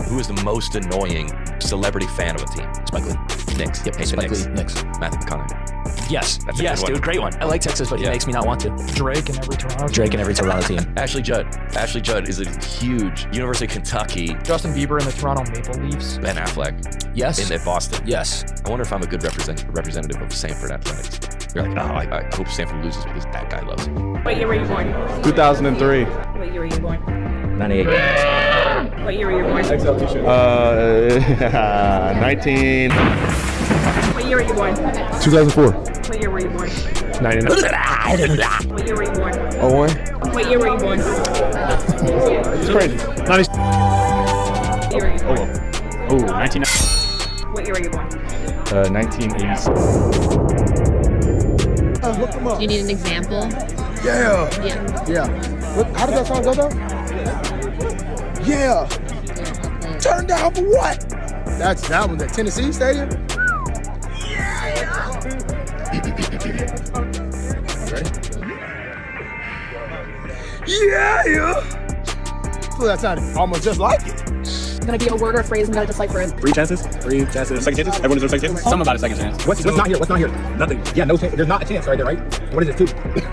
Who is the most annoying celebrity fan of a team? Spike Lee. Knicks. Yep, Spike Lee. Knicks. Matthew McConaughey. Yes. That's a yes, good one. dude. Great one. I like Texas, but he makes me not want to. Drake in every Toronto team. Ashley Judd. Ashley Judd is a huge University of Kentucky. Justin Bieber in the Toronto Maple Leafs. Ben Affleck. Yes. In Boston. Yes. I wonder if I'm a good representative of Stanford athletics. You're like, I hope Stanford loses because that guy loves it. What year were you born? 2003. What year were you born? 98. What year were you born? 19. What year were you born? 2004. What year were you born? 99. What year were you born? 01. What year were you born? It's crazy. 90. What year were you born? Oh, 19. What year were you born? 1986. Do you need an example? Yeah. Yeah. How did that song go though? Yeah. Turn down for what? That one, the Tennessee Stadium. Yeah. Well, that sounded almost just like it. It's gonna be a word or a phrase and gotta decipher it. Three chances. Second chances. Everyone deserves second chances. Something about a second chance. What's not here? Nothing. Yeah, no chance. There's not a chance right there, right? What is it, two?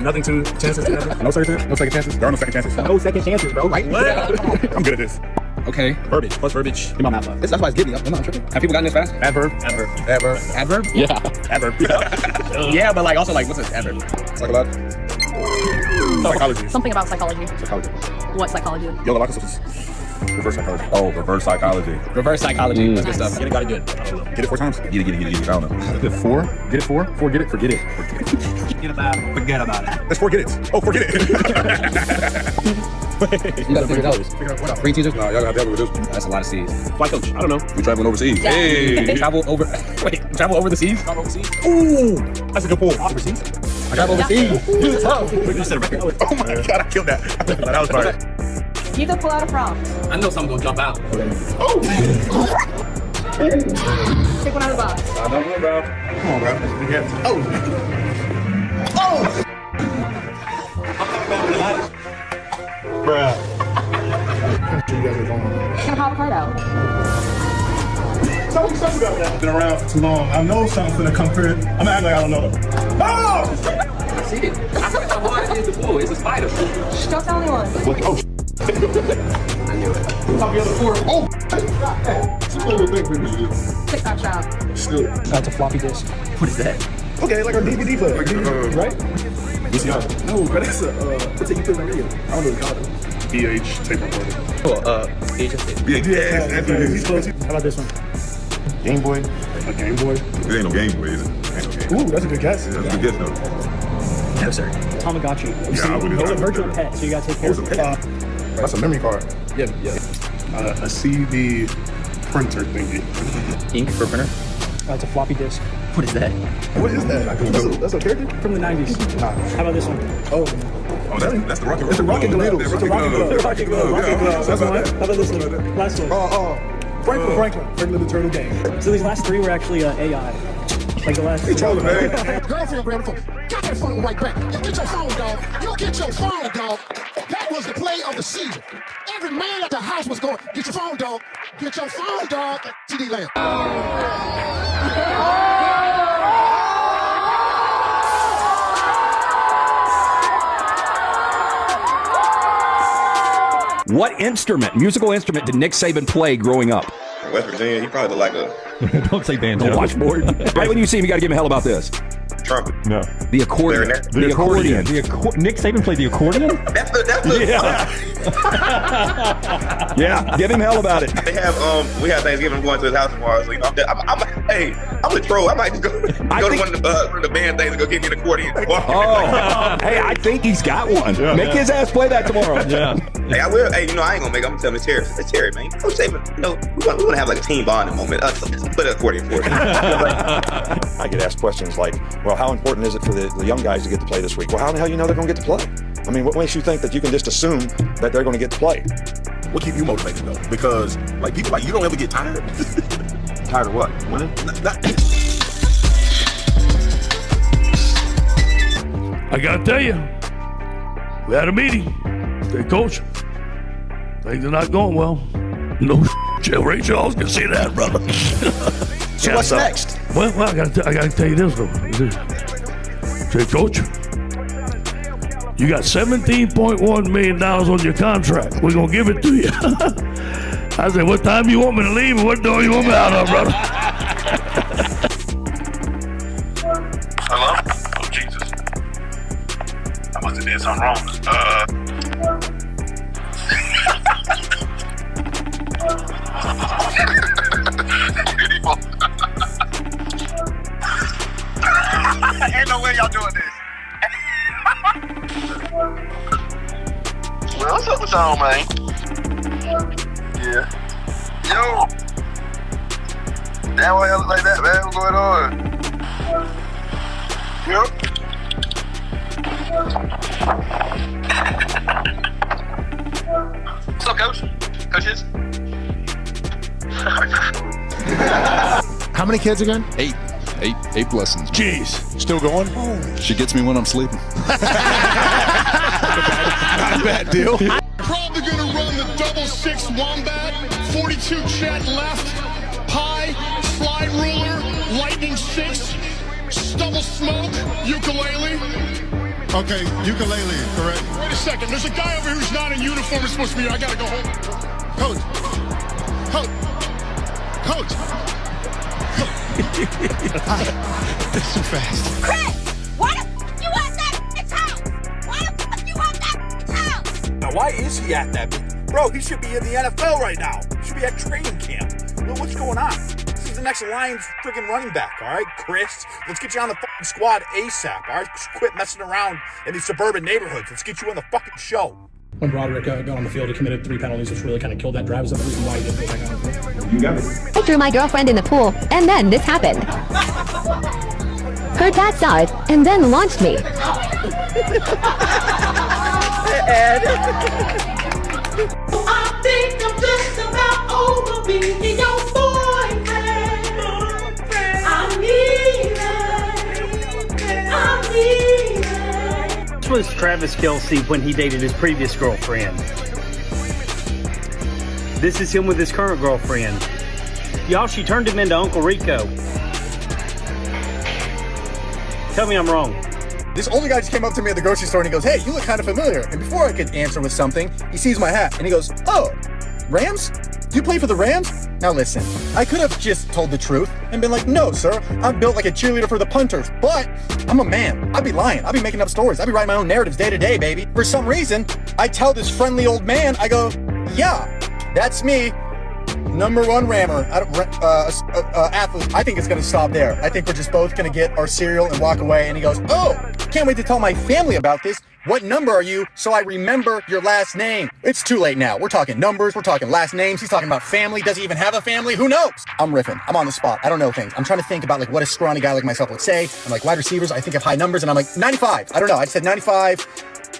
Nothing. Two chances. No second chances. No second chances. There are no second chances. No second chances, bro, right? What? I'm good at this. Okay. Verbiage. Plus verbiage. Give my math up. That's why it's giving up. I'm not tripping. Have people gotten this fast? Adverb. Adverb? Yeah. Adverb. Yeah, but like also like what's this adverb? Psychology. Something about psychology. Psychology. What psychology? Yoga Locus. Reverse psychology. Oh, reverse psychology. Reverse psychology. That's good stuff. Get it, got it good. Get it 4 times? Get it. I don't know. Get it 4? Get it 4? Forget it. Forget about it. Let's forget it. Oh, forget it. You gotta figure it out. What, 3 teachers? No, y'all gotta help me with this one. That's a lot of C's. Flight coach. I don't know. We traveling overseas. Hey. Travel over the seas? Travel overseas? Ooh. That's a good pull. Overseas? I got overseas. We just set a record. Oh my God, I killed that. That was fire. You can pull out a prompt. I know something gonna jump out. Oh. Take one out of the box. I know, bro. Come on, bro. Oh. Bruh. You guys are going. Can pop a card out. Tell me something about that. Been around for too long. I know something's gonna come through. I'm gonna act like I don't know them. Oh! I see it. I forgot how hard it is to pull. It's a spider. Shh, don't tell anyone. What? Oh, I knew it. top of the other 4. Oh! It's a little big, TikTok shop. still. That's a floppy disk. What is that? Okay, like our DVD player. Right? VCR. No, but that's what's it you put in the radio? I don't know what to call it. VH tape recorder. VH, yes, that's what it is. How about this one? Game Boy. A Game Boy? It ain't no Game Boy, is it? Ain't no Game Boy. Ooh, that's a good guess. That's a good guess, though. No, sir. Tamagotchi. Yeah, I wouldn't It's a know. virtual pet, so you gotta take care of it. That's a memory card. Yeah. A CD printer thingy. Ink for printer. That's a floppy disk. What is that? What is that? That's a character? From the 90s. How about this one? Oh, That's the Rocket. it's a Rocket Glove. It's It's a Rocket Glove. Rocket glove. That's one. How about this one? Last one. Franklin the Turtle Game. So these last 3 were actually AI. Like the last. He trolling, man. Girlfriend grab the phone. Got that phone right back. You get your phone, dog. You get your phone, dog. That was the play of the season. Every man at the house was going, get your phone, dog. Get your phone, dog. TD Lamb. What musical instrument did Nick Saban play growing up? West Virginia, he probably looked like a Don't say banjo. The watchboard. Right when you see him, you got to give him hell about this. trumpet. No. The accordion. Clarinet. The accordion. Nick Saban played the accordion? That's the Yeah, give him hell about it. They have we have Thanksgiving. I'm going to his house tomorrow. So, you know, I'm a troll. I might just go to one of the band things and go get me an accordion. Oh, hey, I think he's got one. Yeah. Make his ass play that tomorrow. Yeah. Hey, I will. Hey, you know, I ain't gonna make. I'm gonna tell Miss Terry. Miss Terry, man. Coach Saban, you know, we want to have like a team bonding moment. Put an accordion for it. I get asked questions like, well, how important is it for the young guys to get to play this week? Well, how the hell you know they're going to get to play? I mean, what makes you think that you can just assume that they're going to get to play? What keep you motivated though? Because like people like you don't ever get tired. Tired of what? Winning? I gotta tell you, we had a meeting. Hey, Coach, things are not going well. No, Ray Charles can see that, brother. So what's next? Well, I gotta tell you this though. Say, Coach, you got $17.1 million on your contract. We're gonna give it to you. I said, what time you want me to leave and what door you want me out of, brother? Hello? Oh, Jesus. I must have did something wrong. Ain't no way y'all doing this. Well, what's up with y'all, man? Yeah. Yo. Damn, why y'all look like that, man? What's going on? Yep. What's up, Coach? Coaches? How many kids again? 8 blessings. Jeez. Still going? She gets me when I'm sleeping. Not a bad deal. Probably gonna run the 6'6" wombat, 42 chat left, pie, slide ruler, lightning 6, stubble smoke, ukulele. Okay, ukulele, correct. Wait a second, there's a guy over here who's not in uniform who's supposed to be here. I gotta go home. Coach. That's too fast. Chris, why the f*** you at that house? Why the f*** you at that house? Now, why is he at that? Bro, he should be in the NFL right now. He should be at training camp. Well, what's going on? This is the next Lions freaking running back, all right? Chris, let's get you on the fucking squad ASAP, all right? Quit messing around in these suburban neighborhoods. Let's get you on the fucking show. When Broderick got on the field, he committed 3 penalties, which really kind of killed that drive. Is that the reason why he didn't go back on the field? You got it. I threw my girlfriend in the pool, and then this happened. Her dad saw it, and then launched me. Ed. I think I'm just about over being your boyfriend. I need it. This was Travis Kelce when he dated his previous girlfriend. This is him with his current girlfriend. Y'all, she turned him into Uncle Rico. Tell me I'm wrong. This older guy just came up to me at the grocery store and he goes, "Hey, you look kind of familiar." And before I could answer with something, he sees my hat and he goes, "Oh, Rams? You play for the Rams?" Now listen, I could have just told the truth and been like, "No, sir, I'm built like a cheerleader for the punters." But I'm a man. I'd be lying. I'd be making up stories. I'd be writing my own narratives day to day, baby. For some reason, I tell this friendly old man, I go, "Yeah, that's me. Number 1 rammer, athlete." I think it's gonna stop there. I think we're just both gonna get our cereal and walk away. And he goes, "Oh, can't wait to tell my family about this. What number are you so I remember your last name?" It's too late now. We're talking numbers. We're talking last names. He's talking about family. Does he even have a family? Who knows? I'm riffing. I'm on the spot. I don't know things. I'm trying to think about like what a scrawny guy like myself would say. I'm like wide receivers. I think of high numbers and I'm like 95. I don't know. I said 95.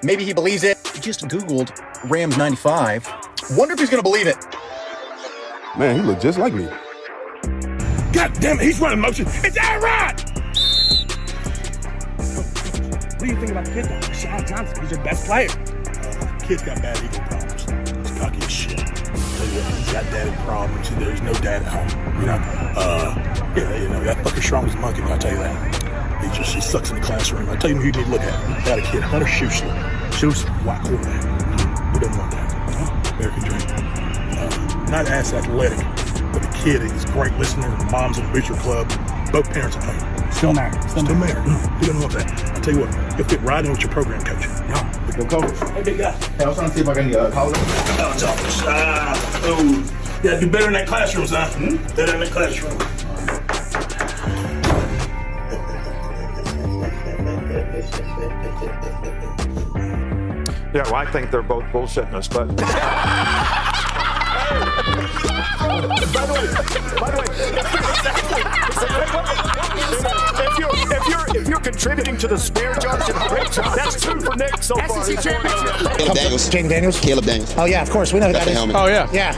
Maybe he believes it. He just Googled Rams 95. Wonder if he's gonna believe it. Man, he look just like me. God damn it, he's running motion. It's Aaron! What do you think about the kid, though? Sean Johnson, he's their best player. Kid's got bad ego problems. He's cocky as shit. Tell you what, he's got daddy problems. There's no dad at home. You know? That fucker strong as a monkey, I'll tell you that. He sucks in the classroom. I'll tell you who you need to look at. Got a kid, Hunter Schuessler. White quarterback. Who doesn't want that? American dream. Not as athletic, but the kid is a great listener. The mom's in the Butcher Club. Both parents are home. Still married. Still married. He doesn't want that. I'll tell you what, he'll fit right in with your program, coach. Yeah. Go coach. Hey, big guy. Hey, I was trying to see if I can college. Yeah, do better in that classroom, son. Better in that classroom. Yeah, well, I think they're both bullshitting us, but... By the way, if you're contributing to the spare jokes and that's 2 for Nick so far. Caleb Daniels. Jaden Daniels? Caleb Daniels. Oh, yeah, of course. We know who that is. Oh, yeah. Yeah.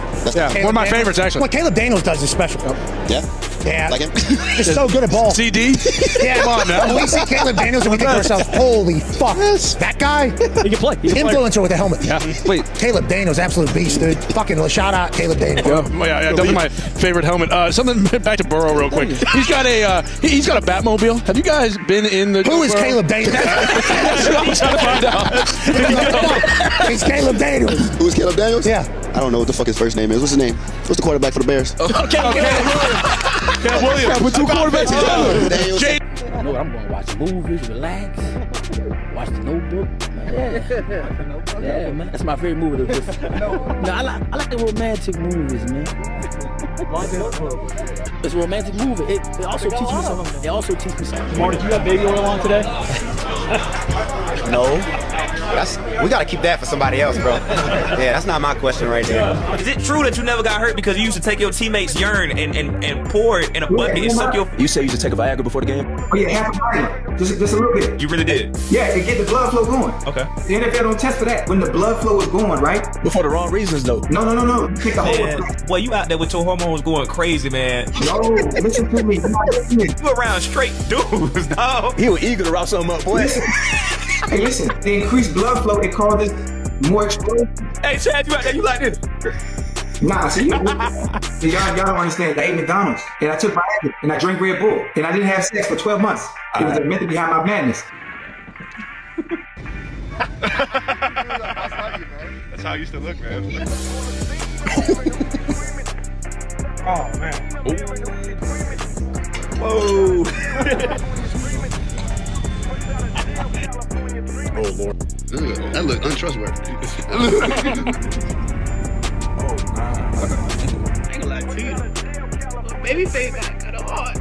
One of my favorites, actually. What Caleb Daniels does is special. Yeah. Yeah. Like him? He's so good at ball. CD? Yeah, come on now. We see Caleb Daniels and we think to ourselves, holy fuck. That guy? He can play. Influencer with a helmet. Yeah. Wait. Caleb Daniels, absolute beast, dude. Fucking shout out Caleb Daniels. Yeah, definitely my favorite helmet. Something back to Burrow real quick. He's got a Batmobile. Have you guys been in the? Who is Caleb Daniels? That's what I'm trying to find out. He's Caleb Daniels. Who is Caleb Daniels? Yeah. I don't know what the fuck his first name is. What's his name? What's the quarterback for the Bears? Caleb Williams. With 2 quarterbacks together. Daniels. I know I'm going to watch movies, relax, watch the Notebook. Yeah, man. That's my favorite movie. I like the romantic movies, man. It's a romantic movie. It also teaches me something. It also teaches me something. Marty, you got baby oil on today? No. We gotta keep that for somebody else, bro. Yeah, that's not my question right there. Is it true that you never got hurt because you used to take your teammates' urine and pour it in a bucket and suck your... You say you used to take a Viagra before the game? Oh yeah, half a bottle. Just a little bit. You really did? Yeah, to get the blood flow going. Okay. The NFL don't test for that. When the blood flow is going, right? But for the wrong reasons, though. No. Take the whole... Boy, you out there with your hormones going crazy, man. No, listen to me. You around straight dudes, dog. He was eager to route something up, boy. Hey, listen, the increased blood flow, it causes more explosion. Hey, Chad, you out there, you like this? Nah, see, y'all don't understand. I ate McDonald's, and I took Viagra, and I drank Red Bull, and I didn't have sex for 12 months. It was the method behind my madness. That's how I used to look, man. Oh, man. Whoa. Oh, Lord. That look untrustworthy. I ain't gonna lie to you. Baby face got cut hard.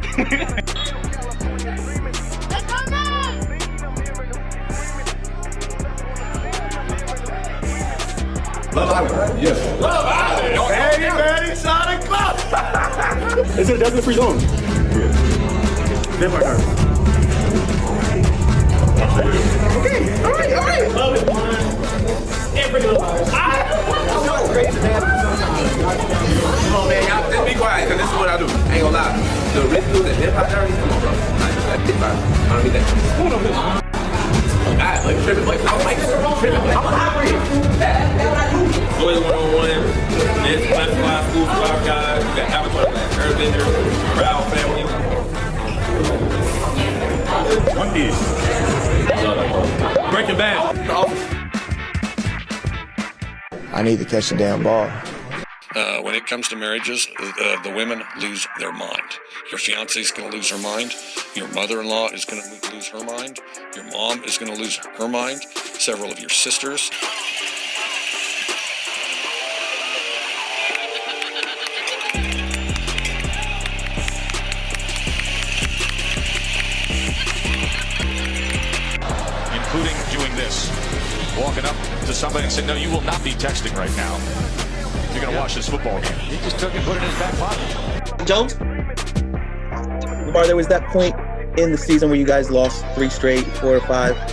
Love Island. Yes. Love Island. Hey, man, Sonic Club. Is it definitely free zone? Vampire Diaries. Okay, all right. Love it. Every little crazy, man. Oh, man, y'all just be quiet, because this is what I do. I ain't gonna lie. The original that Vampire Diaries, come on, bro. I don't need that. Hold on, man. God, like tripping, like I'm like tripping, like I'm hungry. Boys 101, men's classified school flower guys. You got Avatar, Airbender, Football Family. One D. Breaking Bad. I need to catch the damn ball. When it comes to marriages, the women lose their mind. Your fiance is going to lose her mind. Your mother-in-law is going to lose her mind. Your mom is going to lose her mind. Several of your sisters. Including doing this. Walking up to somebody and saying, no, you will not be texting right now. You're going to watch this football game. He just took it, put it in his back pocket. Jones? Lamar, there was that point in the season where you guys lost 3 straight, 4 or 5.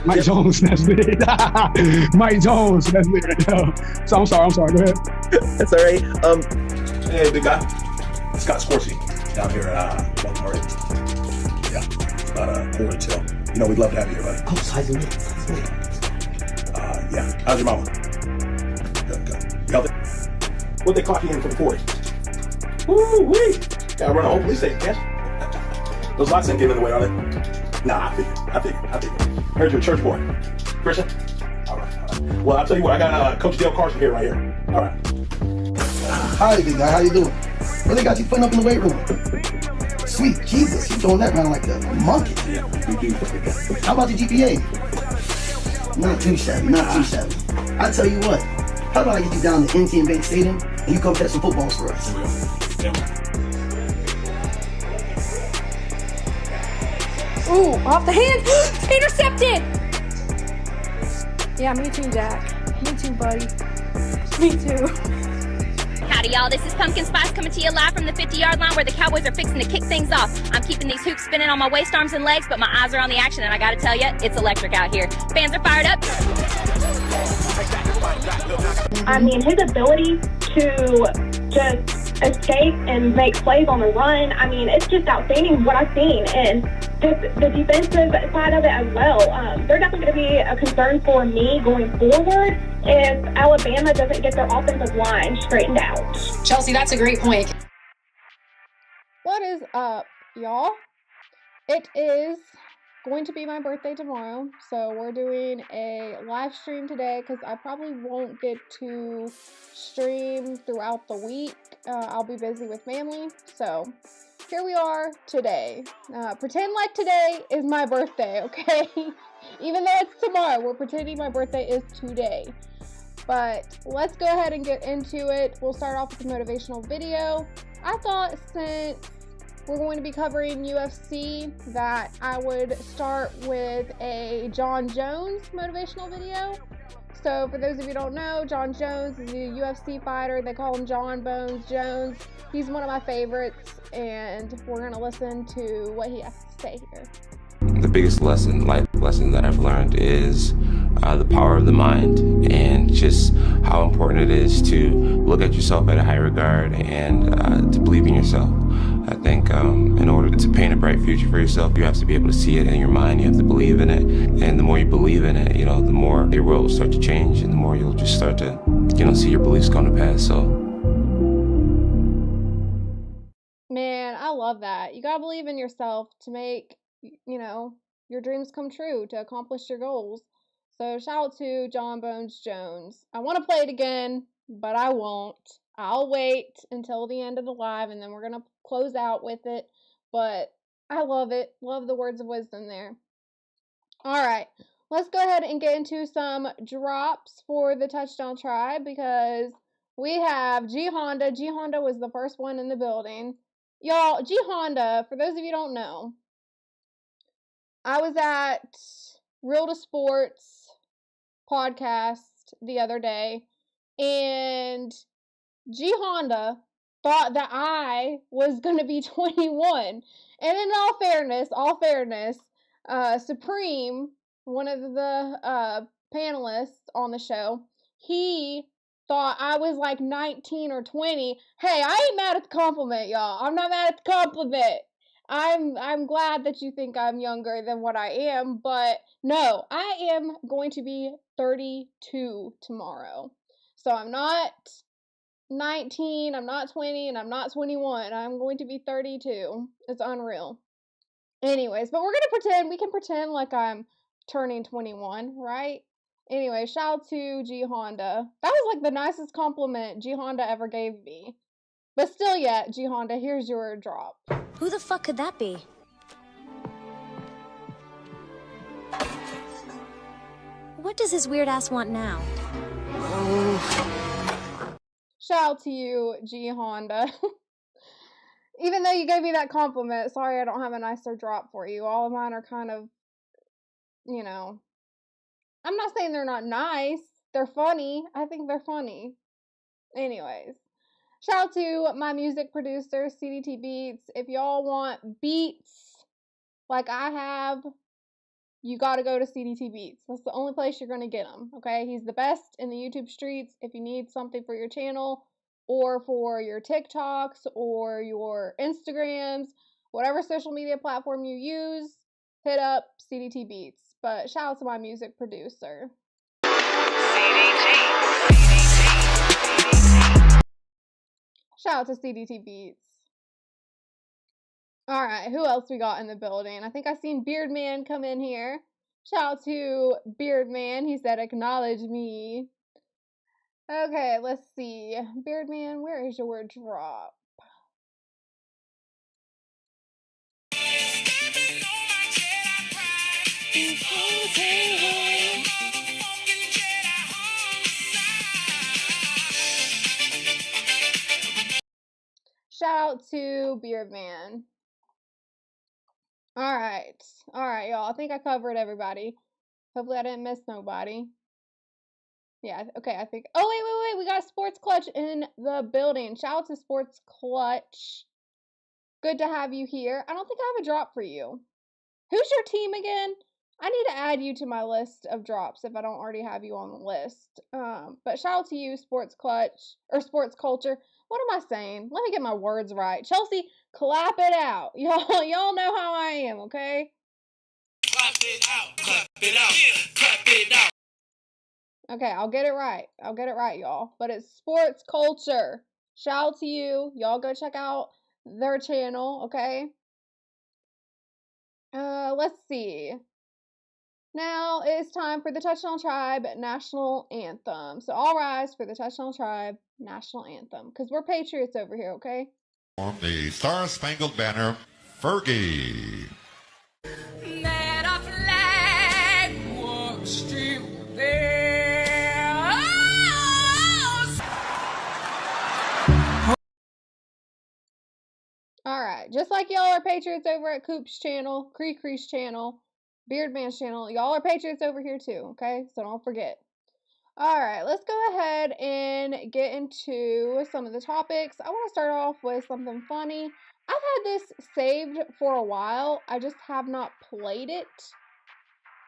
Mike Jones, that's it. Mike Jones, that's it right now. So I'm sorry, go ahead. That's all right. Hey, big guy. Scott Scorsese down here at Baltimore. Yeah, about a quarter till. You know, we'd love to have you here, buddy. Oh, size of me. Yeah. How's your mama? Good. You healthy? What'd they clock you in for the 40? Woo-wee. Gotta run a whole police station, yes? Those lights ain't getting in the way, are they? Nah, I figured. Heard you're a church boy. Christian? All right. Well, I'll tell you what, I got Coach Dale Carson here right here. All right. Hi, big guy. How you doing? What they got you putting up in the weight room? Sweet Jesus, you throwing that around like a monkey. Yeah, we do. How about your GPA? Not too shabby. I tell you what, how about I get you down to NTN Bank Stadium and you come catch some footballs for us? Ooh, off the hand. Intercepted. Yeah, me too, Dak. Me too, buddy. Me too. Howdy, y'all. This is Pumpkin Spice coming to you live from the 50-yard line where the Cowboys are fixing to kick things off. I'm keeping these hoops spinning on my waist, arms, and legs, but my eyes are on the action, and I gotta tell you, it's electric out here. Fans are fired up. I mean, his ability to just escape and make plays on the run. I mean, it's just outstanding what I've seen. And just the defensive side of it as well. They're definitely going to be a concern for me going forward if Alabama doesn't get their offensive line straightened out. Chelsea, that's a great point. What is up, y'all? It is going to be my birthday tomorrow, so we're doing a live stream today because I probably won't get to stream throughout the week. I'll be busy with family, so here we are today. Pretend like today is my birthday, okay? Even though it's tomorrow, we're pretending my birthday is today. But let's go ahead and get into it. We'll start off with a motivational video. I thought since we're going to be covering UFC that I would start with a John Jones motivational video. So for those of you who don't know, John Jones is a UFC fighter. They call him John Bones Jones. He's one of my favorites, and we're going to listen to what he has to say here. The biggest life lesson that I've learned is the power of the mind, and just how important it is to look at yourself at a high regard and to believe in yourself. I think in order to paint a bright future for yourself, you have to be able to see it in your mind. You have to believe in it, and the more you believe in it, the more your world will start to change, and the more you'll just start to, see your beliefs come to pass. So, man, I love that. You gotta believe in yourself to make your dreams come true, to accomplish your goals. So shout out to John Bones Jones. I want to play it again, but I won't. I'll wait until the end of the live, and then we're going to close out with it. But I love it. Love the words of wisdom there. All right. Let's go ahead and get into some drops for the Touchdown Tribe, because we have G Honda. G Honda was the first one in the building. Y'all, G Honda, for those of you who don't know, I was at Real to Sports podcast the other day, and G Honda thought that I was going to be 21. And in all fairness, Supreme, one of the panelists on the show, he thought I was like 19 or 20. Hey, I ain't mad at the compliment, y'all. I'm not mad at the compliment. I'm glad that you think I'm younger than what I am, but no, I am going to be 32 tomorrow. So I'm not 19, I'm not 20, and I'm not 21. I'm going to be 32. It's unreal. Anyways, but we can pretend like I'm turning 21, right? Anyway, shout out to G Honda. That was like the nicest compliment G Honda ever gave me. But still yet, G Honda, here's your drop. Who the fuck could that be? What does his weird ass want now? Shout out to you, G Honda. Even though you gave me that compliment, sorry I don't have a nicer drop for you. All of mine are kind of, I'm not saying they're not nice. They're funny. I think they're funny. Anyways. Shout out to my music producer, CDT Beats. If y'all want beats like I have, you got to go to CDT Beats. That's the only place you're going to get them, okay? He's the best in the YouTube streets. If you need something for your channel or for your TikToks or your Instagrams, whatever social media platform you use, hit up CDT Beats. But shout out to my music producer. Shout out to CDT Beats. Alright, who else we got in the building? I think I seen Beardman come in here. Shout out to Beardman. He said, acknowledge me. Okay, let's see. Beardman, where is your drop? Shout out to Beardman. Alright, y'all. I think I covered everybody. Hopefully I didn't miss nobody. Yeah, okay, I think. Oh, wait. We got Sports Clutch in the building. Shout out to Sports Clutch. Good to have you here. I don't think I have a drop for you. Who's your team again? I need to add you to my list of drops if I don't already have you on the list. But shout out to you, Sports Clutch, or Sports Culture. What am I saying? Let me get my words right. Chelsea, clap it out. Y'all know how I am, okay? Clap it out, clap it out, clap it out. Okay, I'll get it right. I'll get it right, y'all. But it's Sports Culture. Shout out to you. Y'all go check out their channel, okay? Let's see. Now it's time for the Touchdown Tribe National Anthem. So all rise for the Touchdown Tribe National Anthem. Because we're Patriots over here, okay? On the Star-Spangled Banner, Fergie. Let our flag walk still there. Alright, just like y'all are Patriots over at Coop's channel, Cree's channel, Beardman's channel, y'all are Patriots over here too, okay? So don't forget. Alright, let's go ahead and get into some of the topics. I want to start off with something funny. I've had this saved for a while. I just have not played it.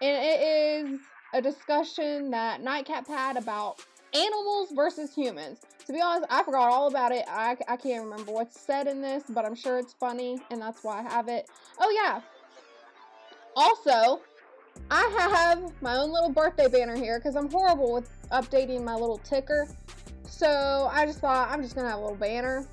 And it is a discussion that Nightcap had about animals versus humans. To be honest, I forgot all about it. I can't remember what's said in this, but I'm sure it's funny, and that's why I have it. Oh, yeah. Also, I have my own little birthday banner here because I'm horrible with updating my little ticker. So I just thought I'm just going to have a little banner.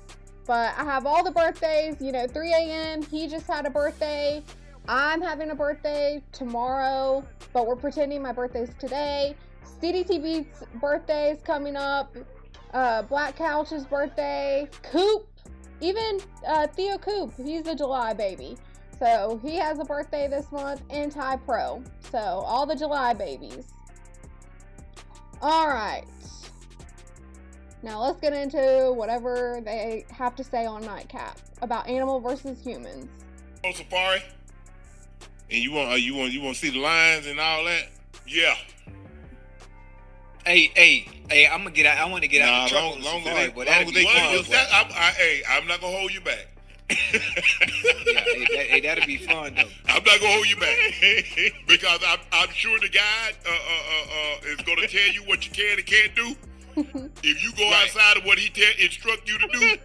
But I have all the birthdays, 3 a.m. He just had a birthday. I'm having a birthday tomorrow, but we're pretending my birthday's today. CDT Beats' birthday is coming up. Black Couch's birthday. Coop. Even Theo Coop. He's a July baby. So he has a birthday this month. And Ty Pro. So all the July babies. Alright. Now let's get into whatever they have to say on Nightcap about animal versus humans. On safari, and you want to see the lions and all that? Yeah. Hey, I'm gonna get out. I want to get out of the truck on safari, but that'd be fun. I'm not gonna hold you back. Yeah, that'd be fun though. I'm not gonna hold you back because I'm sure the guide is gonna tell you what you can and can't do. If you go outside of what he instruct you to do,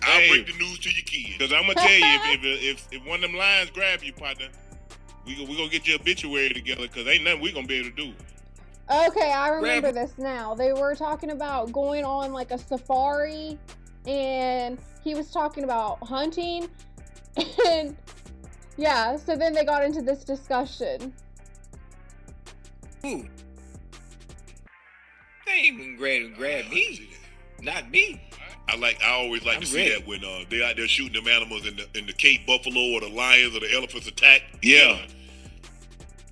I'll break the news to your kids. Because I'm gonna tell you, if one of them lions grab you, partner, we gonna get your obituary together. Because ain't nothing we gonna be able to do. Okay, I remember this now. They were talking about going on like a safari, and he was talking about hunting, and yeah. So then they got into this discussion. Ooh. They ain't even grab me. Not me. I always like to see that when they out there shooting them animals and the Cape buffalo or the lions or the elephants attack. Yeah.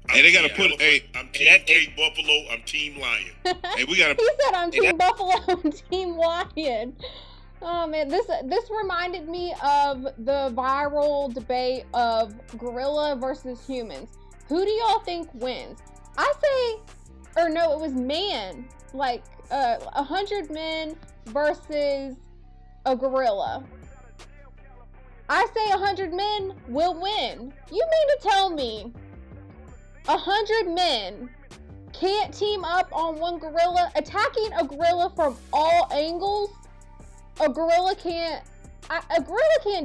And they gotta put I'm team Cape buffalo, I'm team lion. Hey, we gotta. He said I'm team buffalo and team lion. Oh man, this reminded me of the viral debate of gorilla versus humans. Who do y'all think wins? I say, or no, it was man. Like 100 men versus a gorilla. I say 100 men will win. You mean to tell me 100 men can't team up on one gorilla? Attacking a gorilla from all angles? A gorilla can't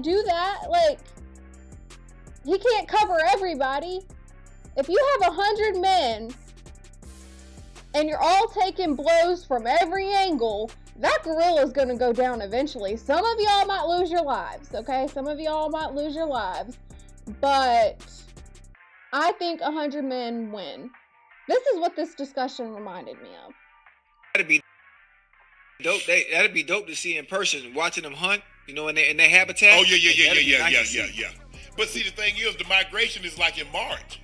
do that. Like, he can't cover everybody. If you have 100 men and you're all taking blows from every angle, that gorilla is going to go down eventually. Some of y'all might lose your lives, okay? Some of y'all might lose your lives. But I think 100 men win. This is what this discussion reminded me of. That'd be dope. That'd be dope to see in person, watching them hunt, in their habitat. Oh, yeah. But see, the thing is, the migration is like in March.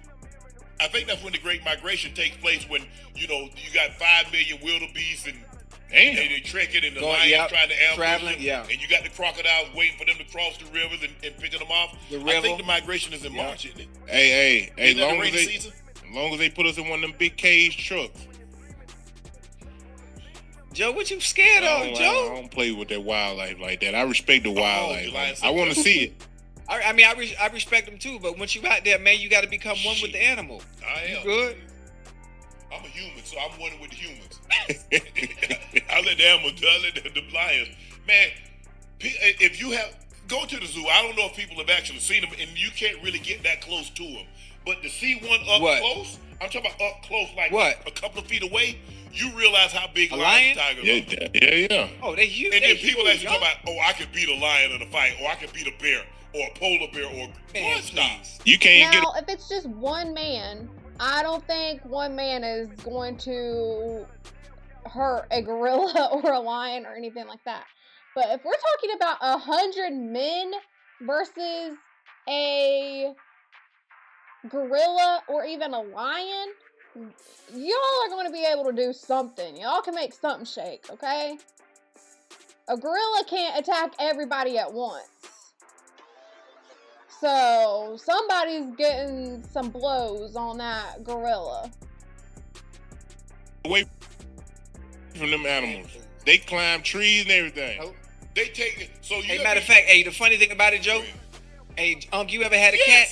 I think that's when the Great Migration takes place, when, you got 5 million wildebeest and they trekking and the lions trying to ambush them. And you got the crocodiles waiting for them to cross the rivers and picking them off. I think the migration is in March, isn't it? Hey, as long as they put us in one of them big cage trucks. Joe, what you scared of, Joe? I don't play with that wildlife like that. I respect the wildlife. I want to see it. I respect them too, but once you out there, man, you got to become one with the animal. I am. You good? I'm a human, so I'm one with the humans. I let the animals, I let the lions. Man, if you have, go to the zoo. I don't know if people have actually seen them, and you can't really get that close to them. But to see one up close, I'm talking about up close, like a couple of feet away, you realize how big lion tigers are. Yeah. Oh, they huge. And then people actually talk about, oh, I could beat a lion in a fight, or I could beat a bear, or a polar bear, or man, stop. You can't now, if it's just one man, I don't think one man is going to hurt a gorilla or a lion or anything like that. But if we're talking about 100 men versus a gorilla or even a lion, y'all are going to be able to do something. Y'all can make something shake, okay? A gorilla can't attack everybody at once. So somebody's getting some blows on that gorilla. Away from them animals. They climb trees and everything. They take it. So hey, matter of fact, hey, the funny thing about it, Joe. Hey, you ever had a cat?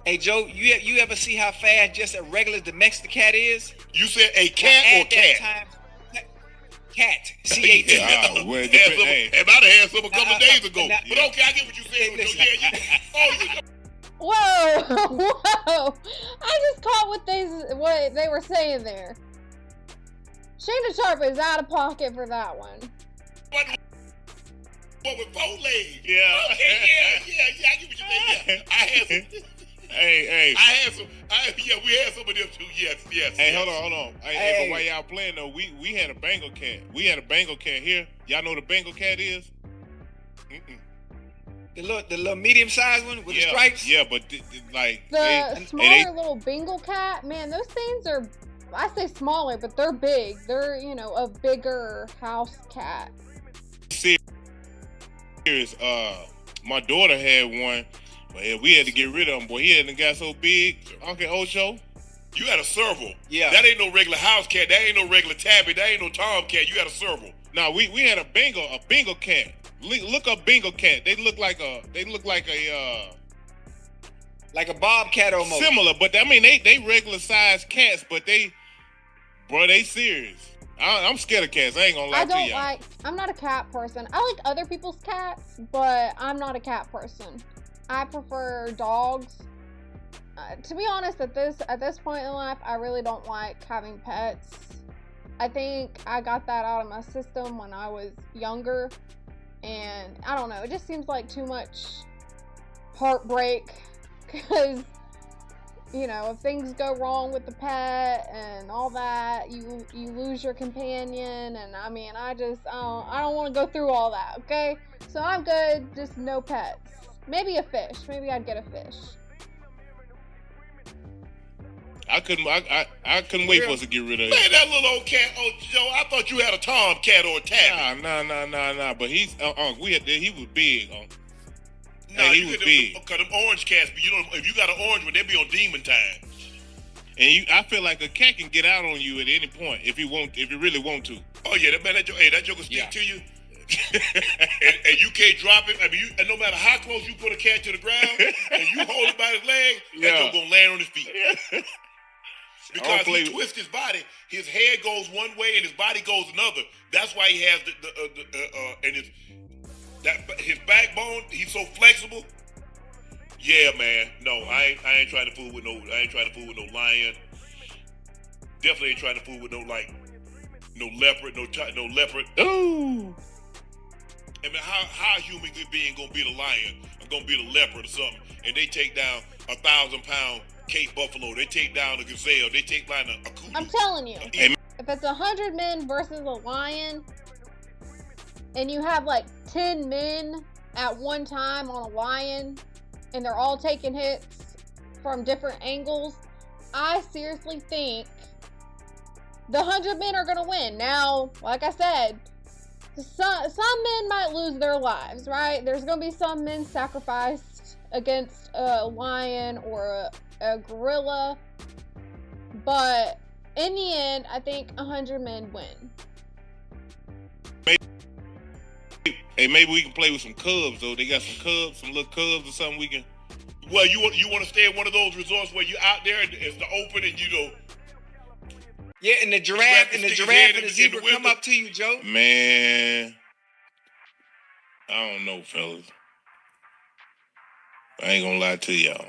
Hey, Joe, you ever see how fast just a regular domestic cat is? You said a cat or cat? Cat. C-A-T. Well, it might have had some a couple of days ago. But okay, I get what you said. Whoa. I just caught what they were saying there. Shannon Sharp is out of pocket for that one. What with 4 legs? Yeah. Okay, yeah. I get what you mean. Yeah. I had some. Hey. We had some of them too. Yes. Hey, hold on. Hey, but while y'all playing though, we had a Bengal cat. We had a Bengal cat here. Y'all know what a Bengal cat is? The little medium-sized one with the stripes? Yeah, but the smaller little Bengal cat, man, those things are, I say smaller, but they're big. They're, a bigger house cat. Serious. My daughter had one. But we had to get rid of him, boy. He hadn't got so big. Uncle Ocho. You got a serval. Yeah. That ain't no regular house cat. That ain't no regular tabby. That ain't no tomcat. You got a serval. No, we had a Bengal cat. Look up Bengal cat. They look like a bobcat almost. Similar, but I mean they regular sized cats, but they serious. I'm scared of cats. I ain't gonna lie to y'all. I'm not a cat person. I like other people's cats, but I'm not a cat person. I prefer dogs. To be honest, at this point in life, I really don't like having pets. I think I got that out of my system when I was younger, and I don't know, it just seems like too much heartbreak because, if things go wrong with the pet and all that, you lose your companion, and I mean, I don't want to go through all that, okay? So I'm good, just no pets. Maybe a fish. Maybe I'd get a fish. I couldn't wait for us to get rid of it. Man, that little old cat. Oh, Joe, I thought you had a tomcat or a tabby. Nah. But he was big. Nah, he was big. Cause them orange cats, but if you got an orange one, they be on demon time. And I feel like a cat can get out on you at any point if you really want to. Oh yeah, that joke stick to you. and you can't drop it. I mean, and no matter how close you put a cat to the ground, and you hold it by his leg, that joke gonna land on his feet. Because he twists his body, his head goes one way and his body goes another. That's why he has his backbone. He's so flexible. Yeah, man. No, I ain't trying to fool with no. I ain't trying to fool with no lion. Definitely ain't trying to fool with no leopard. No leopard. Ooh. I mean, how a human being gonna beat a lion or gonna beat a leopard or something, and they take down 1,000-pound Cape buffalo, they take down a gazelle, they take down a kudu. I'm telling you, if it's 100 men versus a lion, and you have like 10 men at one time on a lion, and they're all taking hits from different angles, I seriously think the 100 men are gonna win. Now, like I said, some men might lose their lives, right? There's gonna be some men sacrificed against a lion or a gorilla, but in the end, I think 100 men win. Hey, maybe we can play with some Cubs though. They got some Cubs, some little Cubs or something we can. Well, you want to stay at one of those resorts where you're out there and it's the open and Yeah, and the giraffe and the zebra come up to you, Joe. Man, I don't know, fellas. I ain't gonna lie to y'all.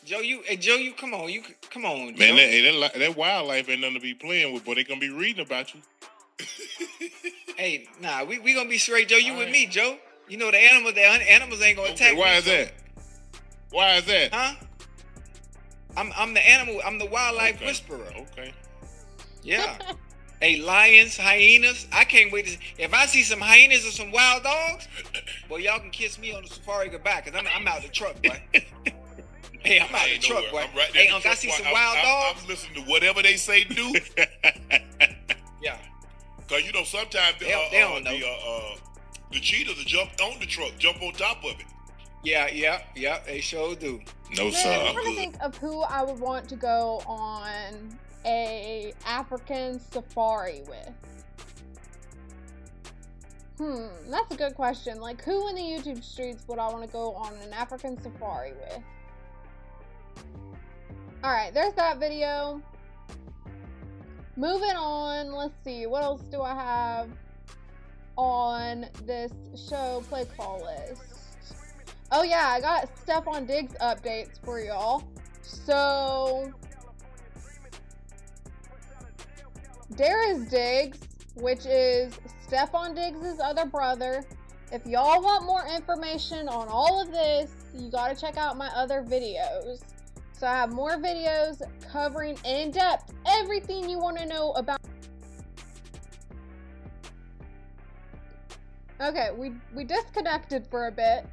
Joe, you come on, Man, Joe. that wildlife ain't nothing to be playing with, but they gonna be reading about you. Hey, nah, we gonna be straight, Joe. You with me, Joe? You know the animals ain't gonna attack. Why me, is that? Why is that? Huh? I'm the animal. I'm the wildlife whisperer. Okay. Yeah. Hey, lions, hyenas. I can't wait to. If I see some hyenas or some wild dogs, well, y'all can kiss me on the safari goodbye, cause I'm out the truck, boy. Hey, I'm out the truck, boy. I'm right hey, there. I see some wild dogs. I'm listening to whatever they say do. Yeah. Cause you know sometimes they don't know. The cheetahs will jump on the truck, jump on top of it. Yeah, they sure do. No, Man, sir. I'm trying to think of who I would want to go on a African safari with. That's a good question. Like, who in the YouTube streets would I want to go on an African safari with? Alright, there's that video. Moving on, let's see, what else do I have on this show play call list? Oh yeah, I got Stefon Diggs updates for y'all. So, Diggs, which is Stefon Diggs' other brother. If y'all want more information on all of this, you gotta check out my other videos. So I have more videos covering in depth everything you want to know about. Okay, we disconnected for a bit.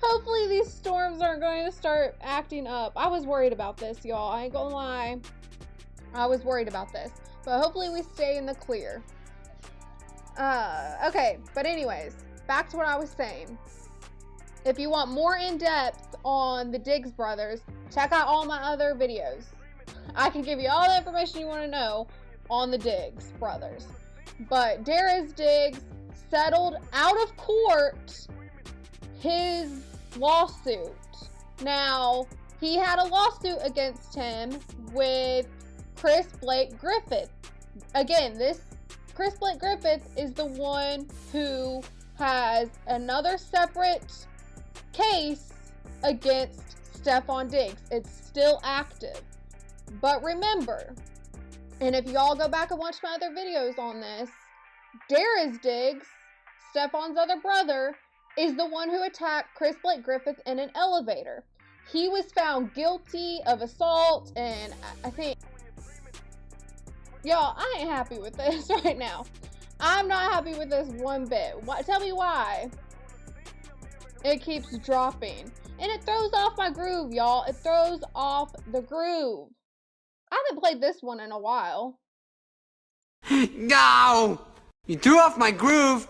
Hopefully these storms aren't going to start acting up. I was worried about this, y'all. I ain't gonna lie. I was worried about this. But hopefully we stay in the clear. Okay, but anyways, back to what I was saying. If you want more in-depth on the Diggs brothers, check out all my other videos. I can give you all the information you want to know on the Diggs brothers. But Diggs settled out of court his lawsuit. Now, he had a lawsuit against him with Chris Blake Griffith. Again, this Chris Blake Griffith is the one who has another separate case against Stefon Diggs. It's still active. But remember, and if y'all go back and watch my other videos on this, Diggs, Stefon's other brother, is the one who attacked Chris Blake Griffith in an elevator. He was found guilty of assault, and I think, y'all, I ain't happy with this right now. I'm not happy with this one bit. Tell me why. It keeps dropping. And it throws off my groove, y'all. It throws off the groove. I haven't played this one in a while. No! You threw off my groove!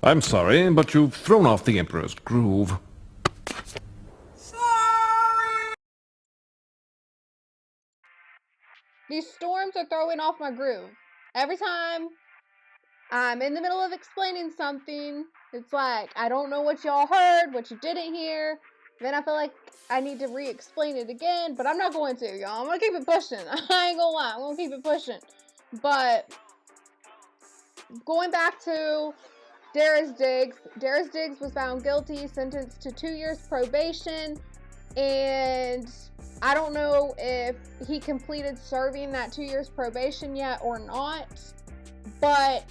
I'm sorry, but you've thrown off the Emperor's groove. These storms are throwing off my groove. Every time I'm in the middle of explaining something, it's like, I don't know what y'all heard, what you didn't hear. Then I feel like I need to re-explain it again, but I'm not going to, y'all. I'm going to keep it pushing. I ain't gonna lie. I'm going to keep it pushing. But going back to Diggs was found guilty, sentenced to 2 years probation, and I don't know if he completed serving that 2 years probation yet or not, but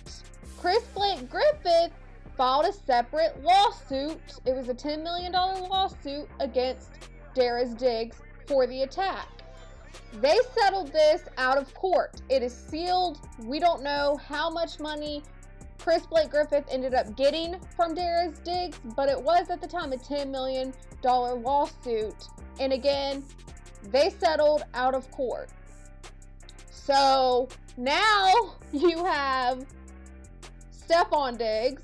Chris Blake Griffith filed a separate lawsuit. It was a $10 million lawsuit against Diggs for the attack. They settled this out of court. It is sealed. We don't know how much money Chris Blake Griffith ended up getting from Diggs, but it was at the time a $10 million lawsuit. And again, they settled out of court. So now you have Stefon Diggs,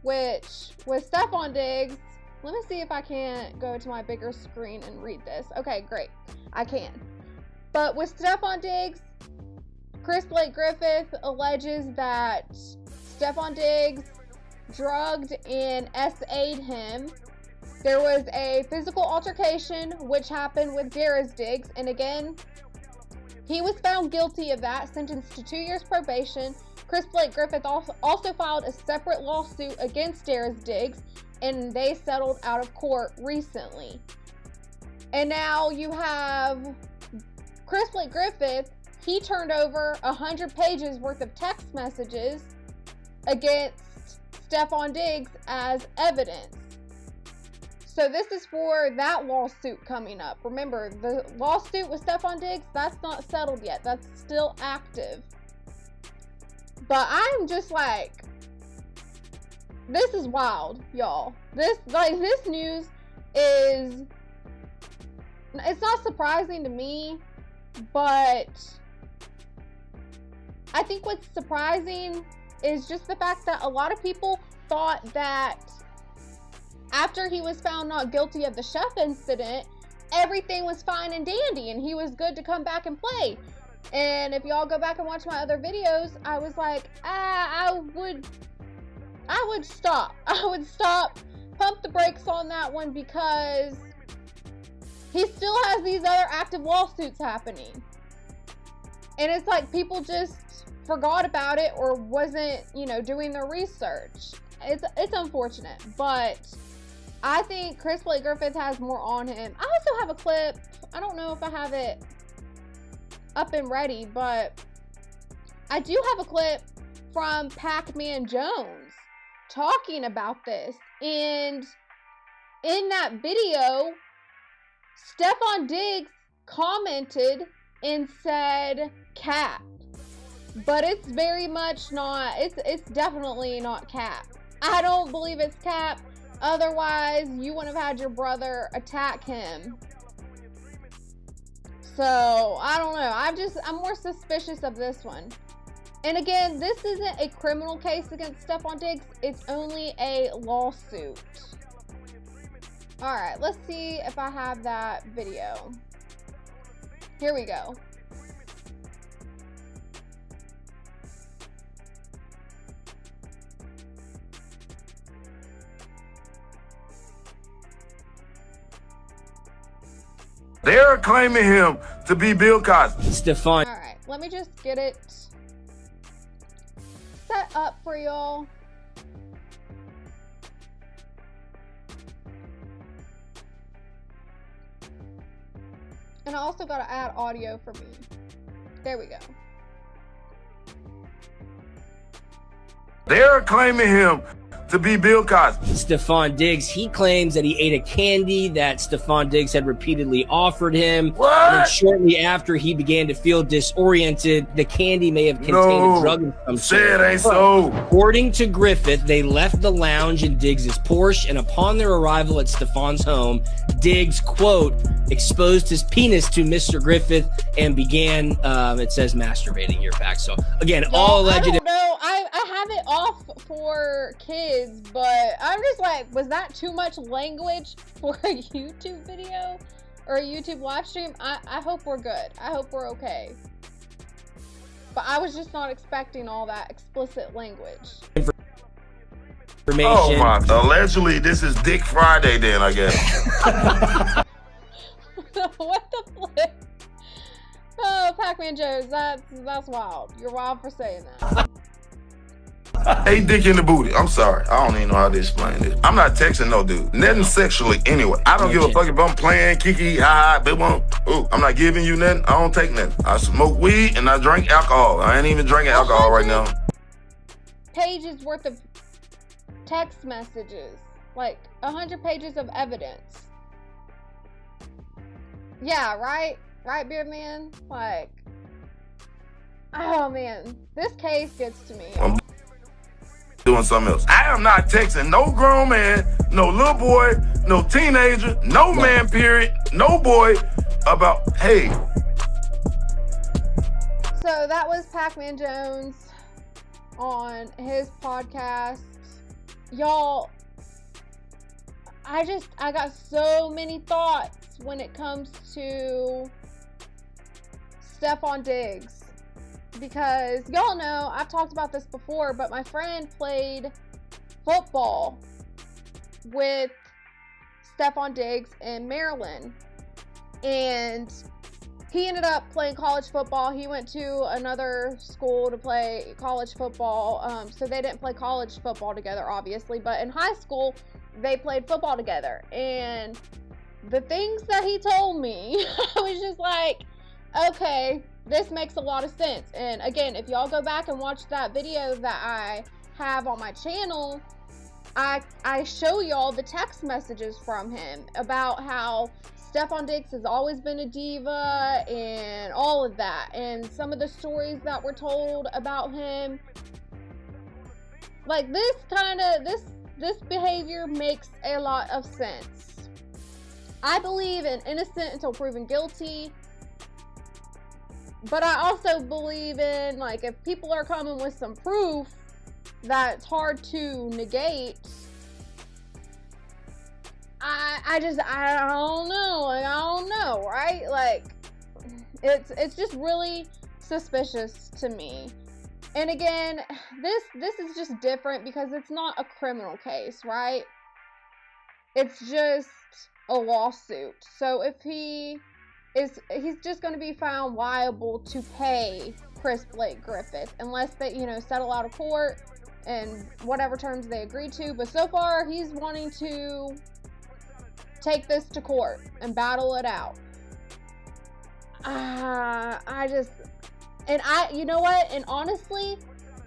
which with Stefon Diggs, let me see if I can go to my bigger screen and read this. Okay, great. I can. But with Stefon Diggs, Chris Blake Griffith alleges that Stefon Diggs drugged and SA'd him. There was a physical altercation which happened with Diggs, and again, he was found guilty of that, sentenced to 2 years probation. Chris Blake Griffith also filed a separate lawsuit against Diggs, and they settled out of court recently. And now you have Chris Blake Griffith. He turned over 100 pages worth of text messages against Stefon Diggs as evidence. So this is for that lawsuit coming up. Remember, the lawsuit with Stefon Diggs, that's not settled yet. That's still active. But I'm just like, this is wild, y'all. This news is, it's not surprising to me, but I think what's surprising is just the fact that a lot of people thought that after he was found not guilty of the chef incident, everything was fine and dandy and he was good to come back and play. And if y'all go back and watch my other videos, I was like, I would stop. I would stop, pump the brakes on that one, because he still has these other active lawsuits happening. And it's like people just forgot about it or wasn't, doing their research. It's unfortunate, but I think Chris Blake Griffith has more on him. I also have a clip. I don't know if I have it up and ready, but I do have a clip from Pac-Man Jones talking about this. And in that video, Stefon Diggs commented and said cap. But it's very much not, it's definitely not cap. I don't believe it's cap. Otherwise, you wouldn't have had your brother attack him. So, I don't know. I'm more suspicious of this one. And again, this isn't a criminal case against Stefon Diggs. It's only a lawsuit. Alright, let's see if I have that video. Here we go. They're claiming him to be Bill Cosby. Stefon. All right, let me just get it set up for y'all. And I also got to add audio for me. There we go. They're claiming him to be Bill Cosby. Stefon Diggs, he claims that he ate a candy that Stefon Diggs had repeatedly offered him. What? And then shortly after he began to feel disoriented, the candy may have contained a drug of some sort. Say it ain't so. According to Griffith, they left the lounge in Diggs' Porsche, and upon their arrival at Stefon's home, Diggs, quote, exposed his penis to Mr. Griffith and began, it says masturbating here back. So again, all alleged. I don't know. I have it off for kids, but I'm just like, was that too much language for a YouTube video or a YouTube live stream? I hope we're good. I hope we're okay. But I was just not expecting all that explicit language. Oh my, allegedly this is Dick Friday then, I guess. What the flip? Oh, Pac-Man Jones, that's wild. You're wild for saying that. Hey, dick in the booty. I'm sorry. I don't even know how to explain this. I'm not texting no dude. Nothing sexually anyway. I don't give a fuck if I'm playing, kiki, ha, big one. Ooh, I'm not giving you nothing. I don't take nothing. I smoke weed and I drink alcohol. I ain't even drinking alcohol right now. Pages worth of text messages. Like 100 pages of evidence. Yeah, right? Right, Beard Man? Like, oh man, this case gets to me. I'm doing something else. I am not texting no grown man, no little boy, no teenager, no man, period, no boy about, hey. So that was Pac-Man Jones on his podcast. Y'all, I got so many thoughts when it comes to Stefon Diggs. because y'all know I've talked about this before, but my friend played football with Stefon Diggs in Maryland, and he ended up playing college football. He went to another school to play college football, so they didn't play college football together, obviously, but in high school, they played football together, and the things that he told me, I was just like, okay, this makes a lot of sense. And again, if y'all go back and watch that video that I have on my channel, I show y'all the text messages from him about how Stefon Diggs has always been a diva and all of that, and some of the stories that were told about him. Like, this behavior makes a lot of sense. I believe in innocent until proven guilty, but I also believe in, like, if people are coming with some proof that's hard to negate, I don't know, like, I don't know, right? Like, it's just really suspicious to me. And again, this is just different because it's not a criminal case, right? It's just a lawsuit. So if he's just going to be found liable to pay Chris Blake Griffith, unless they, settle out of court and whatever terms they agree to. But so far, he's wanting to take this to court and battle it out. You know what? And honestly,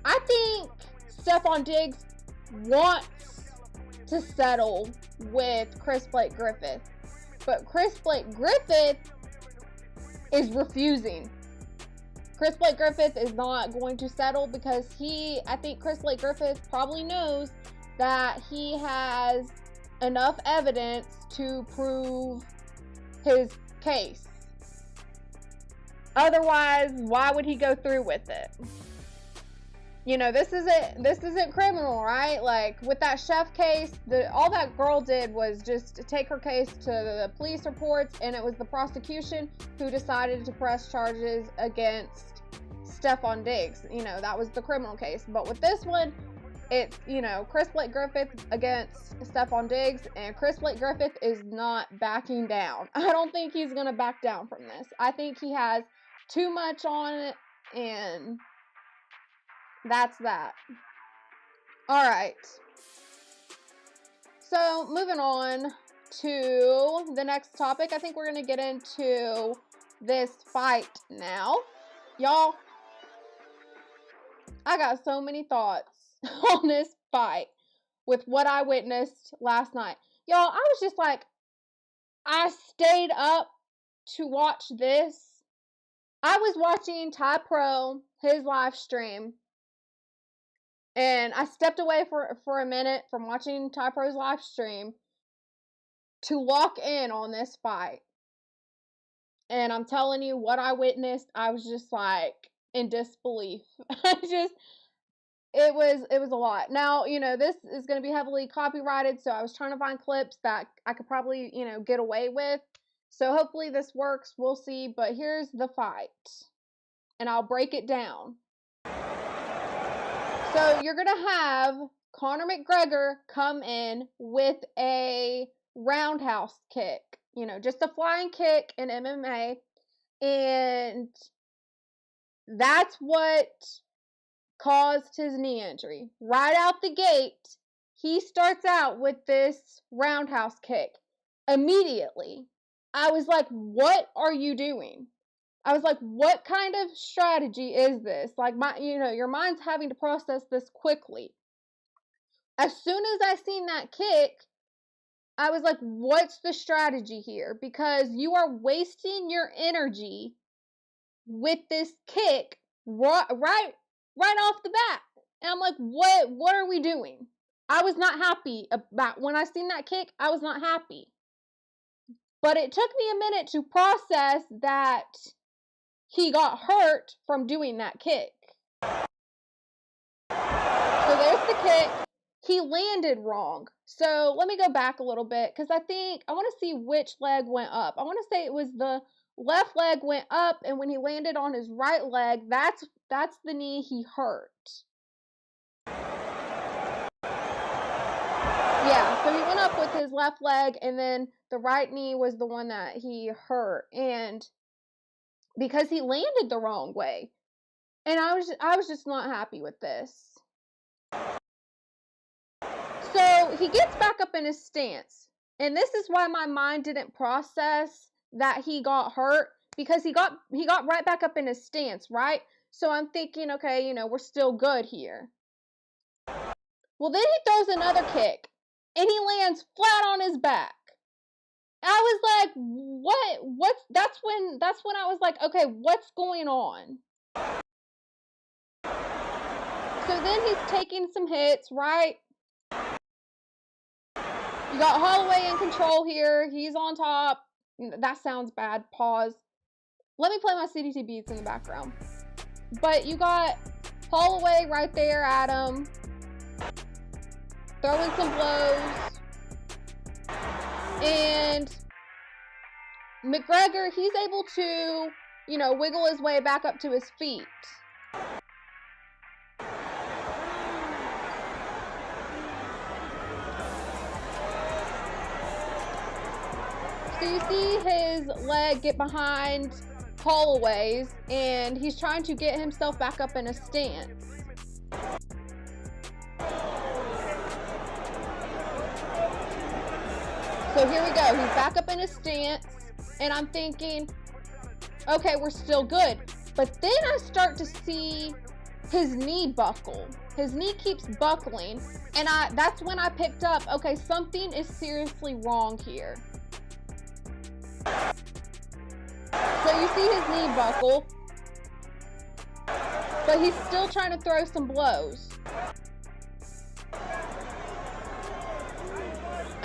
I think Stefon Diggs wants to settle with Chris Blake Griffith, but Chris Blake Griffith is refusing. Chris Blake Griffith is not going to settle because I think Chris Blake Griffith probably knows that he has enough evidence to prove his case. Otherwise, why would he go through with it? This isn't criminal, right? Like, with that chef case, all that girl did was just take her case to the police reports, and it was the prosecution who decided to press charges against Stefon Diggs. That was the criminal case. But with this one, it's, Chris Blake Griffith against Stefon Diggs, and Chris Blake Griffith is not backing down. I don't think he's going to back down from this. I think he has too much on it, and that's that. All right. So, moving on to the next topic, I think we're going to get into this fight now. Y'all, I got so many thoughts on this fight with what I witnessed last night. Y'all, I was just like, I stayed up to watch this. I was watching Ty Pro, his live stream, and I stepped away for a minute from watching Ty Pro's live stream to lock in on this fight. And I'm telling you, what I witnessed, I was just like in disbelief. It was a lot. Now, this is going to be heavily copyrighted, so I was trying to find clips that I could probably, get away with. So hopefully this works. We'll see. But here's the fight, and I'll break it down. So you're going to have Conor McGregor come in with a roundhouse kick, just a flying kick in MMA. And that's what caused his knee injury. Right out the gate, he starts out with this roundhouse kick. Immediately, I was like, what are you doing? I was like, what kind of strategy is this? Like, your mind's having to process this quickly. As soon as I seen that kick, I was like, what's the strategy here? Because you are wasting your energy with this kick right off the bat. And I'm like, what are we doing? I was not happy about, when I seen that kick, I was not happy. But it took me a minute to process that he got hurt from doing that kick. So there's the kick. He landed wrong. So let me go back a little bit, because I want to see which leg went up. I want to say it was the left leg went up, and when he landed on his right leg, that's the knee he hurt. Yeah, so he went up with his left leg, and then the right knee was the one that he hurt, and because he landed the wrong way. And I was just not happy with this. So he gets back up in his stance. And this is why my mind didn't process that he got hurt, because he got right back up in his stance, right? So I'm thinking, okay, you know, we're still good here. Well, then he throws another kick, and he lands flat on his back. I was like, what? That's when I was like, okay, what's going on? So then he's taking some hits, right? You got Holloway in control here. He's on top. That sounds bad. Pause. Let me play my CDT beats in the background. But you got Holloway right there at him, throwing some blows. And McGregor, he's able to, you know, wiggle his way back up to his feet. So you see his leg get behind Holloway's, and he's trying to get himself back up in a stance. So here we go. He's back up in his stance, and I'm thinking, okay, we're still good. But then I start to see his knee buckle. His knee keeps buckling, and that's when I picked up, okay, something is seriously wrong here. So you see his knee buckle, but he's still trying to throw some blows.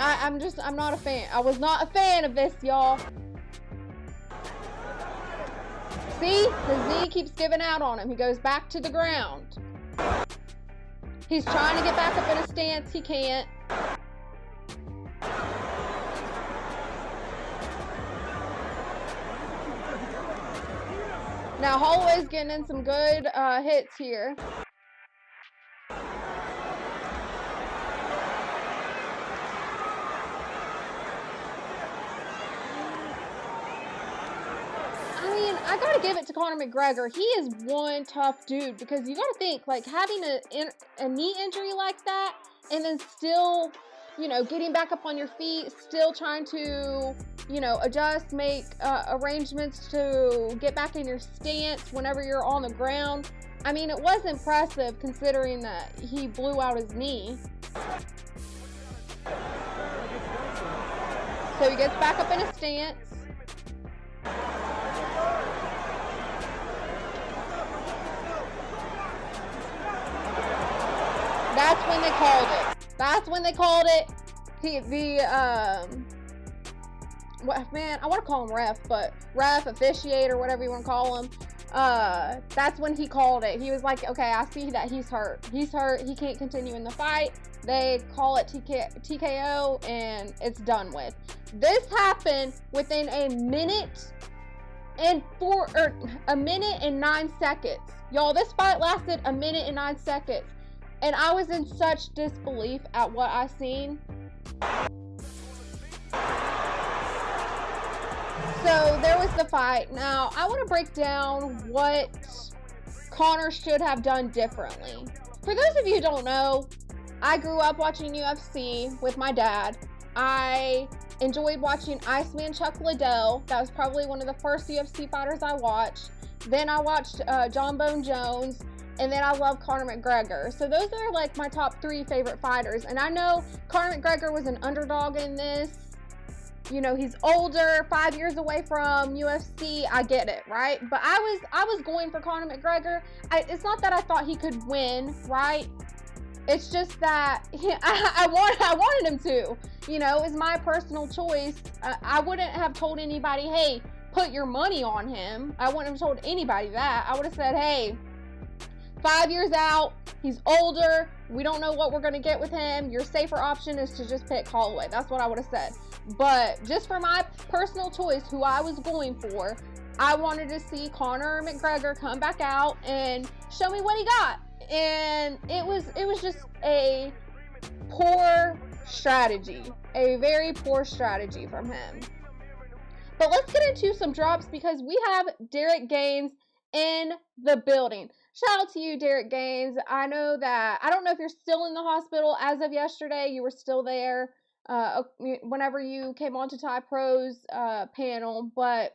I'm not a fan. I was not a fan of this, y'all. See? His knee keeps giving out on him. He goes back to the ground. He's trying to get back up in a stance. He can't. Now, Holloway's getting in some good hits here. I mean, I gotta give it to Conor McGregor. He is one tough dude, because you gotta think, like, having a knee injury like that, and then still, you know, getting back up on your feet, still trying to, you know, adjust, make arrangements to get back in your stance whenever you're on the ground. I mean, it was impressive considering that he blew out his knee. So he gets back up in his stance. That's when they called it. That's when they called it. Man, I want to call him ref, but ref, officiator, whatever you want to call him. That's when he called it. He was like, okay, I see that he's hurt. He's hurt. He can't continue in the fight. They call it TKO, and it's done with. This happened within a minute and 9 seconds. Y'all, this fight lasted a minute and 9 seconds. And I was in such disbelief at what I seen. So there was the fight. Now, I want to break down what Conor should have done differently. For those of you who don't know, I grew up watching UFC with my dad. I enjoyed watching Iceman Chuck Liddell. That was probably one of the first UFC fighters I watched. Then I watched John Bone Jones. And then I love Conor McGregor. So those are like my top 3 favorite fighters. And I know Conor McGregor was an underdog in this. You know, he's older, 5 years away from UFC. I get it, right? But I was going for Conor McGregor. It's not that I thought he could win, right? It's just that I wanted him to. You know, it was my personal choice. I wouldn't have told anybody, hey, put your money on him. I wouldn't have told anybody that. I would have said, hey, 5 years out, he's older, we don't know what we're going to get with him. Your safer option is to just pick Holloway. That's what I would have said. But just for my personal choice, who I was going for, I wanted to see Conor McGregor come back out and show me what he got. And it was just a poor strategy, a very poor strategy from him. But let's get into some drops because we have Derek Gaines in the building. Shout out to you, Derek Gaines. I know that, I don't know if you're still in the hospital as of yesterday. You were still there whenever you came on to Ty Pro's panel, but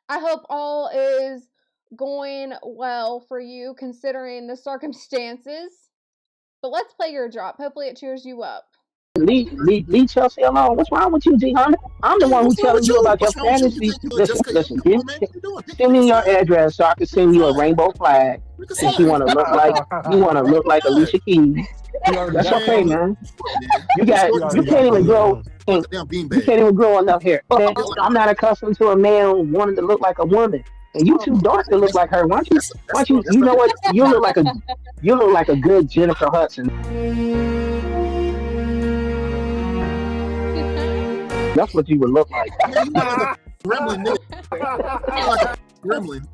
I hope all is going well for you considering the circumstances. But let's play your drop. Hopefully it cheers you up. Leave Chelsea alone. What's wrong with you, G Hunter? I'm the one who's telling you about your fantasy. Listen. Send me your address so I can send you a rainbow flag. Since you want to look like Alicia Keys. That's okay, man. You can't even grow. You can't even grow enough hair. I'm not accustomed to a man wanting to look like a woman. And you too dark to look like her. Why don't you? You know what? You look like a good Jennifer Hudson. That's what you would look like. Gremlin, nigga. Gremlin.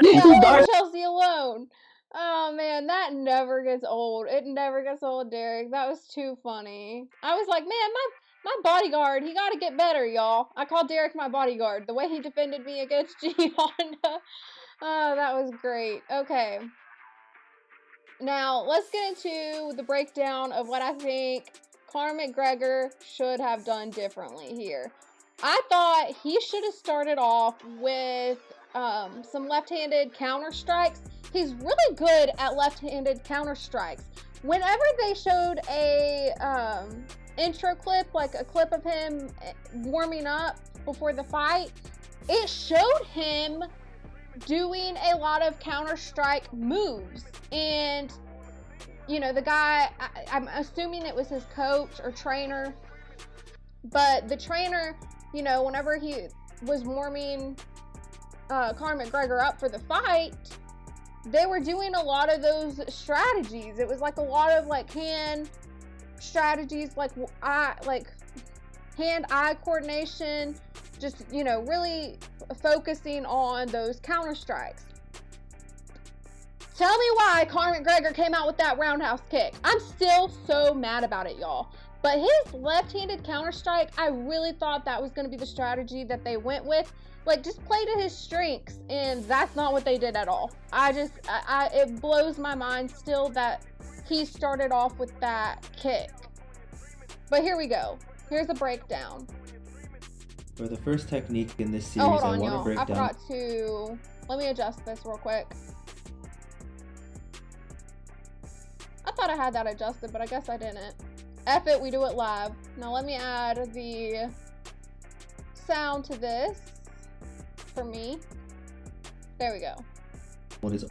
Leave Chelsea alone. Oh man, that never gets old. It never gets old, Derek. That was too funny. I was like, man, my bodyguard, he got to get better, y'all. I called Derek my bodyguard. The way he defended me against G Honda. Oh, that was great. Okay. Now, let's get into the breakdown of what I think Conor McGregor should have done differently here. I thought he should have started off with some left-handed counter strikes. He's really good at left-handed counter strikes. Whenever they showed a intro clip, like a clip of him warming up before the fight, it showed him doing a lot of counter strike moves. And you know, the guy, I'm assuming it was his coach or trainer, but the trainer, you know, whenever he was warming Conor McGregor up for the fight, they were doing a lot of those strategies. It was like a lot of like hand strategies, like hand-eye coordination, just, you know, really focusing on those counter strikes. Tell me why Conor McGregor came out with that roundhouse kick. I'm still so mad about it, y'all. But his left-handed counter strike, I really thought that was going to be the strategy that they went with. Like, just play to his strengths, and that's not what they did at all. It blows my mind still that he started off with that kick. But here we go. Here's a breakdown. For the first technique in this series, hold on, I want y'all. to break down. I forgot to... Let me adjust this real quick. I thought I had that adjusted, but I guess I didn't. F it, we do it live. Now let me add the sound to this for me. There we go. What is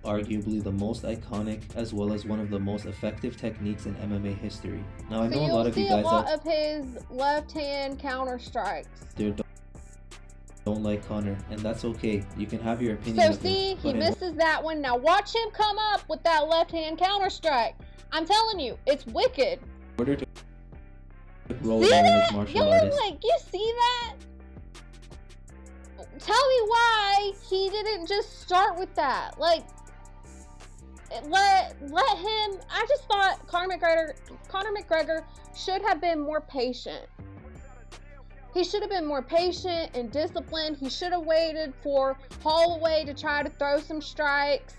arguably the most iconic as well as one of the most effective techniques in MMA history. Now I know a lot of you guys of his left-hand counter strikes. Don't like Conor, and that's okay. You can have your opinion. So see, he misses that one. Now watch him come up with that left-hand counter strike. I'm telling you, it's wicked. In order to roll see that? martial artist. Like, you see that? Tell me why he didn't just start with that. Like, let him. I just thought Conor McGregor should have been more patient. He should have been more patient and disciplined. He should have waited for Holloway to try to throw some strikes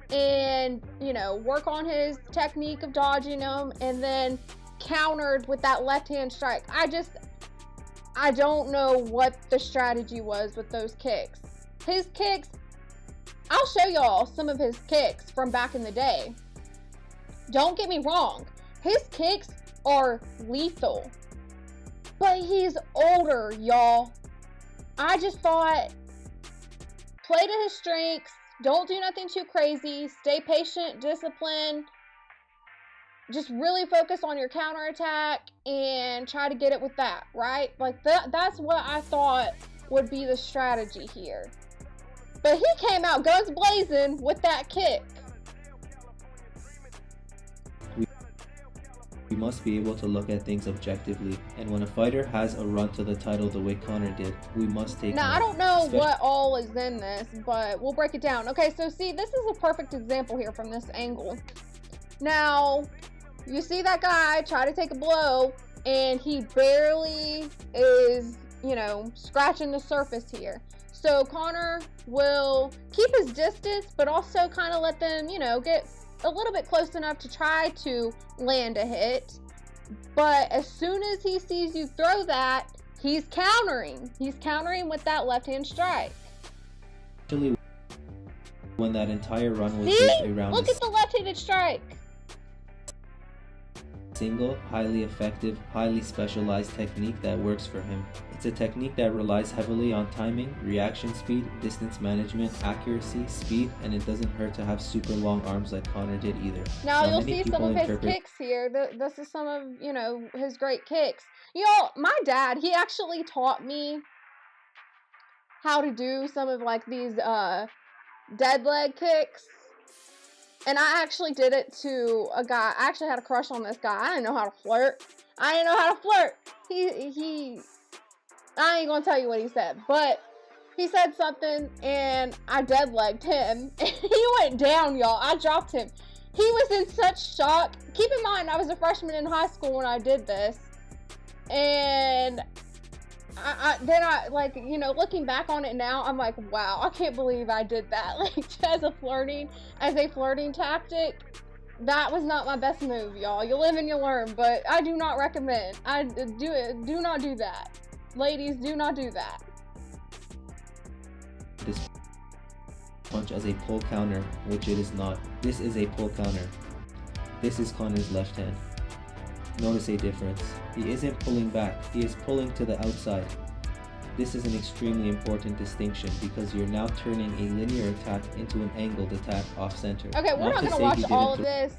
and, you know, work on his technique of dodging them, and then countered with that left-hand strike. I don't know what the strategy was with those kicks. His kicks, I'll show y'all some of his kicks from back in the day. Don't get me wrong. His kicks are lethal. But he's older, y'all. I just thought, play to his strengths. Don't do nothing too crazy. Stay patient, disciplined. Just really focus on your counterattack and try to get it with that, right? Like, that's what I thought would be the strategy here. But he came out guns blazing with that kick. We must be able to look at things objectively, and when a fighter has a run to the title the way Conor did, we must take Now, note, I don't know especially what all is in this, but we'll break it down. Okay, so see, this is a perfect example here from this angle. Now, you see that guy try to take a blow, and he barely is, you know, scratching the surface here. So Conor will keep his distance, but also kind of let them, you know, get a little bit close enough to try to land a hit. But as soon as he sees you throw that, he's countering. He's countering with that left-hand strike. when that entire run was See? based around Look at the left-handed strike. Single, highly effective, highly specialized technique that works for him. It's a technique that relies heavily on timing, reaction speed, distance management, accuracy, speed, and it doesn't hurt to have super long arms like Conor did either. Now you'll see some of his kicks here. This is some of, you know, his great kicks. You know, my dad, he actually taught me how to do some of like these dead leg kicks. And I actually did it to a guy. I actually had a crush on this guy. I didn't know how to flirt. I ain't gonna tell you what he said, but he said something and I dead legged him. He went down, y'all. I dropped him. He was in such shock. Keep in mind, I was a freshman in high school when I did this. And then I like, you know, looking back on it now, I'm like, wow, I can't believe I did that. Like, as a flirting tactic, that was not my best move, y'all. You live and you learn, but I do not recommend. Do not do that. Ladies, do not do that. This punch as a pull counter, which it is not. This is a pull counter. This is Conor's left hand. Notice a difference. He isn't pulling back, he is pulling to the outside. This is an extremely important distinction because you're now turning a linear attack into an angled attack off center. Okay, we're not going to watch all of this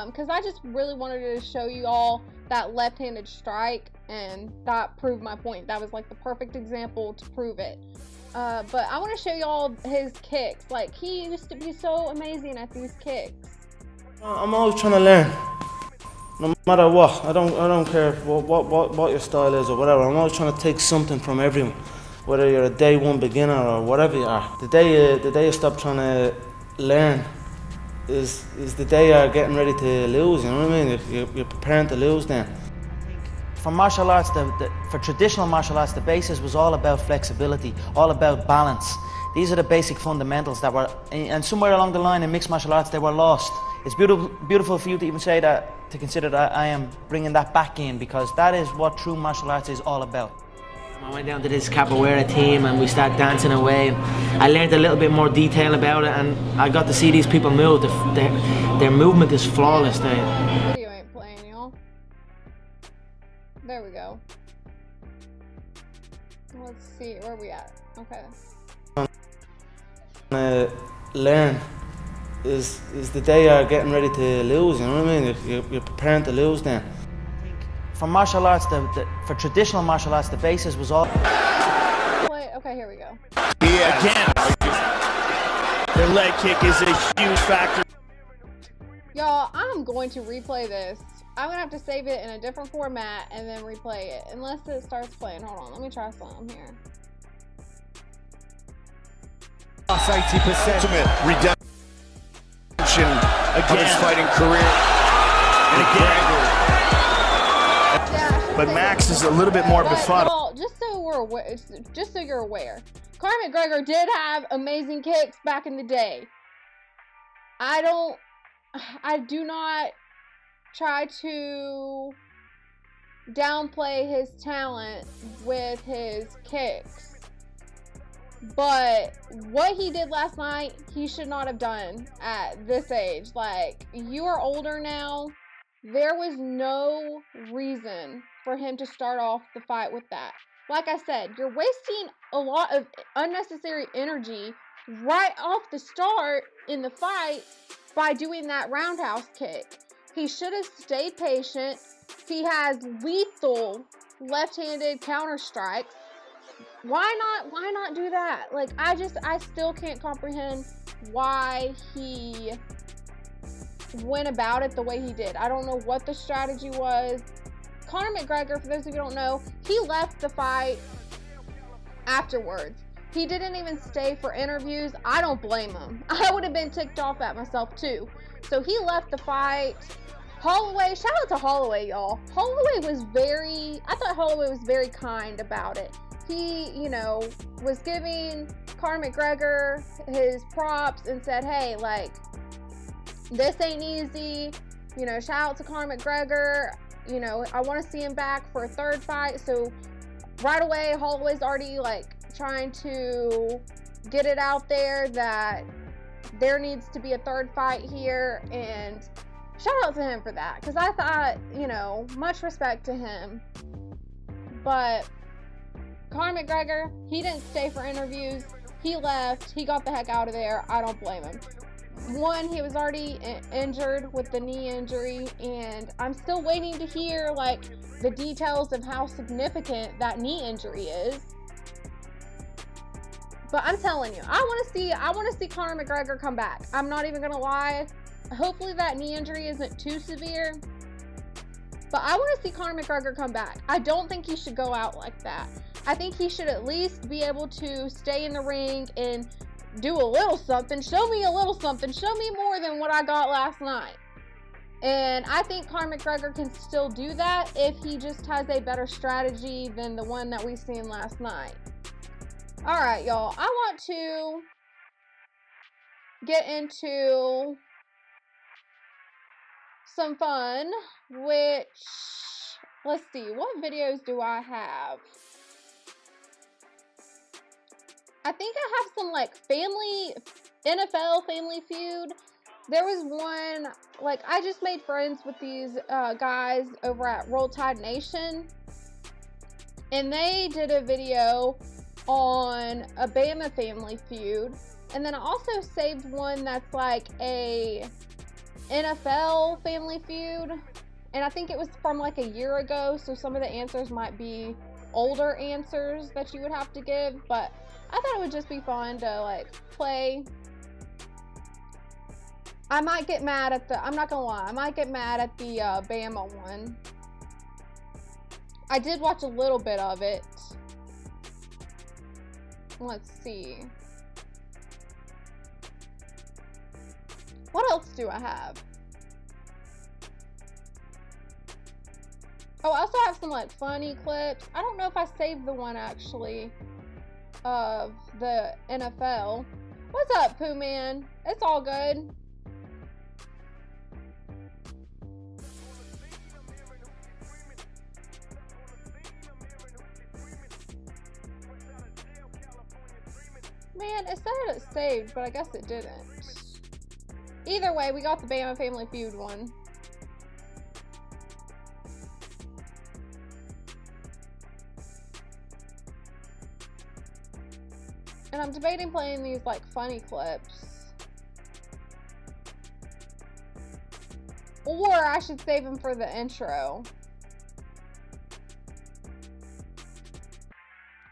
because I just really wanted to show you all that left-handed strike, and that proved my point. That was like the perfect example to prove it. But I want to show you all his kicks. Like, he used to be so amazing at these kicks. I'm always trying to learn. No matter what, I don't care what your style is or whatever. I'm always trying to take something from everyone, whether you're a day one beginner or whatever you are. The day you stop trying to learn is the day you're getting ready to lose. You know what I mean? You're preparing to lose then. For martial arts, for traditional martial arts, the basis was all about flexibility, all about balance. These are the basic fundamentals that were, and somewhere along the line in mixed martial arts, they were lost. It's beautiful for you to even say that, to consider that I am bringing that back in, because that is what true martial arts is all about. I went down to this capoeira team and we started dancing away. I learned a little bit more detail about it, and I got to see these people move. Their movement is flawless. Video ain't playing, y'all. There we go. Let's see, where are we at? Okay. Learn is the day you're getting ready to lose. You know what I mean? You're preparing to lose then. For martial arts, for traditional martial arts, the basis was all. Okay, here we go. Yeah, again, their leg kick is a huge factor. Y'all, I'm going to replay this. I'm gonna have to save it in a different format and then replay it, unless it starts playing. Hold on, let me try something here. 80% ultimate redemption of his fighting career. And McGregor. Yeah, but Max is a little bit more befuddled. Y'all, just so you're aware, Conor McGregor did have amazing kicks back in the day. I do not try to downplay his talent with his kicks. But what he did last night, he should not have done at this age. Like, you are older now. There was no reason for him to start off the fight with that. Like I said, you're wasting a lot of unnecessary energy right off the start in the fight by doing that roundhouse kick. He should have stayed patient. He has lethal left-handed counter strikes. Why not do that? Like, I still can't comprehend why he went about it the way he did. I don't know what the strategy was. Conor McGregor, for those of you who don't know, he left the fight afterwards. He didn't even stay for interviews. I don't blame him. I would have been ticked off at myself too. So he left the fight. Holloway, shout out to Holloway, y'all. I thought Holloway was very kind about it. He, you know, was giving Conor McGregor his props and said, hey, like, this ain't easy. You know, shout out to Conor McGregor. You know, I want to see him back for a third fight. So right away, Holloway's already, like, trying to get it out there that there needs to be a third fight here, and shout out to him for that, because I thought, you know, much respect to him. But Conor McGregor, he didn't stay for interviews. He left. He got the heck out of there. I don't blame him. One, he was already injured with the knee injury, and I'm still waiting to hear, like, the details of how significant that knee injury is. But I'm telling you, I want to see Conor McGregor come back. I'm not even gonna lie. Hopefully that knee injury isn't too severe. But I want to see Conor McGregor come back. I don't think he should go out like that. I think he should at least be able to stay in the ring and do a little something. Show me a little something. Show me more than what I got last night. And I think Conor McGregor can still do that if he just has a better strategy than the one that we seen last night. Alright, y'all. I want to get into some fun, which, let's see, what videos do I have? I think I have some, like, NFL Family Feud. There was one, like, I just made friends with these guys over at Roll Tide Nation, and they did a video on a Bama Family Feud, and then I also saved one that's like a NFL Family Feud, and I think it was from like a year ago, so some of the answers might be older answers that you would have to give, but I thought it would just be fun to, like, play. I might get mad at I'm not gonna lie, I might get mad at the Bama one. I did watch a little bit of it. Let's see. What else do I have? Oh, I also have some, like, funny clips. I don't know if I saved the one, actually, of the NFL. What's up, Pooh Man? It's all good. Man, it said it saved, but I guess it didn't. Either way, we got the Bama Family Feud one. And I'm debating playing these, like, funny clips. Or I should save them for the intro.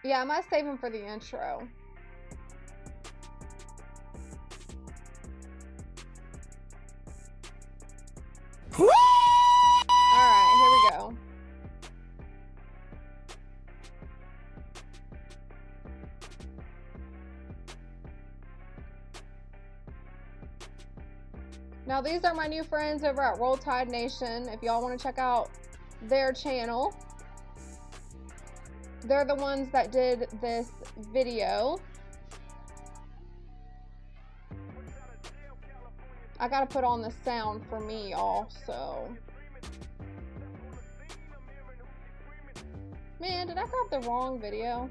Yeah, I might save them for the intro. Alright, here we go. Now, these are my new friends over at Roll Tide Nation. If y'all want to check out their channel, they're the ones that did this video. I gotta put on the sound for me, y'all, so. Man, did I grab the wrong video?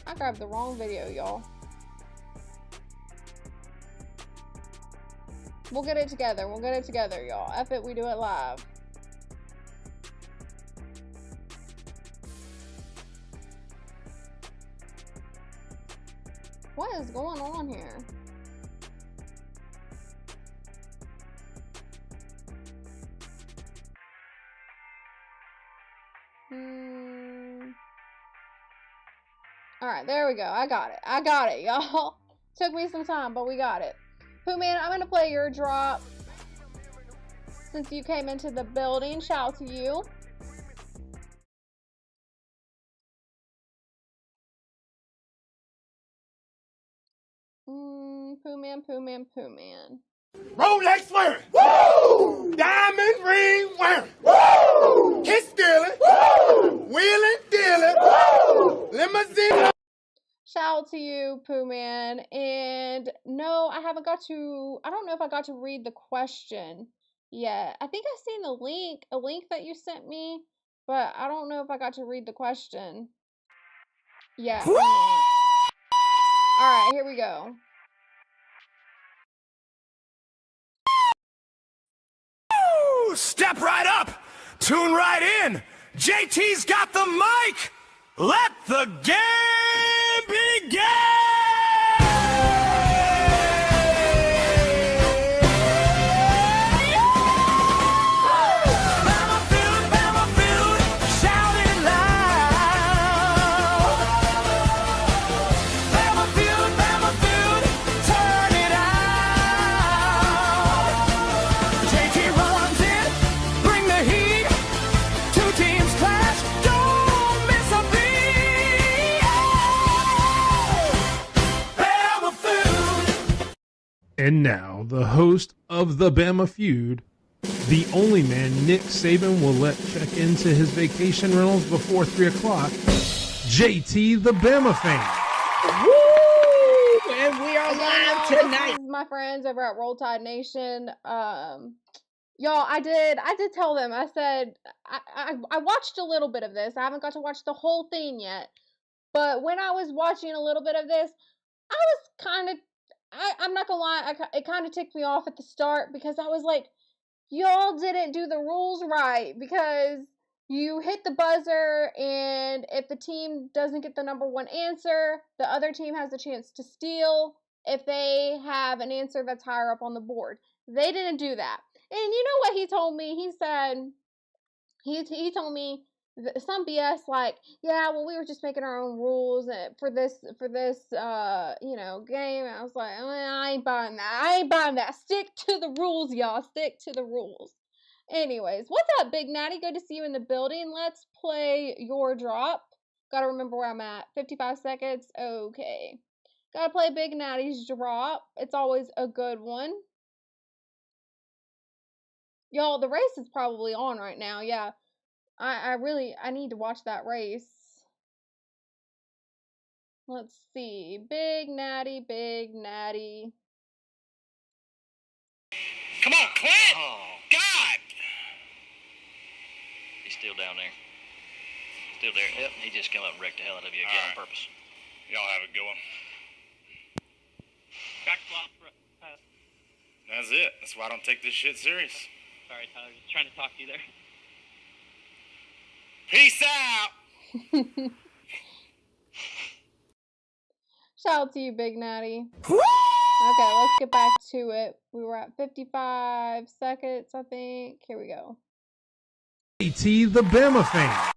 I grabbed the wrong video, y'all. We'll get it together. We'll get it together, y'all. F it, we do it live. What is going on here? All right, there we go. I got it, y'all. Took me some time, but we got it. Pooh Man, I'm gonna play your drop since you came into the building. Shout out to you. Pooh Man. Rolex wearing. Woo! Diamond ring wearing. Woo! Kiss stealing. Woo! Wheeling dealing. Woo! Limousine. Shout out to you, Pooh Man. And no, I don't know if I got to read the question yet. I think I've seen a link that you sent me, but I don't know if I got to read the question. Yeah. Alright, here we go. Step right up. Tune right in. JT's got the mic. Let the game begin. And now, the host of the Bama Feud, the only man Nick Saban will let check into his vacation rentals before 3 o'clock, JT the Bama fan. Woo! And we are live tonight. This is my friends over at Roll Tide Nation. Y'all, I did tell them. I said I watched a little bit of this. I haven't got to watch the whole thing yet. But when I was watching a little bit of this, I was kind of, I'm not gonna lie, it kind of ticked me off at the start because I was like, y'all didn't do the rules right, because you hit the buzzer, and if the team doesn't get the number one answer, the other team has a chance to steal if they have an answer that's higher up on the board. They didn't do that. And you know what he told me? He said, he told me some BS like, yeah, well, we were just making our own rules for this game. And I was like, I ain't buying that. Stick to the rules, y'all. Stick to the rules. Anyways, what's up, Big Natty? Good to see you in the building. Let's play your drop. Gotta remember where I'm at. 55 seconds. Okay. Gotta play Big Natty's drop. It's always a good one. Y'all, the race is probably on right now. Yeah. I need to watch that race. Let's see. Big Natty. Come on, Clint! Oh. God! He's still down there. Still there. Yep, he just come up and wrecked the hell out of you again on purpose. Y'all have it going. Back flop. That's it. That's why I don't take this shit serious. Sorry, Tyler. Just trying to talk to you there. Peace out. Shout out to you, Big Natty. Okay, let's get back to it. We were at 55 seconds, I think. Here we go. JT the Bama fan.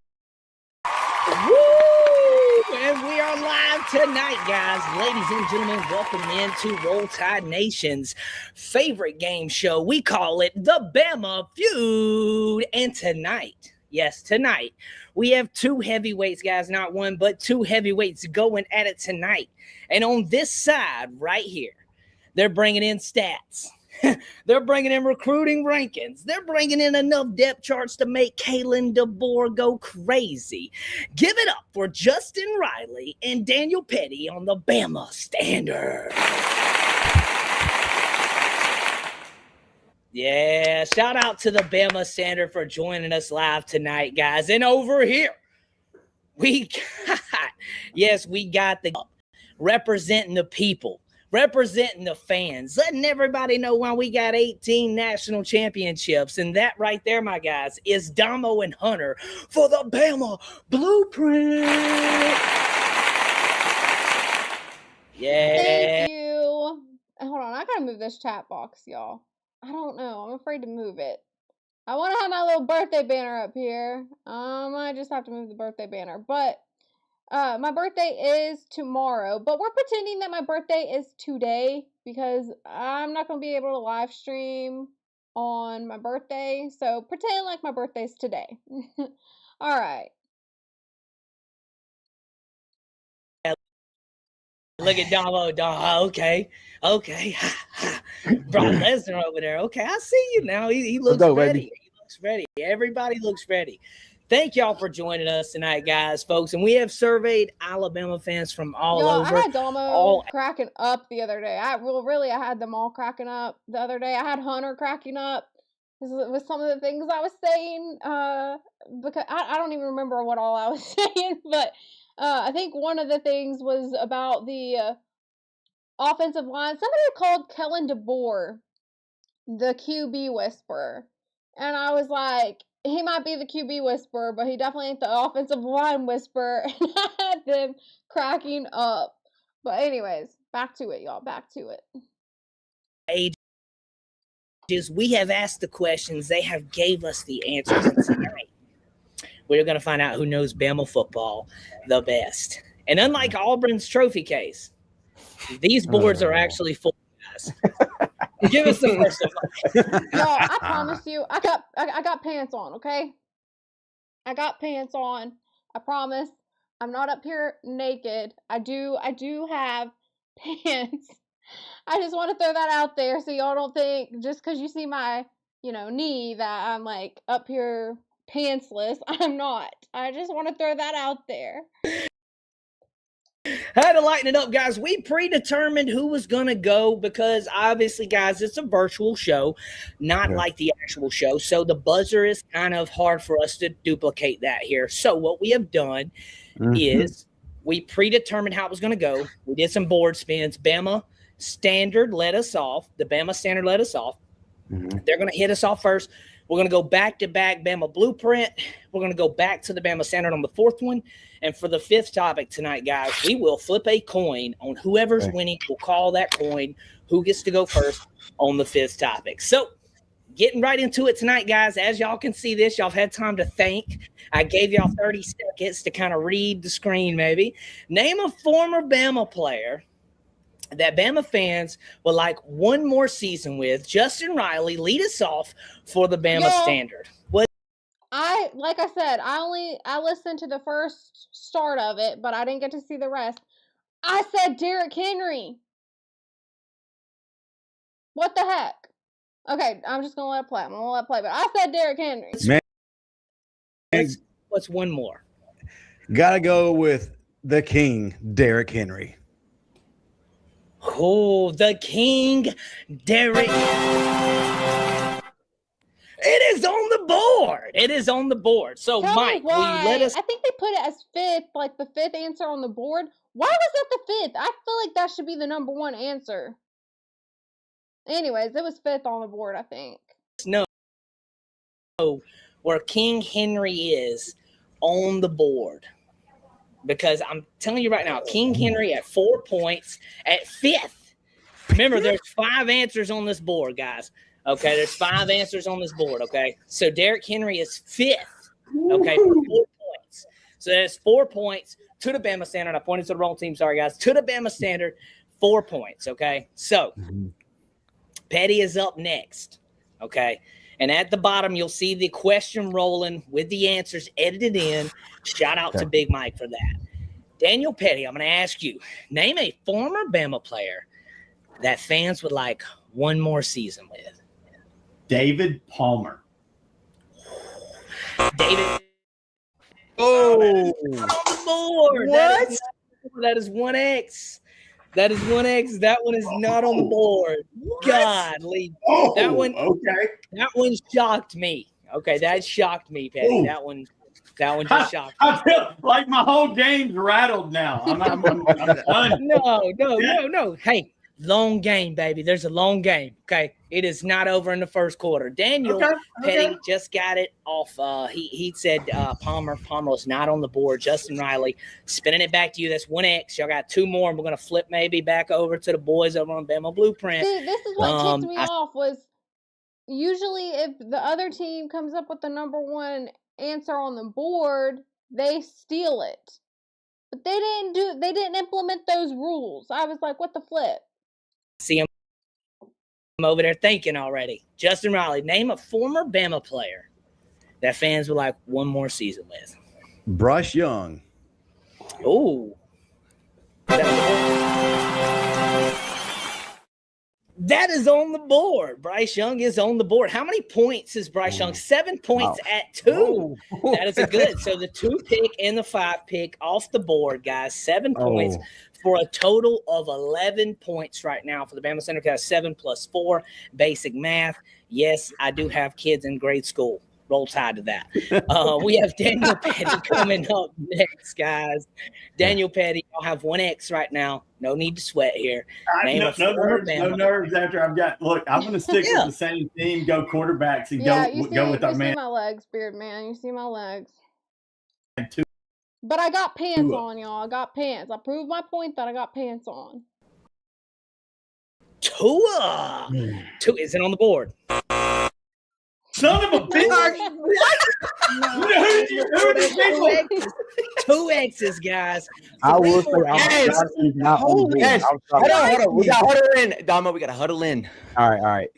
Woo! And we are live tonight, guys. Ladies and gentlemen, welcome into Roll Tide Nation's favorite game show. We call it the Bama Feud. And tonight, yes, tonight, we have two heavyweights, guys. Not one, but two heavyweights going at it tonight. And on this side right here, they're bringing in stats. They're bringing in recruiting rankings. They're bringing in enough depth charts to make Kalen DeBoer go crazy. Give it up for Justin Riley and Daniel Petty on the Bama Standard. Yeah, shout out to the Bama Standard for joining us live tonight, guys. And over here, we got the representing the people, representing the fans, letting everybody know why we got 18 national championships. And that right there, my guys, is Damo and Hunter for the Bama Blueprint. Yeah. Thank you. Hold on, I gotta move this chat box, y'all. I don't know. I'm afraid to move it. I want to have my little birthday banner up here. I might just have to move the birthday banner. But My birthday is tomorrow, but we're pretending that my birthday is today because I'm not going to be able to live stream on my birthday. So pretend like my birthday's today. All right. Look at Damo. Okay. Brock Lesnar over there. Okay, I see you now. He looks ready. Baby. He looks ready. Everybody looks ready. Thank y'all for joining us tonight, guys, folks. And we have surveyed Alabama fans from all over. I had Damo cracking up the other day. I had them all cracking up the other day. I had Hunter cracking up with some of the things I was saying. Because I don't even remember what all I was saying, but I think one of the things was about the offensive line. Somebody called Kellen DeBoer the QB whisperer. And I was like, he might be the QB whisperer, but he definitely ain't the offensive line whisperer. And I had them cracking up. But anyways, back to it, y'all. Back to it. Ages, we have asked the questions. They have gave us the answers. And tonight, we're going to find out who knows Bama football the best. And unlike Auburn's trophy case, these boards are actually full, guys. Give us the first one. Y'all, I promise you, I got pants on, okay? I got pants on. I promise. I'm not up here naked. I do have pants. I just want to throw that out there so y'all don't think just because you see my, knee that I'm like up here pantsless. I'm not. I just want to throw that out there. Had to lighten it up, guys. We predetermined who was going to go because obviously, guys, it's a virtual show, not like the actual show. So the buzzer is kind of hard for us to duplicate that here. So what we have done is we predetermined how it was going to go. We did some board spins. Bama Standard led us off. The Bama Standard led us off. They're going to hit us off first. We're going to go back-to-back Bama Blueprint. We're going to go back to the Bama Standard on the fourth one. And for the fifth topic tonight, guys, we will flip a coin on whoever's winning. We'll call that coin who gets to go first on the fifth topic. So getting right into it tonight, guys. As y'all can see this, y'all have had time to think. I gave y'all 30 seconds to kind of read the screen maybe. Name a former Bama player that Bama fans would like one more season with. Justin Riley, lead us off for the Bama Standard. Like I said, I listened to the first start of it, but I didn't get to see the rest. I said Derrick Henry. What the heck? Okay, I'm just gonna let it play. I'm gonna let it play, but I said Derrick Henry. What's one more? Gotta go with the king, Derrick Henry. Oh, the king, Derrick. It is on the board. It is on the board. So, Mike, will you let us? I think they put it as fifth, like the fifth answer on the board. Why was that the fifth? I feel like that should be the number one answer. Anyways, it was fifth on the board, I think. No. Where King Henry is on the board. Because I'm telling you right now, King Henry at 4 points at fifth. Remember, there's 5 answers on this board, guys. Okay, there's 5 answers on this board, okay? So Derrick Henry is fifth, okay, for 4 points. So that's 4 points to the Bama Standard. I pointed to the wrong team, sorry, guys. To the Bama Standard, 4 points, okay? So Petty is up next, okay? And at the bottom, you'll see the question rolling with the answers edited in. Shout out to Big Mike for that. Daniel Petty, I'm going to ask you, name a former Bama player that fans would like one more season with. David Palmer. David. Oh. On the board. What? That is 1X. That is 1X. That one is not on the board. Golly. Oh, that one. Okay. That one shocked me. Okay, that shocked me, Petty. That one just shocked me. I feel like my whole game's rattled now. I'm done. No. Hey, long game, baby. There's a long game. Okay, it is not over in the first quarter. Daniel Petty just got it off. He said Palmer was not on the board. Justin Riley spinning it back to you. That's 1X. Y'all got 2 more, and we're gonna flip maybe back over to the boys over on Bama Blueprint. See, this is what ticked me off was usually if the other team comes up with the number one answer on the board, they steal it. But they didn't implement those rules. I was like, what the flip? See him over there thinking already. Justin Riley, name a former Bama player that fans would like one more season with. Bryce Young. Oh. That is on the board. Bryce Young is on the board. How many points is Bryce Young? 7 points at 2. That is a good. So the 2 pick and the 5 pick off the board, guys. 7 points for a total of 11 points right now for the Bama Center Cast. 7 plus 4, basic math. Yes, I do have kids in grade school. Roll Tide to that. We have Daniel Petty coming up next, guys. Daniel Petty, I'll have 1X right now. No need to sweat here. No nerves after I've got. Look, I'm going to stick with the same team, go quarterbacks, and go with our man. You see my legs, Beard Man. You see my legs. But I got pants on, y'all. I got pants. I proved my point that I got pants on. Tua. Is it on the board? Son of a bitch! Two X's, guys. I will say, Hold on. We got to huddle in, Damo. We got to huddle in. All right.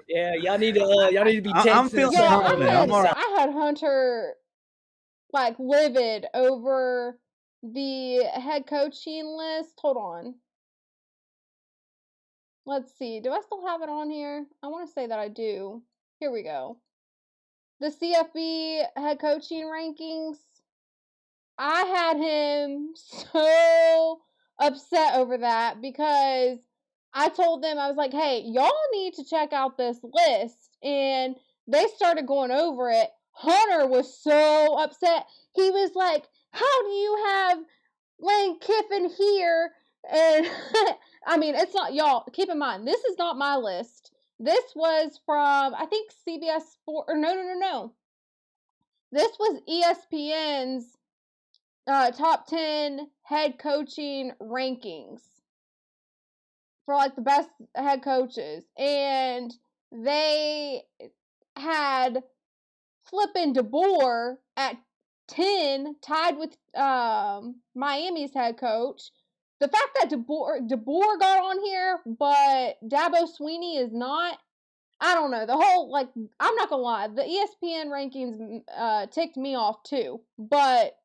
Yeah, y'all need to be tense. I'm feeling confident. I'm all right. I had Hunter like livid over the head coaching list. Hold on. Let's see. Do I still have it on here? I want to say that I do. Here we go. The CFB head coaching rankings. I had him so upset over that because I told them, I was like, hey, y'all need to check out this list. And they started going over it. Hunter was so upset. He was like, how do you have Lane Kiffin here? And I mean, it's not, y'all, keep in mind, this is not my list. This was from, I think, CBS Sport, or no. This was ESPN's top 10 head coaching rankings for, like, the best head coaches. And they had flippin' DeBoer at 10, tied with Miami's head coach. The fact that DeBoer got on here, but Dabo Swinney is not, I don't know. The whole, like, I'm not going to lie. The ESPN rankings ticked me off too. But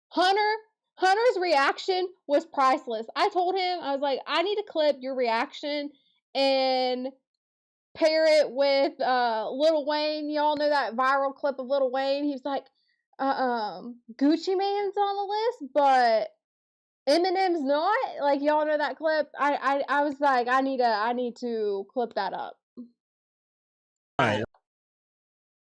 Hunter's reaction was priceless. I told him, I was like, I need to clip your reaction and pair it with Lil Wayne. Y'all know that viral clip of Lil Wayne. He was like, Gucci Mane's on the list, but Eminem's not. Like, y'all know that clip. I was like, I need to clip that up. All right.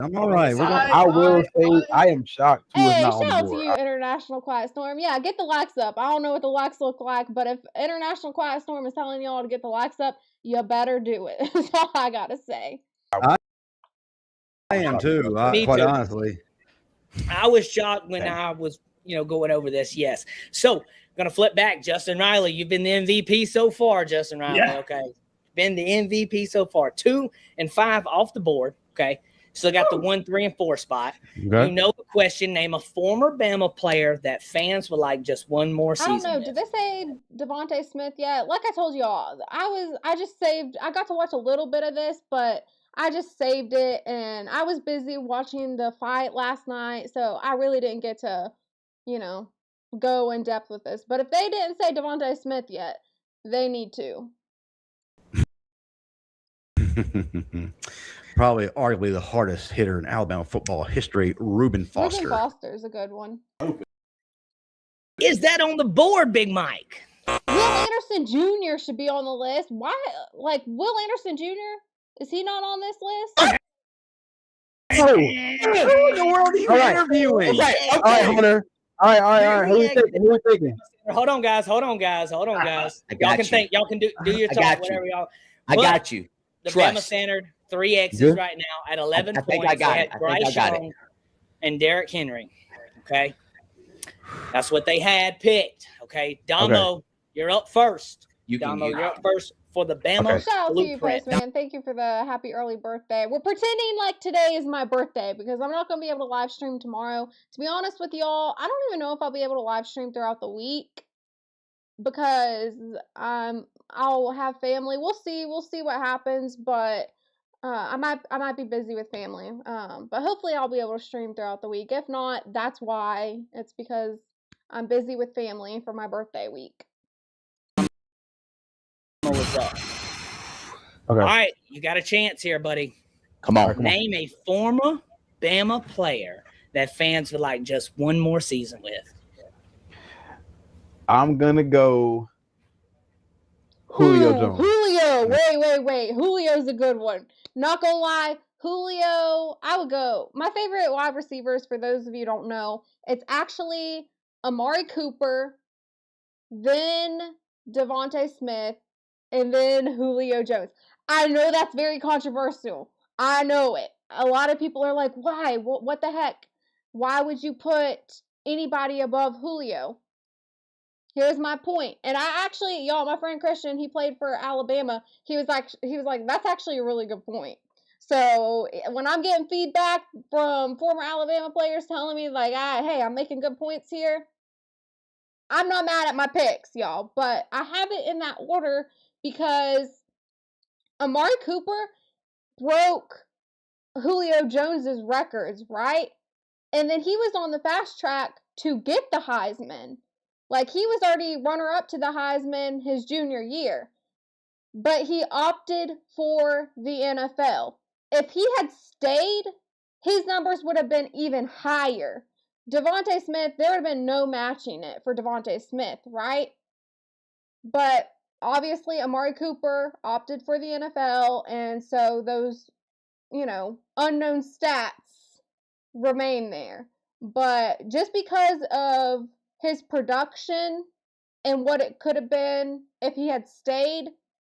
I'm all right. I will say I am shocked. Hey, shout out to you, International Quiet Storm. Yeah, get the likes up. I don't know what the likes look like, but if International Quiet Storm is telling y'all to get the likes up, you better do it. That's all I gotta say. I am too. Quite honestly. I was shocked when I was, going over this. Yes. So, going to flip back. Justin Riley, you've been the MVP so far, Justin Riley. Yeah. Okay. Been the MVP so far. 2 and 5 off the board. Okay. Still got the 1, 3, and 4 spot. Okay. You know the question. Name a former Bama player that fans would like just one more season. I don't know. Did they say Devontae Smith yet? Like I told y'all, I got to watch a little bit of this, but I just saved it, and I was busy watching the fight last night, so I really didn't get to, go in depth with this. But if they didn't say Devontae Smith yet, they need to. Probably arguably the hardest hitter in Alabama football history, Reuben Foster. Reuben Foster's a good one. Is that on the board, Big Mike? Will Anderson Jr. should be on the list. Why? Like, Will Anderson Jr.? Is he not on this list? Who in the world are you interviewing? All right, Hunter. All right. Who are you taking? Hold on, guys. Y'all can think. Y'all can do your talk, whatever y'all. I got you. The Bama Standard, 3 X's right now at 11 points. I got it. Bryce Young and Derrick Henry. Okay. That's what they had picked. Okay. Damo, you're up first. Damo, you're up first for the Bama Shout out to you, Blueprint. Postman. Thank you for the happy early birthday. We're pretending like today is my birthday because I'm not going to be able to live stream tomorrow. To be honest with y'all, I don't even know if I'll be able to live stream throughout the week because I'll have family. We'll see what happens, but I might be busy with family. But hopefully I'll be able to stream throughout the week. If not, that's why. It's because I'm busy with family for my birthday week. What's up? Okay. All right, you got a chance here, buddy. Come on. Name a former Bama player that fans would like just one more season with. I'm gonna go Julio Jones. Julio. Wait. Julio's a good one. Not gonna lie, Julio, I would go. My favorite wide receivers, for those of you who don't know, it's actually Amari Cooper, then Devontae Smith, and then Julio Jones. I know that's very controversial. I know it. A lot of people are like, why? What the heck? Why would you put anybody above Julio? Here's my point. And I actually, y'all, my friend Christian, he played for Alabama. He was like, that's actually a really good point. So when I'm getting feedback from former Alabama players telling me like, hey, I'm making good points here, I'm not mad at my picks, y'all. But I have it in that order because Amari Cooper broke Julio Jones's records, right? And then he was on the fast track to get the Heisman. Like, he was already runner-up to the Heisman his junior year. But he opted for the NFL. If he had stayed, his numbers would have been even higher. Devontae Smith, there would have been no matching it for Devontae Smith, right? But obviously, Amari Cooper opted for the NFL, and so those, unknown stats remain there. But just because of his production and what it could have been if he had stayed,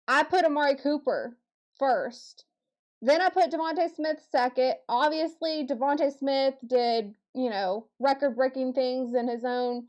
I put Amari Cooper first. Then I put Devontae Smith second. Obviously, Devontae Smith did, record-breaking things in his own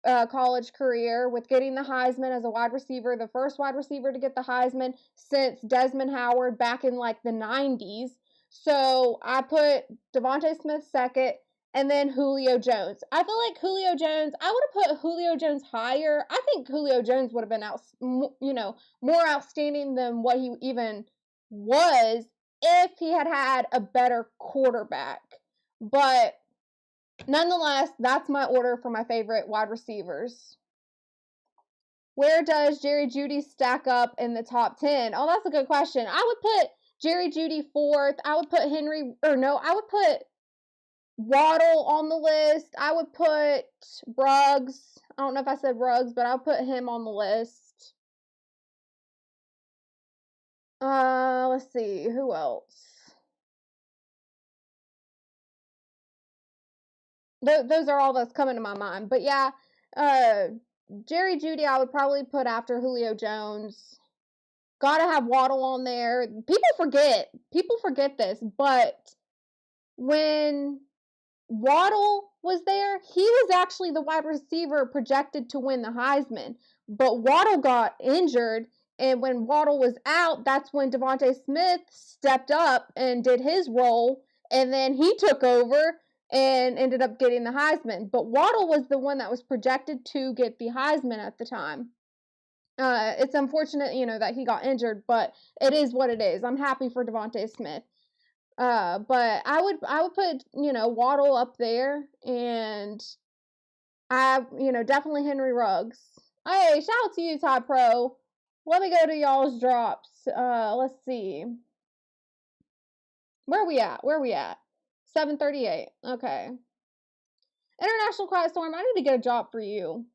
college career with getting the Heisman as a wide receiver, the first wide receiver to get the Heisman since Desmond Howard back in like the 90s. So I put Devontae Smith second, and then Julio Jones. I feel like Julio Jones, I would have put Julio Jones higher. I think Julio Jones would have been more outstanding than what he even was if he had had a better quarterback. But nonetheless, that's my order for my favorite wide receivers. Where does Jerry Jeudy stack up in the top 10? Oh, that's a good question. I would put Jerry Jeudy fourth. I would put I would put Waddle on the list. I would put Ruggs. I don't know if I said Ruggs, but I'll put him on the list. Let's see. Who else? Those are all that's coming to my mind. But yeah, Jerry Jeudy I would probably put after Julio Jones. Gotta have Waddle on there. People forget this, but when Waddle was there, he was actually the wide receiver projected to win the Heisman. But Waddle got injured, and when Waddle was out, that's when Devontae Smith stepped up and did his role, and then he took over and ended up getting the Heisman. But Waddle was the one that was projected to get the Heisman at the time. It's unfortunate, that he got injured, but it is what it is. I'm happy for Devontae Smith. But I would put, Waddle up there, and definitely Henry Ruggs. Hey, shout out to you, Ty Pro. Let me go to y'all's drops. Let's see. Where are we at? 7:38. Okay. International Quiet Storm, I need to get a drop for you.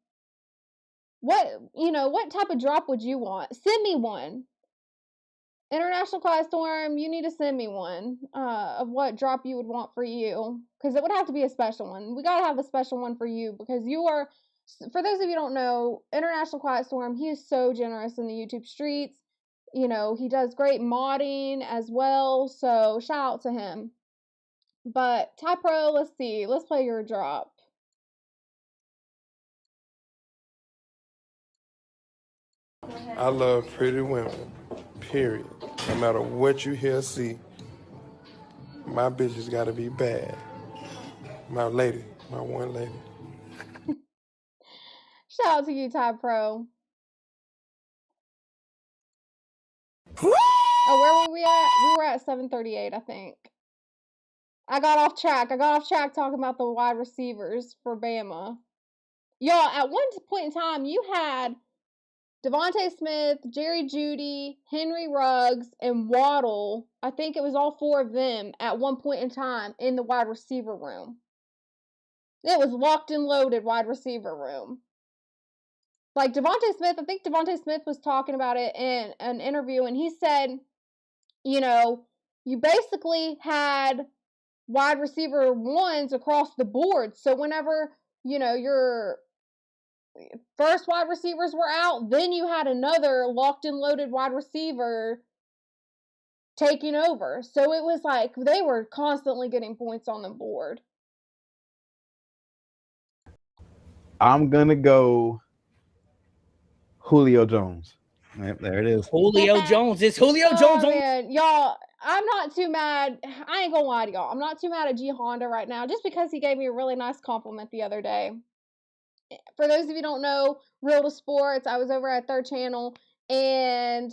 What type of drop would you want? Send me one. International Quiet Storm, you need to send me one of what drop you would want for you, because it would have to be a special one. We got to have a special one for you, because you are, for those of you who don't know, International Quiet Storm, he is so generous in the YouTube streets. He does great modding as well, so shout out to him. But Ty Pro, let's see. Let's play your drop. I love pretty women, period. No matter what you hear or see, my bitches gotta be bad. My lady, my one lady. Shout out to you, Ty Pro. Oh, where were we at? We were at 7:38, I think. I got off track. Talking about the wide receivers for Bama. Y'all, at one point in time, you had Devontae Smith, Jerry Jeudy, Henry Ruggs, and Waddle. I think it was all four of them at one point in time in the wide receiver room. It was locked and loaded wide receiver room. Like Devontae Smith, I think Devontae Smith was talking about it in an interview, and he said, you know, you basically had wide receiver ones across the board. So whenever, you know, your first wide receivers were out, then you had another locked and loaded wide receiver taking over. So it was like they were constantly getting points on the board. I'm going to go Julio Jones. Yep, there it is. Julio Jones. It's Julio Jones on. Man, y'all, I'm not too mad. I ain't gonna lie to y'all. I'm not too mad at G Honda right now, just because he gave me a really nice compliment the other day. For those of you who don't know, Real to Sports, I was over at their channel, and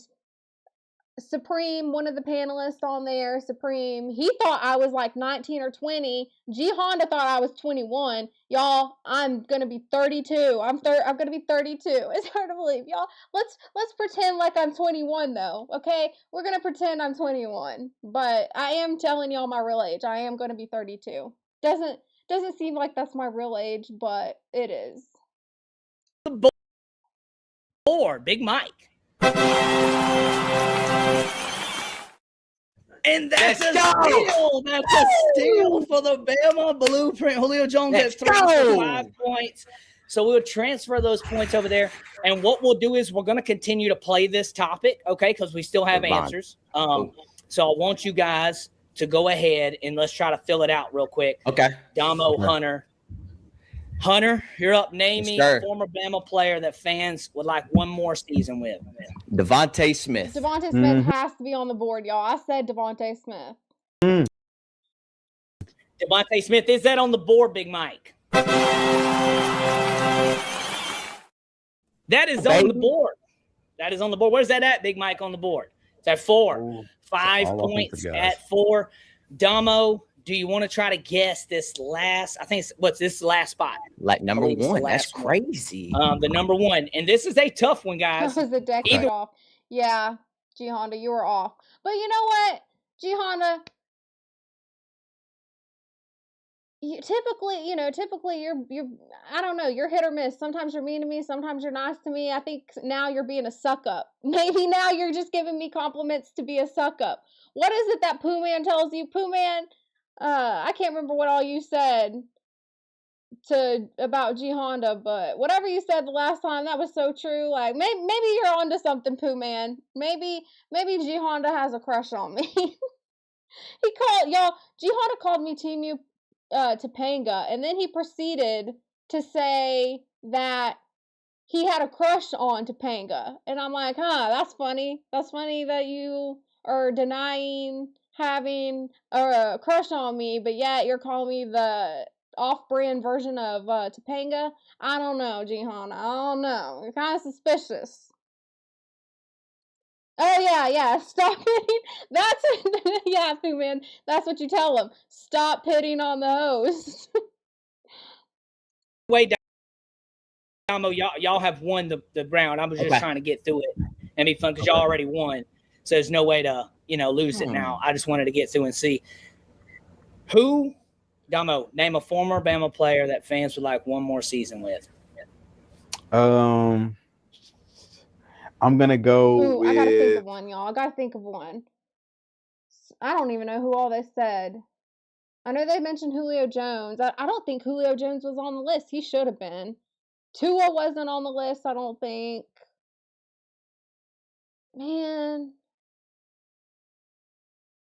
Supreme, one of the panelists on there, Supreme, he thought I was like 19 or 20. G Honda thought I was 21. Y'all, I'm gonna be 32. I'm gonna be 32. It's hard to believe, y'all. Let's pretend like I'm 21 though. Okay, we're gonna pretend I'm 21, but I am telling y'all my real age. I am gonna be 32. Doesn't seem like that's my real age, but it is. The board, Big Mike. And that's a steal. That's a steal for the Bama Blueprint. Julio Jones at 3 for 5 points. So we'll transfer those points over there. And what we'll do is we're going to continue to play this topic, okay, because we still have answers. So I want you guys to go ahead and let's try to fill it out real quick. Okay. Damo, Hunter. Hunter, you're up. Name me a former Bama player that fans would like one more season with. Devontae Smith. Devontae Smith has to be on the board, y'all. I said Devontae Smith. Devontae Smith, is that on the board, Big Mike? That is on the board. That is on the board. Where's that at, Big Mike, on the board? It's at 4. Ooh, 5 points at 4. Damo, do you want to try to guess this last? I think what's this last spot? Like number 1. That's crazy. The number 1. And this is a tough one, guys. That was a decade off. Yeah, G Honda, you were off. But you know what, G Honda? Typically you're I don't know, you're hit or miss. Sometimes you're mean to me, sometimes you're nice to me. I think now you're being a suck up. Maybe now you're just giving me compliments to be a suck up. What is it that Pooh Man tells you? Pooh Man, I can't remember what all you said about G Honda, but whatever you said the last time, that was so true. Like maybe you're onto something, Pooh Man. Maybe G Honda has a crush on me. He called y'all. G Honda called me Team Topanga, and then he proceeded to say that he had a crush on Topanga, and I'm like, that's funny. That's funny that you are denying having a crush on me, but yet you're calling me the off-brand version of Topanga. I don't know, G Honda. I don't know. You're kind of suspicious. Oh yeah. Stop hitting. That's it. Yeah, Pooh Man. That's what you tell them. Stop hitting on the host. Wait, Damo, y'all have won the round. I was just trying to get through it and be fun because y'all already won. So there's no way to lose it now. I just wanted to get through and see who. Damo, name a former Bama player that fans would like one more season with. I'm going to go with... I got to think of one, y'all. I got to think of one. I don't even know who all they said. I know they mentioned Julio Jones. I don't think Julio Jones was on the list. He should have been. Tua wasn't on the list, I don't think. Man.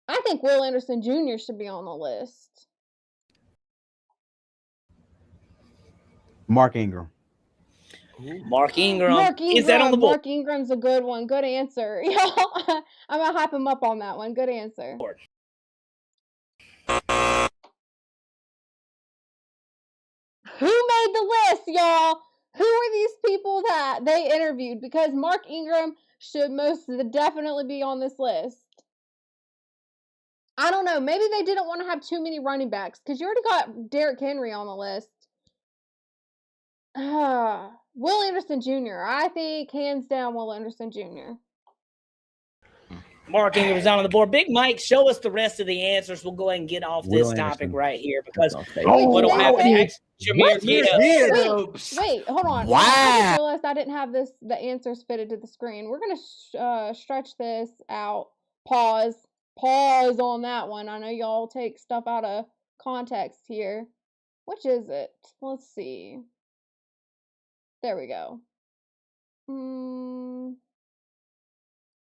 I think Will Anderson Jr. should be on the list. Mark Ingram. Mark Ingram. Is that on the board? Mark Ingram's a good one. Good answer. I'm going to hype him up on that one. Good answer. Who made the list, y'all? Who are these people that they interviewed? Because Mark Ingram should most definitely be on this list. I don't know. Maybe they didn't want to have too many running backs because you already got Derrick Henry on the list. Will Anderson Jr. I think hands down Will Anderson Jr. Mark Ingram is on the board. Big Mike, show us the rest of the answers. We'll go ahead and get off this topic right here because what'll happen next? Jameer Gibbs. Wait, hold on. Wow. I just realized I didn't have the answers fitted to the screen. We're gonna stretch this out. Pause on that one. I know y'all take stuff out of context here. Which is it? Let's see. There we go.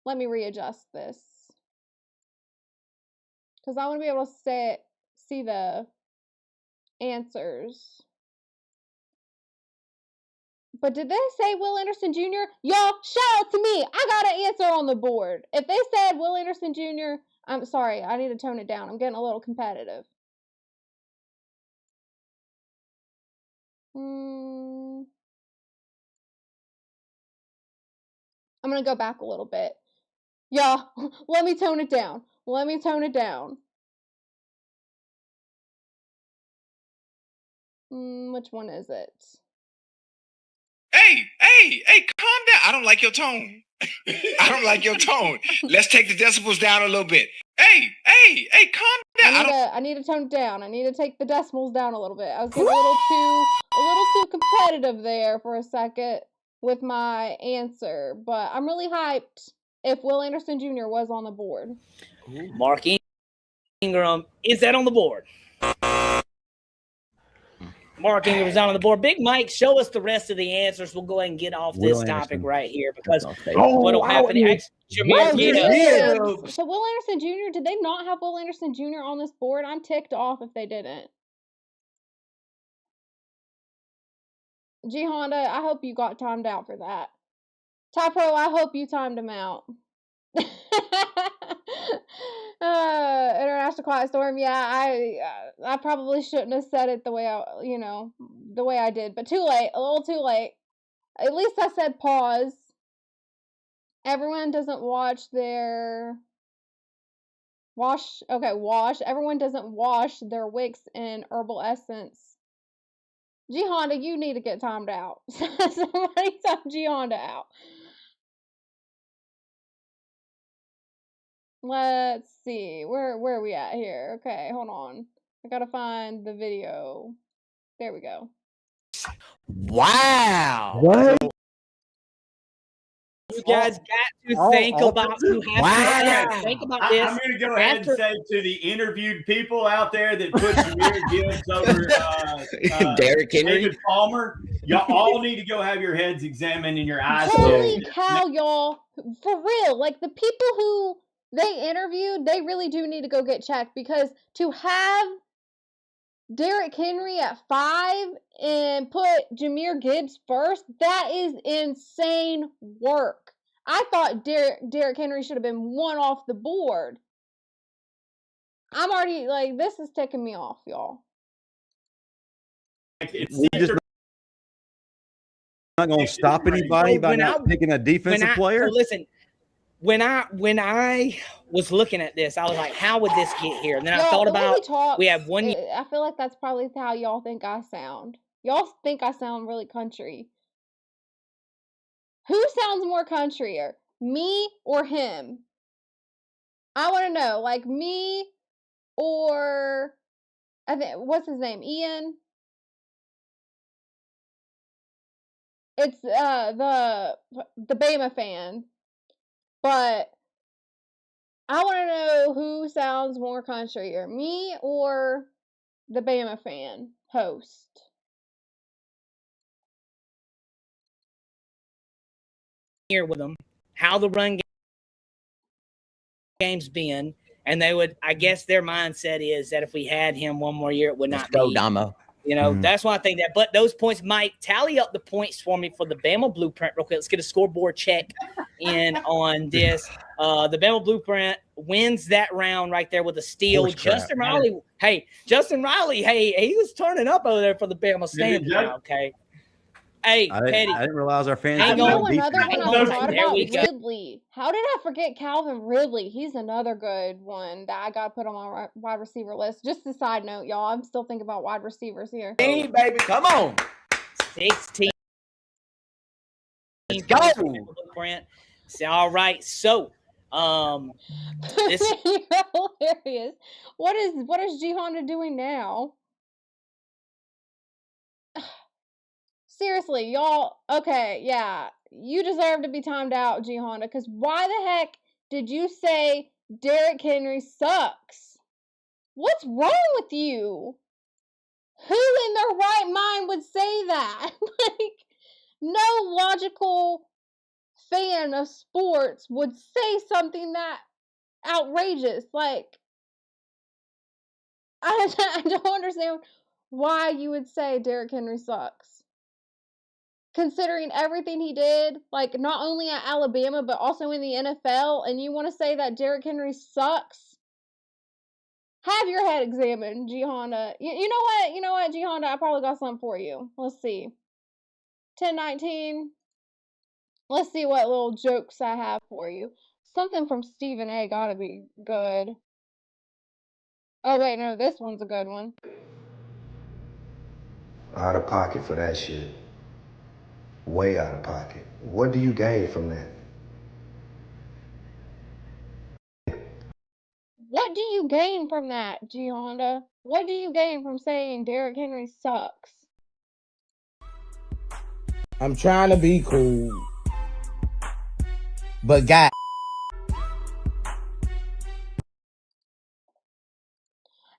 Let me readjust this. Because I want to be able to see the answers. But did they say Will Anderson Jr.? Y'all, shout out to me. I got an answer on the board. If they said Will Anderson Jr., I'm sorry. I need to tone it down. I'm getting a little competitive. I'm going to go back a little bit. Y'all, let me tone it down. Which one is it? Hey, calm down. I don't like your tone. Let's take the decibels down a little bit. Hey, calm down. I need to tone it down. I need to take the decimals down a little bit. I was getting a little too competitive there for a second with my answer, but I'm really hyped if Will Anderson Jr. was on the board. Mark Ingram, is that on the board? Mark Ingram is on the board. Big Mike, show us the rest of the answers. We'll go ahead and get off this topic right here because what'll happen next? Jameer Gibbs. So Will Anderson Jr., did they not have Will Anderson Jr. on this board? I'm ticked off if they didn't. G Honda, I hope you got timed out for that. Ty Pro, I hope you timed him out. International Quiet Storm, yeah, I probably shouldn't have said it the way I did, but too late, a little too late. At least I said pause. Everyone doesn't wash. Everyone doesn't wash their wicks in herbal essence. G Honda, you need to get timed out. Somebody time G Honda out. Let's see. Where are we at here? Okay, hold on. I gotta find the video. There we go. Wow. What? You guys got to think about this. I'm going to go ahead and say to the interviewed people out there that put Jameer Gibbs over Derrick Henry, David Palmer, y'all all need to go have your heads examined and your eyes. Holy cow, y'all! For real, like the people who they interviewed, they really do need to go get checked because to have Derrick Henry at 5 and put Jameer Gibbs first, that is insane work. I thought Derrick Henry should have been 1 off the board. I'm already, this is ticking me off, y'all. We're just not going to stop anybody by not picking a defensive player? So listen, when I was looking at this, I was like, how would this get here? And then I thought about, we have 1 year. I feel like that's probably how y'all think I sound. Y'all think I sound really country. Who sounds more countryer, me or him? I want to know, me or, I think, what's his name, Ian? It's the Bama fan. But I want to know who sounds more countryer, me or the Bama fan host. Here with them, how the run game's been, and they would, I guess their mindset is that if we had him 1 more year, it would not go be Damo. You know, that's why I think that. But those points might tally up the points for me for the Bama Blueprint real quick. Let's get a scoreboard check in on this. The Bama Blueprint wins that round right there with a steal. Justin Riley, hey, he was turning up over there for the Bama stand. Okay. Hey, Petty. I didn't realize our fans. I know another one I thought about, Ridley. How did I forget Calvin Ridley? He's another good one that I got to put on my wide receiver list. Just a side note, y'all. I'm still thinking about wide receivers here. Hey, baby, come on. 16. Let's go. So, all right. So, this You're hilarious. What is G Honda doing now? Seriously, y'all. Okay, yeah, you deserve to be timed out, G Honda. Because why the heck did you say Derrick Henry sucks? What's wrong with you? Who in their right mind would say that? Like, no logical fan of sports would say something that outrageous. Like, I don't understand why you would say Derrick Henry sucks. Considering everything he did, like not only at Alabama, but also in the NFL, and you want to say that Derrick Henry sucks? Have your head examined, G Honda. You know what, G Honda? I probably got something for you. Let's see. 10-19. Let's see what little jokes I have for you. Something from Stephen A. gotta be good. Oh, wait, no, this one's a good one. Out of pocket for that shit. Way out of pocket. What do you gain from that? What do you gain from that, G Honda? What do you gain from saying Derrick Henry sucks? I'm trying to be cool, but God.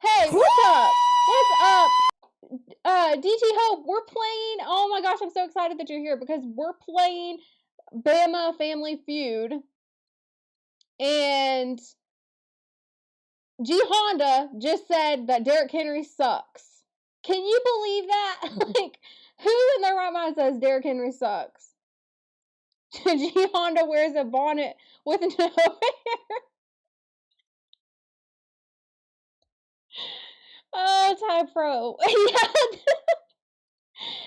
Hey, what's up? What's up? DT Hope, we're playing. Oh my gosh, I'm so excited that you're here because we're playing Bama Family Feud. And G Honda just said that Derrick Henry sucks. Can you believe that? Like, who in their right mind says Derrick Henry sucks? G Honda wears a bonnet with no hair. Oh, Ty Pro.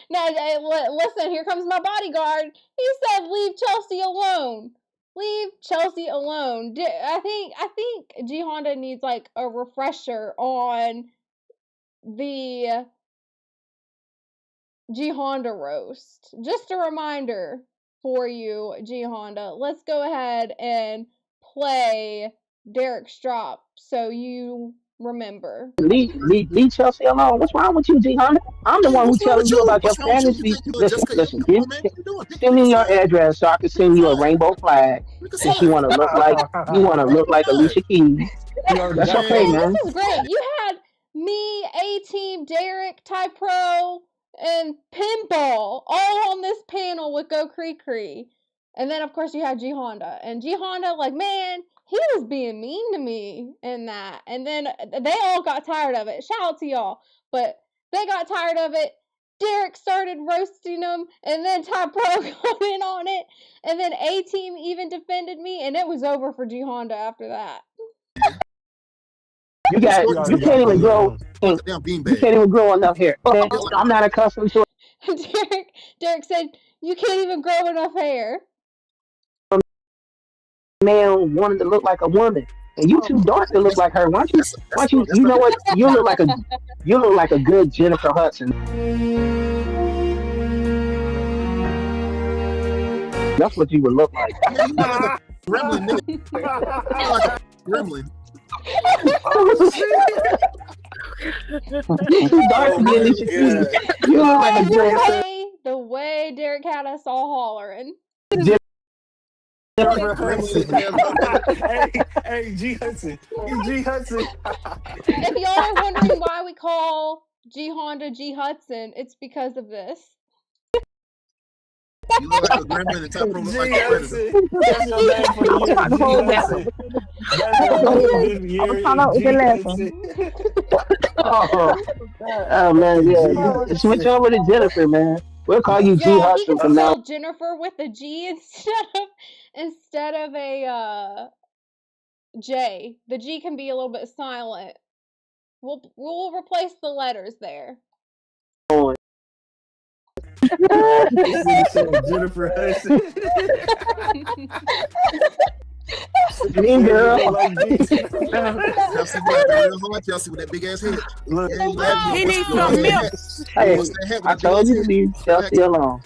Now, listen, here comes my bodyguard. He said, leave Chelsea alone. Leave Chelsea alone. I think G Honda needs like a refresher on the G Honda roast. Just a reminder for you, G Honda. Let's go ahead and play Derek Strop so you remember. Leave Chelsea alone. What's wrong with you, G Honda? I'm the one who's telling you about your fantasy. Listen. Send me your address so I can send you a rainbow flag. Since you want to look like Alicia Keys. That's okay, man. This is great. You had me, A-Team, Derek, Ty Pro, and Pinball all on this panel with Go Cree. And then, of course, you had G Honda. And G Honda, like, man, he was being mean to me in that. And then they all got tired of it. Shout out to y'all. But they got tired of it. Derek started roasting them. And then Ty Pro got in on it. And then A-Team even defended me. And it was over for G Honda after that. You can't even grow. You can't even grow enough hair. Okay? I'm not accustomed to it. Derek said, you can't even grow enough hair. Man wanted to look like a woman, and you too dark to look like her. Why don't you? You know what? You look like a good Jennifer Hudson. That's what you would look like. Gremlin, nigga. Gremlin. You too dark to be Alicia Keys. You look like a Jennifer. The way Derek had us all hollering. Hey, G Hudson. G Hudson. If y'all are wondering why we call G Honda G Hudson, it's because of this. You look like a gremlin and Ty Pro look like a predator. That's your name for the year. That's your name for the year. Oh man, yeah. You switch over to Jennifer, man. We'll call you G Y'all, he Hudson can from now. spell Jennifer with a G instead of a J. The G can be a little bit silent. We'll replace the letters there. On. Jennifer Hudson. Mean girl. Chelsea got real hard. Chelsea with that big ass head. Look, he needs some milk. Hey, I told you to leave Chelsea alone.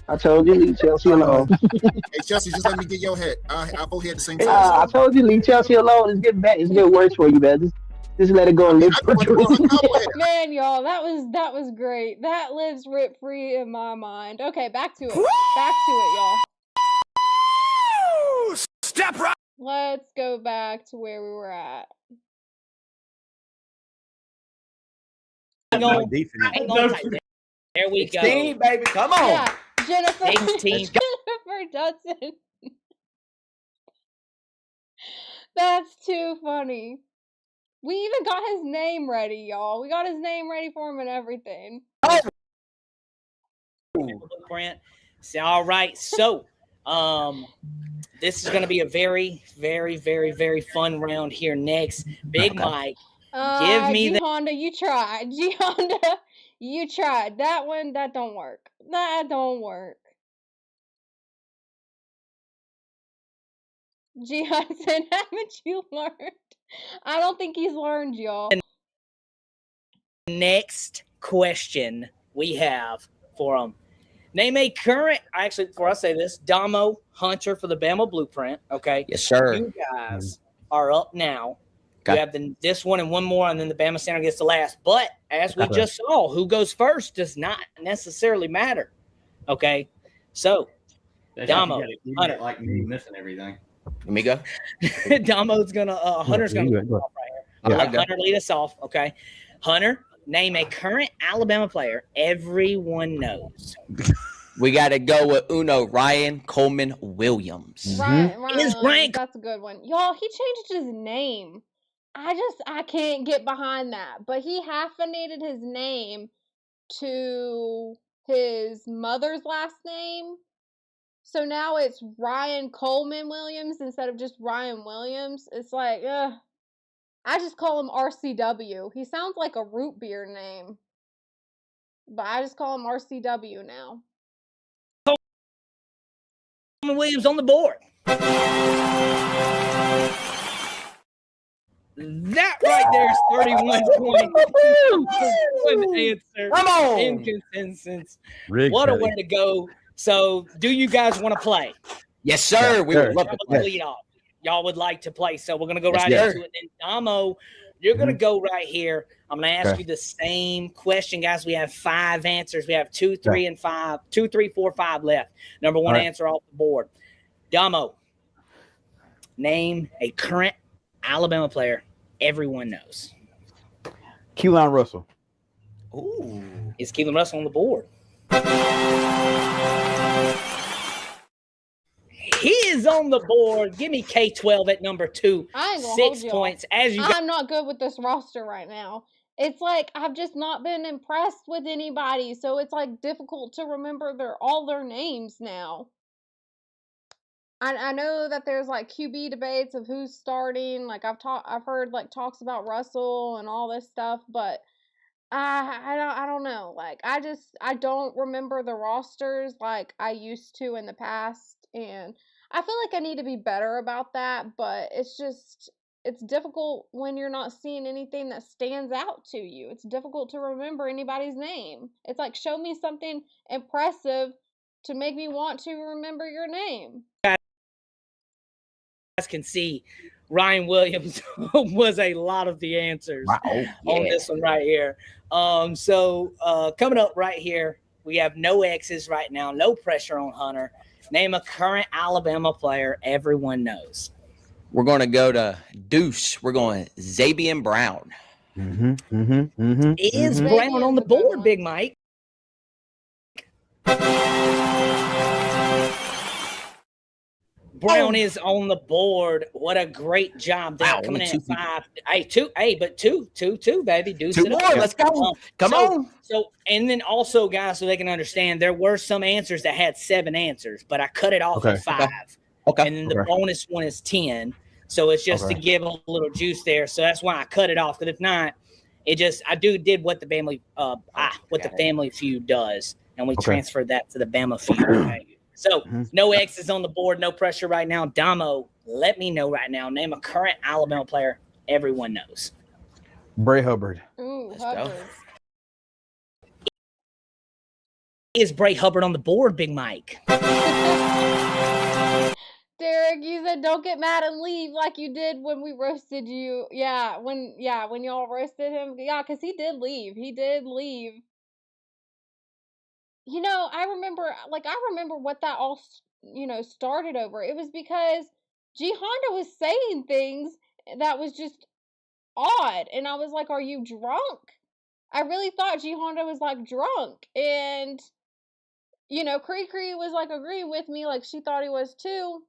I told you to leave Chelsea alone. Hey, Chelsea, just let me get your hat. I'll both head at the same time. I told you to leave Chelsea alone. It's getting bad. It's getting worse for you, man. Just let it go and live for Man, y'all, that was great. That lives rip free in my mind. Okay, back to it. Back to it, y'all. Step right. Let's go back to where we were at. Hang on. There we go. Team, baby, come on. Yeah, Jennifer. Team. Jennifer Dudson. That's too funny. We even got his name ready, y'all. We got his name ready for him and everything. Brent. So, all right. So, this is going to be a very, very, very, very fun round here next. Big Mike, give me G Honda, you tried. G Honda, you tried. That one, that don't work. That don't work. G Hudson, haven't you learned? I don't think he's learned, y'all. Next question we have for him. Name a current, actually, before I say this, Damo Hunter for the Bama Blueprint. Okay. Yes, sir. You guys are up now. Okay. You have this one and one more, and then the Bama Center gets the last. But as we just saw, who goes first does not necessarily matter. Okay. So, Damo, Hunter. Like me missing everything. Let me go. Damo's gonna Hunter's gonna lead off right here. I'll let Hunter lead us off. Okay. Hunter, name a current Alabama player everyone knows. We got to go with Ryan Coleman Williams. Ryan, that's a good one. Y'all, he changed his name. I can't get behind that. But he hyphenated his name to his mother's last name. So now it's Ryan Coleman Williams instead of just Ryan Williams. It's like, I just call him RCW. He sounds like a root beer name. But I just call him RCW now. Coleman Williams on the board. That right there is 31 points. Good answer. Come on. In consensus. What a way to go. So, do you guys want to play? Yes, sir. We would love to play. Lead off. Y'all would like to play. So, we're going to go right into it. Then, Damo, you're going to go right here. I'm going to ask you the same question, guys. We have 5 answers. We have 2, 3, and 5. 2, 3, 4, 5 left. Number 1 answer off the board. Damo, name a current Alabama player everyone knows. Keelan Russell. Ooh. Is Keelan Russell on the board? He is on the board. Give me K-12 at number 2. I ain't gonna 6 hold points. I'm not good with this roster right now. It's like I've just not been impressed with anybody, so it's like difficult to remember all their names now. I know that there's like QB debates of who's starting. Like I've heard like talks about Russell and all this stuff, but I don't know. Like I don't remember the rosters like I used to in the past, and I feel like I need to be better about that, but it's difficult when you're not seeing anything that stands out to you. It's difficult to remember anybody's name. It's like, show me something impressive to make me want to remember your name. You guys can see Ryan Williams was a lot of the answers on this one right here. So coming up right here, we have no X's right now, no pressure on Hunter. Name a current Alabama player everyone knows. We're going to go to Deuce. We're going Zabian Brown. Is Brown on the board, Big Mike? Brown is on the board. What a great job there, coming in at 5. Hey, two, baby. Deuce Two it up. more. Let's go. Come on. So, and then also, guys, so they can understand, there were some answers that had 7 answers, but I cut it off at 5. Okay. And then the bonus one is 10. So it's just to give a little juice there. So that's why I cut it off. Because if not, I did what the family Family Feud does, and we transferred that to the Bama Feud. Okay. So no X's on the board, no pressure right now. Damo, let me know right now. Name a current Alabama player everyone knows. Bray Hubbard. Ooh, Hubbard. Is Bray Hubbard on the board, Big Mike? Derek, you said don't get mad and leave like you did when we roasted you. When y'all roasted him. Yeah, because he did leave. He did leave. You know, I remember what that all, started over. It was because G Honda was saying things that was just odd. And I was like, are you drunk? I really thought G Honda was like drunk. And, Cree was like agreeing with me, like she thought he was too.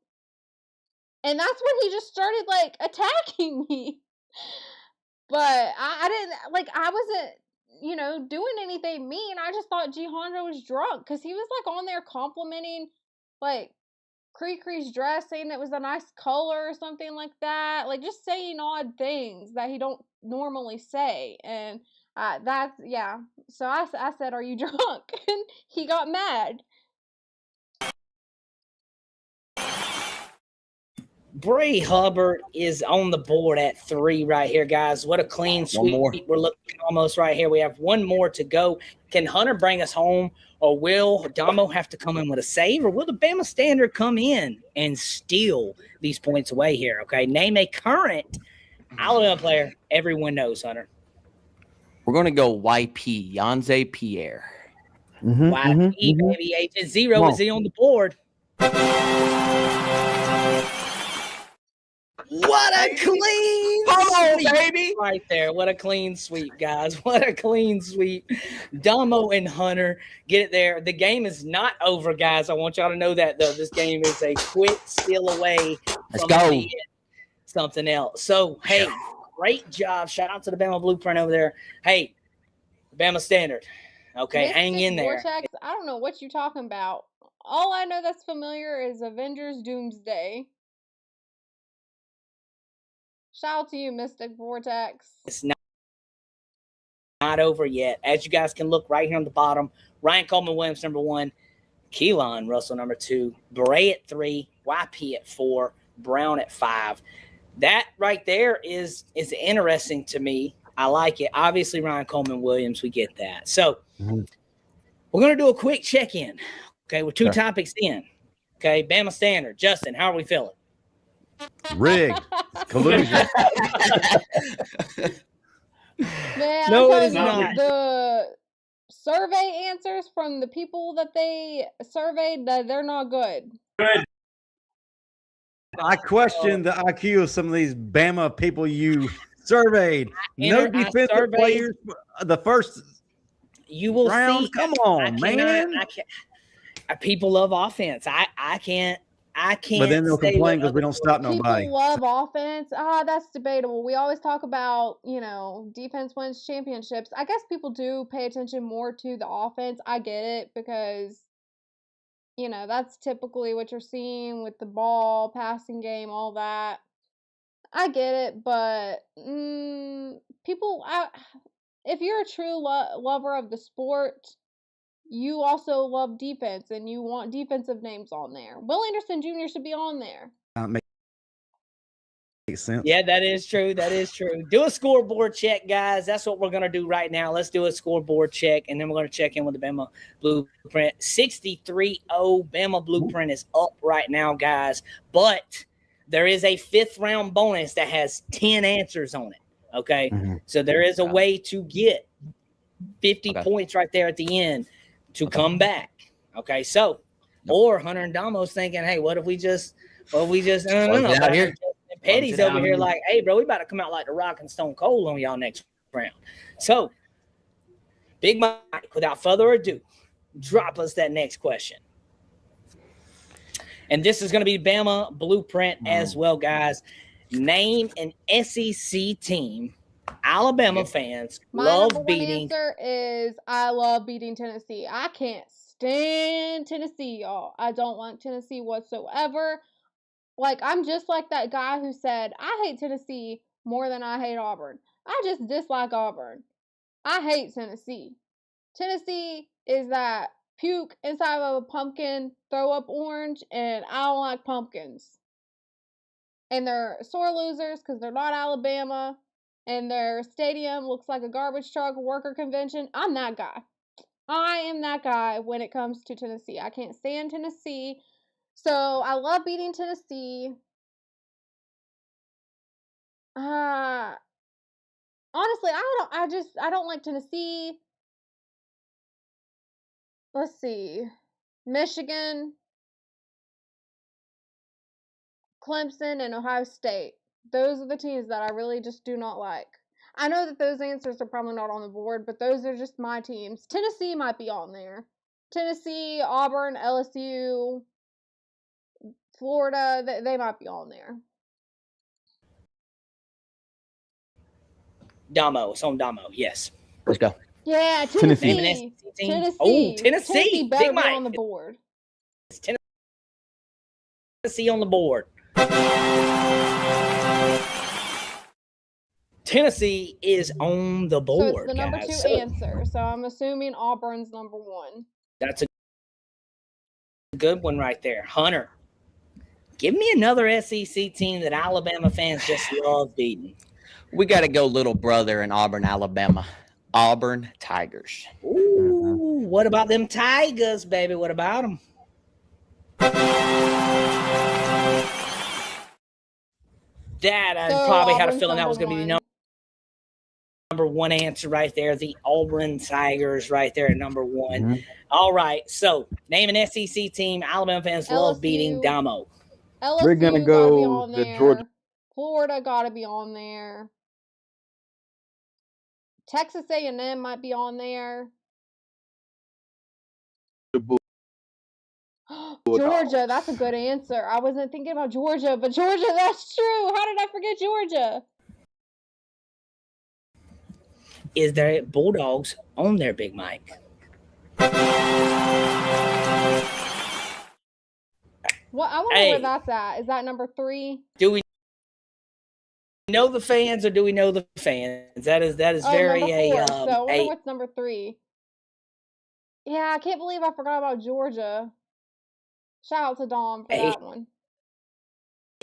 And that's when he just started like attacking me. But I didn't, I wasn't, doing anything mean. I just thought G Honda was drunk because he was like on there complimenting like Cree's dress, saying it was a nice color or something like that. Like just saying odd things that he don't normally say. And so I said, are you drunk? And he got mad. Bray Hubbard is on the board at 3 right here, guys. What a clean sweep. We're looking almost right here. We have one more to go. Can Hunter bring us home, or will Damo have to come in with a save, or will the Bama Standard come in and steal these points away here? Okay, name a current Alabama player everyone knows, Hunter. We're going to go YP, Yanze Pierre. YP, baby. Agent Zero, is he on the board? What a clean sweep baby. Right there. What a clean sweep, guys. What a clean sweep. Damo and Hunter get it there. The game is not over, guys. I want y'all to know that, though. This game is a quick steal away from something else. So, hey, great job. Shout out to the Bama Blueprint over there. Hey, Bama Standard. Okay, hang in there. Vortex, I don't know what you're talking about. All I know that's familiar is Avengers Doomsday. Shout out to you, Mystic Vortex. It's not over yet. As you guys can look right here on the bottom, Ryan Coleman Williams, number 1, Keelan Russell, number 2, Bray at 3, YP at 4, Brown at 5. That right there is interesting to me. I like it. Obviously, Ryan Coleman Williams, we get that. So we're going to do a quick check-in. Okay, with 2 topics in. Okay, Bama Standard. Justin, how are we feeling? Rigged. Collusion. Man, no, it is not. The survey answers from the people that they surveyed, that they're not good. I question the IQ of some of these Bama people you surveyed. No defensive players. The first round. See. Come on, man. People love offense. I can't. But then they'll complain because we don't stop nobody. People love offense. That's debatable. We always talk about, defense wins championships. I guess people do pay attention more to the offense. I get it because, that's typically what you're seeing with the ball, passing game, all that. I get it, but people, if you're a true lover of the sport, you also love defense, and you want defensive names on there. Will Anderson Jr. should be on there. Makes sense. Yeah, that is true. That is true. Do a scoreboard check, guys. That's what we're going to do right now. Let's do a scoreboard check, and then we're going to check in with the Bama Blueprint. 63-0 Bama Blueprint is up right now, guys. But there is a 5th-round bonus that has 10 answers on it, okay? So there is a way to get 50 points right there at the end to come back. Okay, so or Hunter and Damo's thinking, hey, what if we just no. And Petty's over here like, hey, bro, we about to come out like the Rock and Stone Cold on y'all next round. So, Big Mike, without further ado, drop us that next question. And this is going to be Bama blueprint as well, guys. Name an SEC team Alabama fans love beating. My number one answer is I love beating Tennessee. I can't stand Tennessee, y'all. I don't want Tennessee whatsoever. Like, I'm just like that guy who said, I hate Tennessee more than I hate Auburn. I just dislike Auburn. I hate Tennessee. Tennessee is that puke inside of a pumpkin, throw up orange, and I don't like pumpkins. And they're sore losers because they're not Alabama, and their stadium looks like a garbage truck worker convention. I'm that guy. I am that guy when it comes to Tennessee. I can't stand Tennessee. So I love beating Tennessee. Honestly, I don't like Tennessee. Let's see. Michigan, Clemson, and Ohio State. Those are the teams that I really just do not like. I know that those answers are probably not on the board, but those are just my teams. Tennessee might be on there. Tennessee, Auburn, LSU, Florida, they might be on there. Damo. It's on Damo. Yes. Let's go. Yeah, Tennessee. Tennessee. Oh, Tennessee. better Big be Mike. on the board. It's Tennessee on the board. Tennessee is on the board. So it's the number guys. 2 answer. So I'm assuming Auburn's number 1. That's a good one right there. Hunter, give me another SEC team that Alabama fans just love beating. We got to go little brother in Auburn, Alabama. Auburn Tigers. Ooh, what about them Tigers, baby? What about them? That I probably had a feeling that was going to be the number 1 answer right there. The Auburn Tigers right there at number 1. Mm-hmm. All right, so name an SEC team Alabama fans love beating. Damo. LSU We're going to go the Georgia. Florida got to be on there. Texas A&M might be on there. Georgia, that's a good answer. I wasn't thinking about Georgia, but Georgia, that's true. How did I forget Georgia? Is there Bulldogs on there, Big Mike? Well, I wonder where that's at. Is that number 3? Do we know the fans or do we know the fans? That is very number 4. So I wonder what's number 3. Yeah, I can't believe I forgot about Georgia. Shout out to Dom for that one.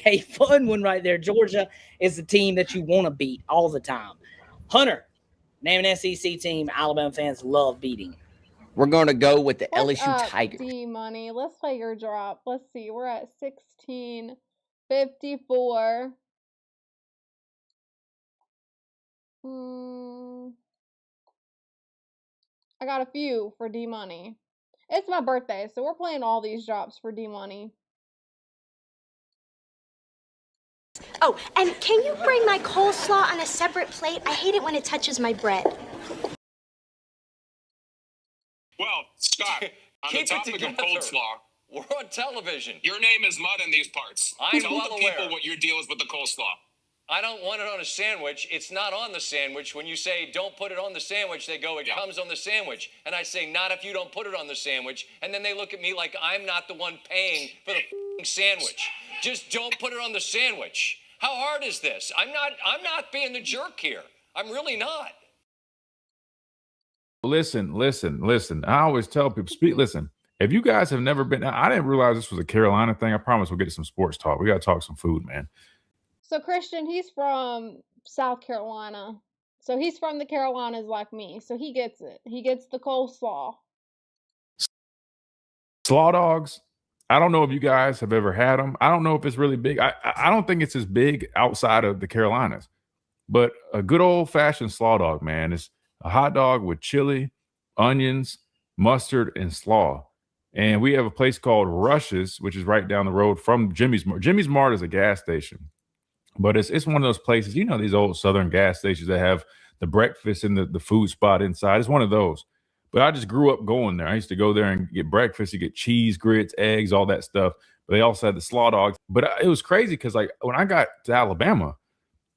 A fun one right there. Georgia is the team that you want to beat all the time. Hunter, name an SEC team Alabama fans love beating. We're going to go with the LSU Tigers. D-Money. Let's play your drop. Let's see. We're at 1654. I got a few for D-Money. It's my birthday, so we're playing all these drops for D-Money. Oh, and can you bring my coleslaw on a separate plate? I hate it when it touches my bread. Well, Scott, on the topic of coleslaw, we're on television. Your name is Mud in these parts. Tell the people what your deal is with the coleslaw. I don't want it on a sandwich. It's not on the sandwich. When you say don't put it on the sandwich, they go, it comes on the sandwich. And I say, not if you don't put it on the sandwich. And then they look at me like I'm not the one paying for the sandwich. Just don't put it on the sandwich. How hard is this? I'm not being the jerk here. I'm really not. Listen. I always tell people, listen, if you guys have never been, I didn't realize this was a Carolina thing. I promise we'll get to some sports talk. We got to talk some food, man. So Christian, he's from South Carolina. So he's from the Carolinas like me. So he gets it. He gets the coleslaw. Slaw dogs. I don't know if you guys have ever had them. I don't know if it's really big. I don't think it's as big outside of the Carolinas. But a good old-fashioned slaw dog, man, is a hot dog with chili, onions, mustard, and slaw. And we have a place called Rush's, which is right down the road from Jimmy's Mart. Jimmy's Mart is a gas station. But it's one of those places, you know, these old Southern gas stations that have the breakfast and the food spot inside. It's one of those. But I just grew up going there. I used to go there and get breakfast. You get cheese, grits, eggs, all that stuff. but they also had the Slaw Dogs. But it was crazy because like when I got to Alabama,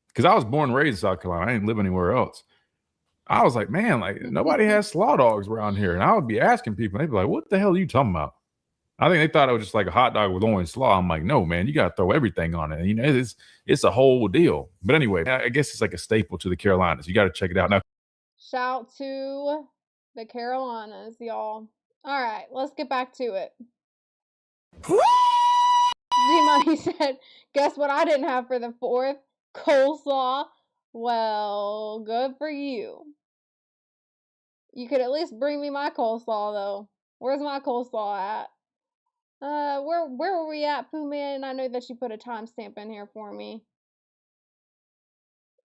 because I was born and raised in South Carolina, I didn't live anywhere else. I was like, man, like nobody has Slaw Dogs around here. And I would be asking people, they'd be like, what the hell are you talking about? I think they thought it was just like a hot dog with only slaw. I'm like, no, man, you got to throw everything on it. You know, it's a whole deal. But anyway, I guess it's like a staple to the Carolinas. You got to check it out. Now, shout to the Carolinas, y'all. All right, let's get back to it. D-Money said, guess what I didn't have for the 4th? Coleslaw. Well, good for you. You could at least bring me my coleslaw, though. Where's my coleslaw at? Where were we at, Pooh Man? I know that you put a timestamp in here for me.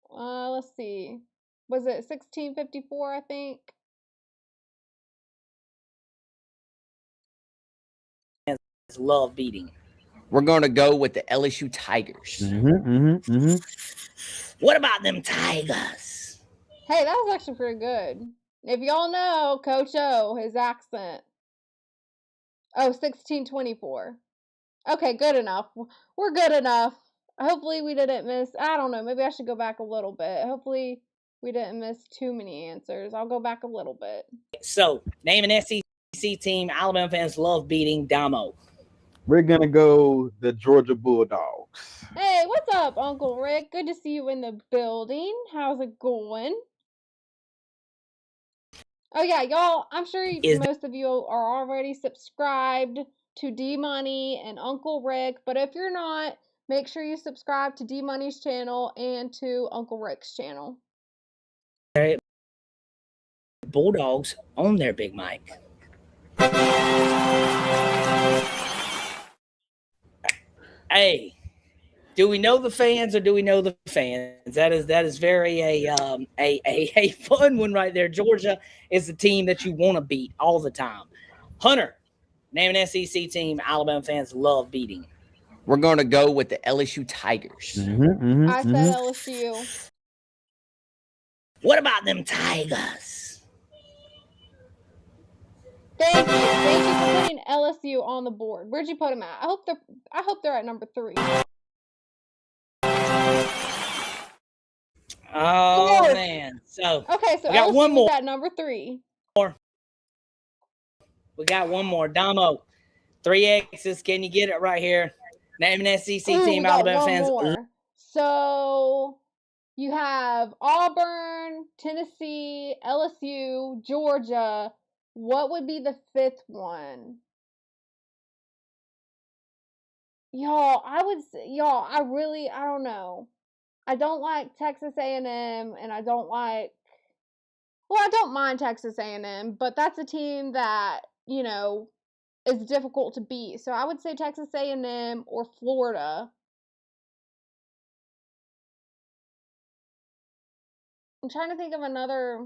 Let's see. Was it 1654, I think? Love beating. We're going to go with the LSU Tigers. What about them Tigers? Hey, that was actually pretty good. If y'all know Coach O, his accent. Oh, 1624. Okay, good enough. We're good enough. Hopefully we didn't miss, I don't know, maybe I should go back a little bit. Hopefully we didn't miss too many answers. I'll go back a little bit. So, name an SEC team Alabama fans love beating. Damo. We're going to go the Georgia Bulldogs. Hey, what's up, Uncle Rick? Good to see you in the building. How's it going? Oh, yeah, y'all, I'm sure most of you are already subscribed to D-Money and Uncle Rick, but if you're not, make sure you subscribe to D-Money's channel and to Uncle Rick's channel. Bulldogs own their Big Mike. Hey, do we know the fans or do we know the fans? That is very a fun one right there. Georgia is the team that you want to beat all the time. Hunter, name an SEC team Alabama fans love beating. We're going to go with the LSU Tigers. I said LSU. What about them Tigers? Thank you for putting LSU on the board. Where'd you put them at? I hope they're at number 3. Oh man! So okay, so we got LSU one more at number 3. We got one more. Damo, 3 X's. Can you get it right here? Name an SEC team Alabama fans. More. So you have Auburn, Tennessee, LSU, Georgia. What would be the 5th one? Y'all, I don't know. I don't like Texas A&M, and I don't mind Texas A&M, but that's a team that, you know, is difficult to beat. So I would say Texas A&M or Florida. I'm trying to think of another.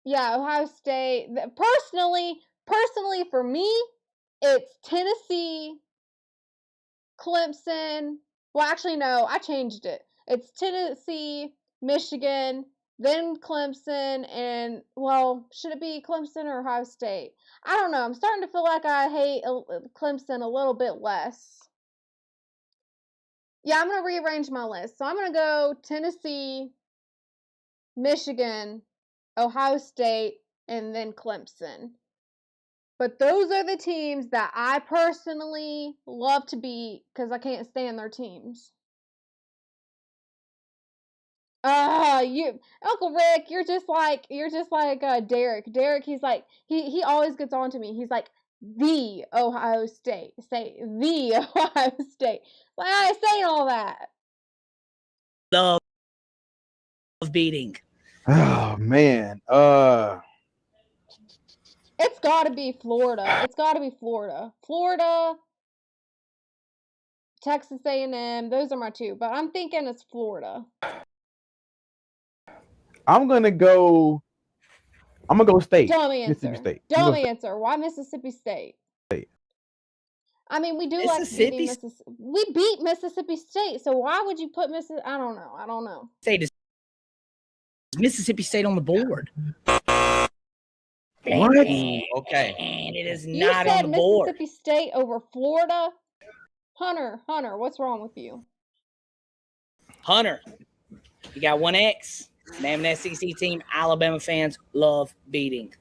Yeah, Ohio State. Personally for me, it's Tennessee, Clemson. Well, actually, no, I changed it. It's Tennessee, Michigan, then Clemson, and, well, should it be Clemson or Ohio State? I don't know. I'm starting to feel like I hate Clemson a little bit less. Yeah, I'm going to rearrange my list. So I'm going to go Tennessee, Michigan, Ohio State, and then Clemson. But those are the teams that I personally love to beat because I can't stand their teams. Uncle Rick, you're just like Derek. Derek, he's like, he always gets on to me. He's like, the Ohio State. Say the Ohio State. Like, I ain't saying all that. Love beating. Oh man. It's got to be Florida. Florida, Texas A&M. Those are my 2, but I'm thinking it's Florida. I'm gonna go State. Dumb answer. Mississippi State. Dumb answer. Why Mississippi State? I mean, we do like beating Mississippi. We beat Mississippi State, so why would you put Mississippi? I don't know. Say, does Mississippi State on the board? What? Okay. And it is You not said on the board. Mississippi State over Florida. Hunter, what's wrong with you? Hunter, you got 1X. Name an SEC team Alabama fans love beating.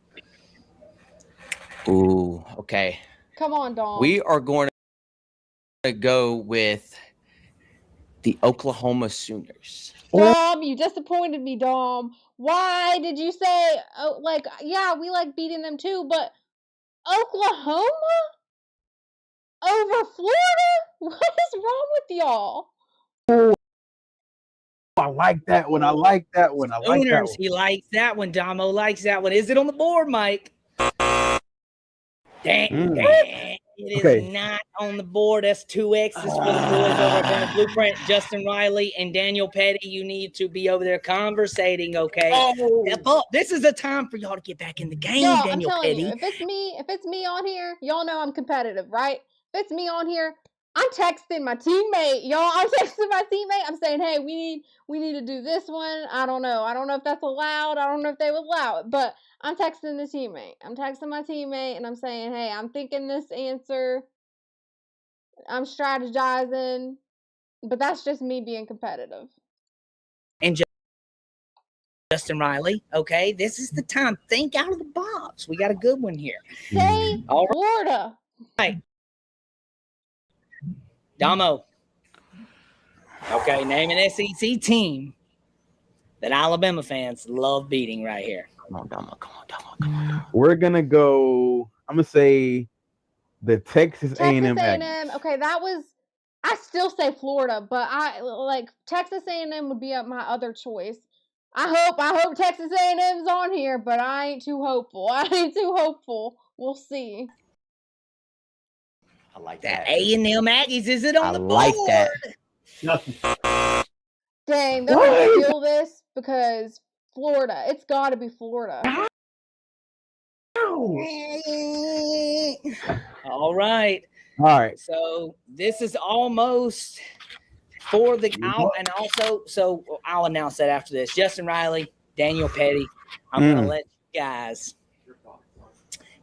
Ooh, okay. Come on, Dom. We are going to go with the Oklahoma Sooners. Dom, you disappointed me, Dom. Why did you say, yeah, we like beating them too, but Oklahoma over Florida? What is wrong with y'all? I like that one. I like that one. I like that Sooners, one. he likes that one. Damo likes that one. Is it on the board, Mike? Dang. It is not on the board. That's 2 X's for the boys over at Burner Blueprint. Justin Riley and Daniel Petty, you need to be over there conversating, okay? Step up. This is a time for y'all to get back in the game, Yo, Daniel I'm telling Petty. you, if it's me on here, y'all know I'm competitive, right? If it's me on here, I'm texting my teammate, y'all. I'm texting my teammate. I'm saying, hey, we need to do this one. I don't know if that's allowed. I don't know if they would allow it, but I'm texting the teammate. I'm texting my teammate, and I'm saying, hey, I'm thinking this answer. I'm strategizing, but that's just me being competitive. And Justin Riley, okay? This is the time. Think out of the box. We got a good one here. Say Florida. Right. Damo. Okay, name an SEC team that Alabama fans love beating right here. Come on, Damo. We're gonna go. I'm gonna say the Texas A&M. A&M. Okay, I still say Florida, but I like Texas A&M would be my other choice. I hope Texas A&M's on here, but I ain't too hopeful. We'll see. I like that. A&M Aggies, is it on the board? I like that. Dang, they're going to steal this because Florida. It's got to be Florida. All right. So this is almost for the and also so I'll announce that after this. Justin Riley, Daniel Petty. I'm gonna let you guys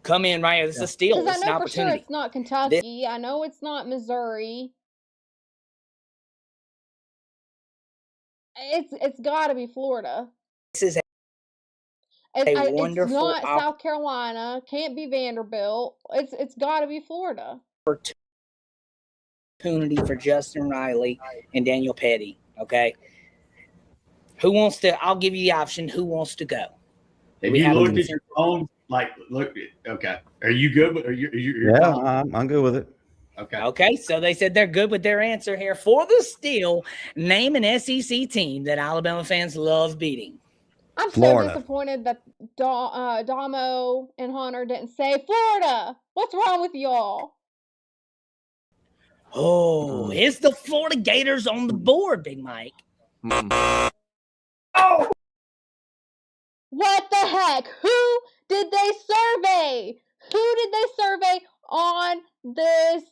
come in right here. This is a steal. This is an I know for opportunity. sure it's not Kentucky. I know it's not Missouri. It's got to be Florida. This is it's not South Carolina. Can't be Vanderbilt. It's got to be Florida. Opportunity for Justin Riley and Daniel Petty. Okay. Who wants to? I'll give you the option. Who wants to go? Have you looked at your phone? Okay. Are you good with? I'm good with it. Okay. So they said they're good with their answer here for the steal. Name an SEC team that Alabama fans love beating. I'm so disappointed that Damo and Hunter didn't say Florida. What's wrong with y'all? Oh, is the Florida Gators on the board, Big Mike? Oh! What the heck? Who did they survey? Who did they survey on this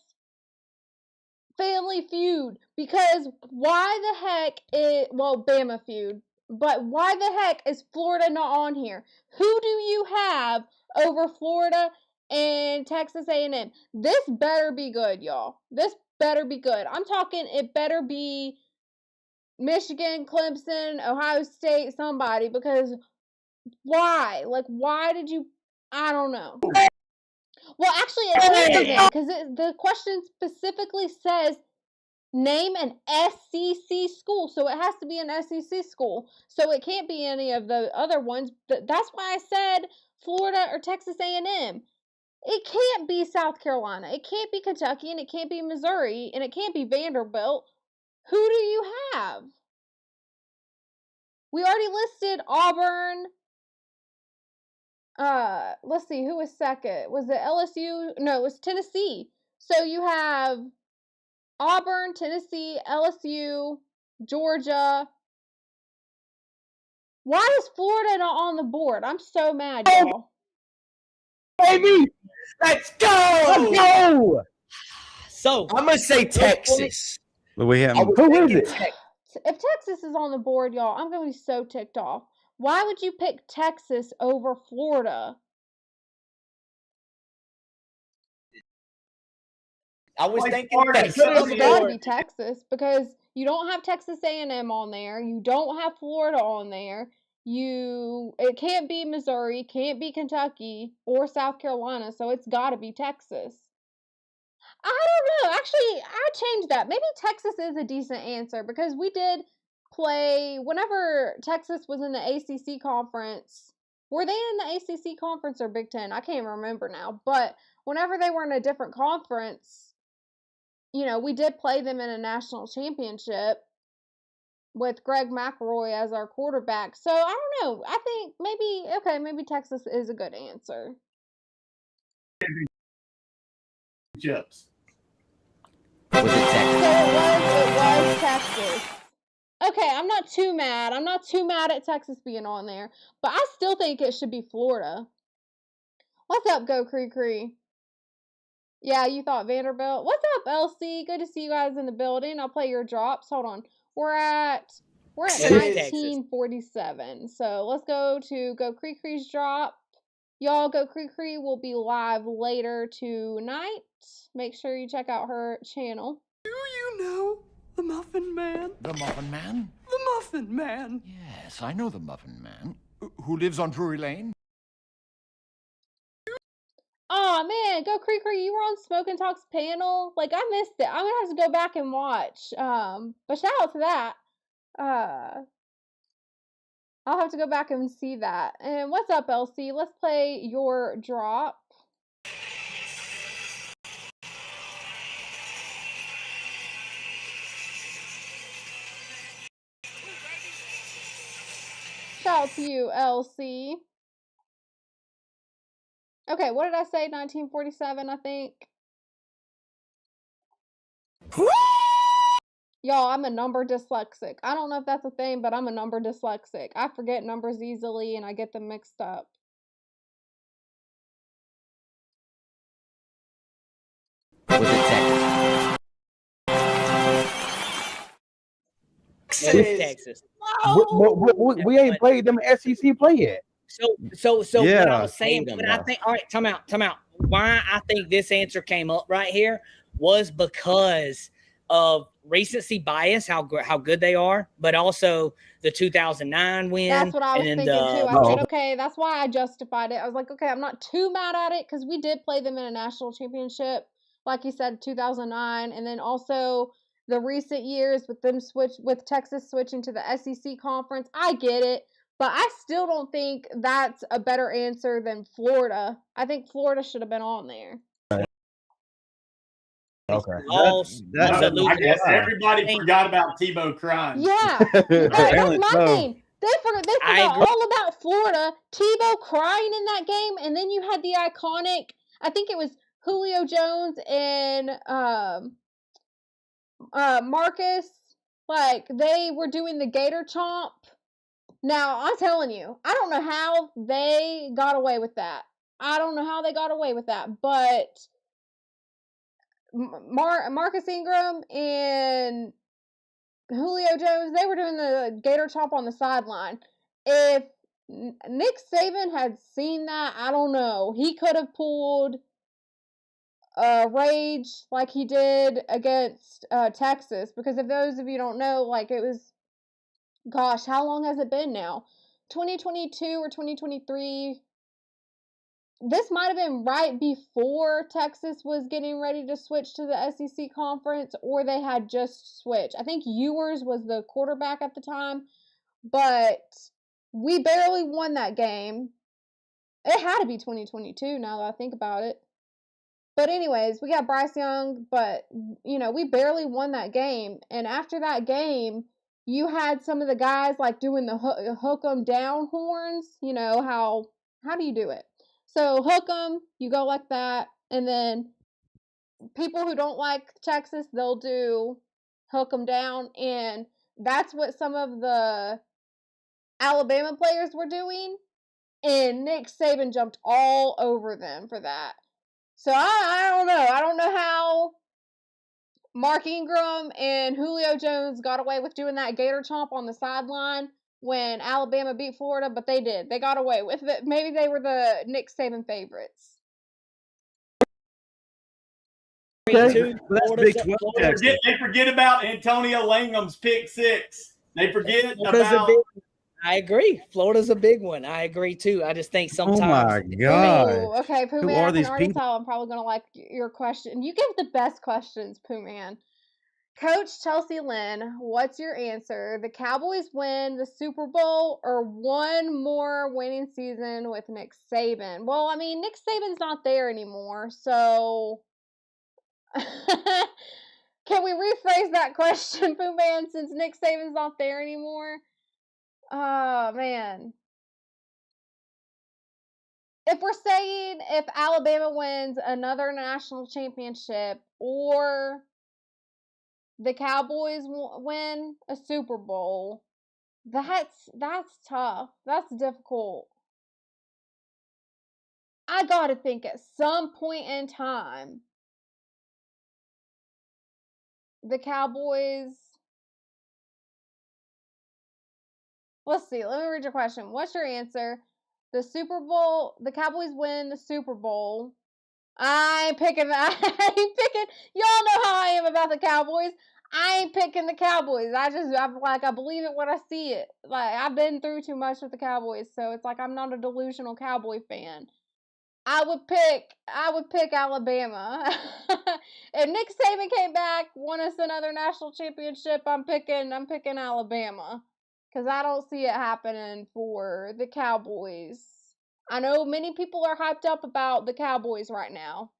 Family Feud? Because why the heck is Bama Feud? But why the heck is Florida not on here? Who do you have over Florida and Texas A&M? This better be good, y'all. This better be good. I'm talking it better be Michigan, Clemson, Ohio State, somebody, because why? Like, why did you? I don't know. Well, actually, it's Michigan, because the question specifically says name an SEC school, so it has to be an SEC school. So it can't be any of the other ones. That's why I said Florida or Texas A&M. It can't be South Carolina. It can't be Kentucky, and it can't be Missouri, and it can't be Vanderbilt. Who do you have? We already listed Auburn. Let's see, who was second? Was it LSU? No, it was Tennessee. So you have Auburn, Tennessee, LSU, Georgia. Why is Florida not on the board? I'm so mad, y'all. Baby, let's go! Let's go! So I'm gonna say Texas. But we have who is it? If Texas is on the board, y'all, I'm gonna be so ticked off. Why would you pick Texas over Florida? I was Like thinking Florida, Texas. It's got to be Texas because you don't have Texas A&M on there. You don't have Florida on there. It can't be Missouri, can't be Kentucky or South Carolina, so it's got to be Texas. I don't know. Actually, I changed that. Maybe Texas is a decent answer because we did play whenever Texas was in the ACC conference. Were they in the ACC conference or Big Ten? I can't remember now. But whenever they were in a different conference, we did play them in a national championship with Greg McElroy as our quarterback. So I don't know. I think maybe Texas is a good answer. Chips. Was it Texas? So it was Texas. Okay, I'm not too mad. I'm not too mad at Texas being on there, but I still think it should be Florida. What's up, Go Cree? Yeah, you thought Vanderbilt. What's up, LC? Good to see you guys in the building. I'll play your drops. Hold on. We're at 1947. So let's go to Go Cree's drop. Y'all, Go Cree will be live later tonight. Make sure you check out her channel. Do you know the Muffin Man? The Muffin Man? The Muffin Man. Yes, I know the Muffin Man. Who lives on Drury Lane? Oh man, Go Cree, you were on Smoke and Talk's panel. Like, I missed it. I'm gonna have to go back and watch. But shout out to that. I'll have to go back and see that. And what's up, LC? Let's play your drop. Shout out to you, LC. Okay, what did I say? 1947, I think. Y'all, I'm a number dyslexic. I don't know if that's a thing, but I'm a number dyslexic. I forget numbers easily and I get them mixed up. Was it Texas? It's Texas. We ain't played them SEC play yet. So Yeah. what I was saying, but I think, all right, time out. Why I think this answer came up right here was because of recency bias, how good they are, but also the 2009 win. That's what I was thinking too. I said, okay, that's why I justified it. I was like, okay, I'm not too mad at it because we did play them in a national championship, like you said, 2009, and then also the recent years with Texas switching to the SEC conference. I get it. But I still don't think that's a better answer than Florida. I think Florida should have been on there. Okay. I guess everybody forgot about Tebow crying. Yeah. That's my thing. They forgot all about Florida. Tebow crying in that game, and then you had the iconic, I think it was Julio Jones and Marcus. Like, they were doing the Gator Chomp. Now, I'm telling you, I don't know how they got away with that. But Marcus Ingram and Julio Jones, they were doing the Gator Chomp on the sideline. If Nick Saban had seen that, I don't know. He could have pulled rage like he did against Texas. Because if those of you don't know, like, it was, gosh, how long has it been now? 2022 or 2023. This might have been right before Texas was getting ready to switch to the SEC conference, or they had just switched. I think Ewers was the quarterback at the time, but we barely won that game. It had to be 2022 now that I think about it. But anyways, we got Bryce Young, but, we barely won that game. And after that game, you had some of the guys, like, doing the hook 'em down horns. How do you do it? So hook 'em, you go like that, and then people who don't like Texas, they'll do hook 'em down, and that's what some of the Alabama players were doing, and Nick Saban jumped all over them for that. So I don't know. I don't know how Mark Ingram and Julio Jones got away with doing that Gator Chomp on the sideline when Alabama beat Florida, but they did. They got away with it. Maybe they were the Nick Saban favorites. Two, That's Big 12. They forget about Antonio Langham's pick six. They forget about. I agree. Florida's a big one. I agree too. I just think sometimes. Oh my God! Ooh, okay, Pooh Who Man, are I these can already people? tell I'm probably gonna like your question. You give the best questions, Pooh Man. Coach Chelsea Lynn, what's your answer? The Cowboys win the Super Bowl or one more winning season with Nick Saban? Well, I mean, Nick Saban's not there anymore, so can we rephrase that question, Pooh Man, since Nick Saban's not there anymore? Oh, man. If we're saying if Alabama wins another national championship or the Cowboys win a Super Bowl, that's tough. That's difficult. I gotta think at some point in time, the Cowboys. Let's see. Let me read your question. What's your answer? The Super Bowl. The Cowboys win the Super Bowl. I ain't picking. Y'all know how I am about the Cowboys. I ain't picking the Cowboys. I believe it when I see it. Like, I've been through too much with the Cowboys, so it's like I'm not a delusional Cowboy fan. I would pick Alabama. If Nick Saban came back, won us another national championship, I'm picking Alabama. Because I don't see it happening for the Cowboys. I know many people are hyped up about the Cowboys right now.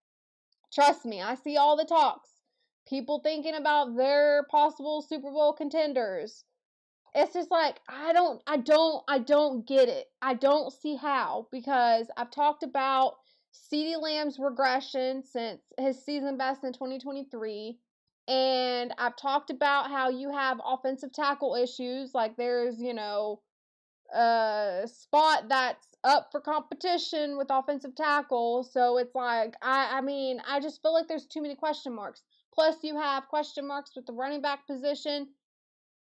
Trust me, I see all the talks. People thinking about their possible Super Bowl contenders. It's just like I don't get it. I don't see how, because I've talked about CeeDee Lamb's regression since his season best in 2023. And I've talked about how you have offensive tackle issues. Like there's, a spot that's up for competition with offensive tackle. So it's like, I just feel like there's too many question marks. Plus you have question marks with the running back position.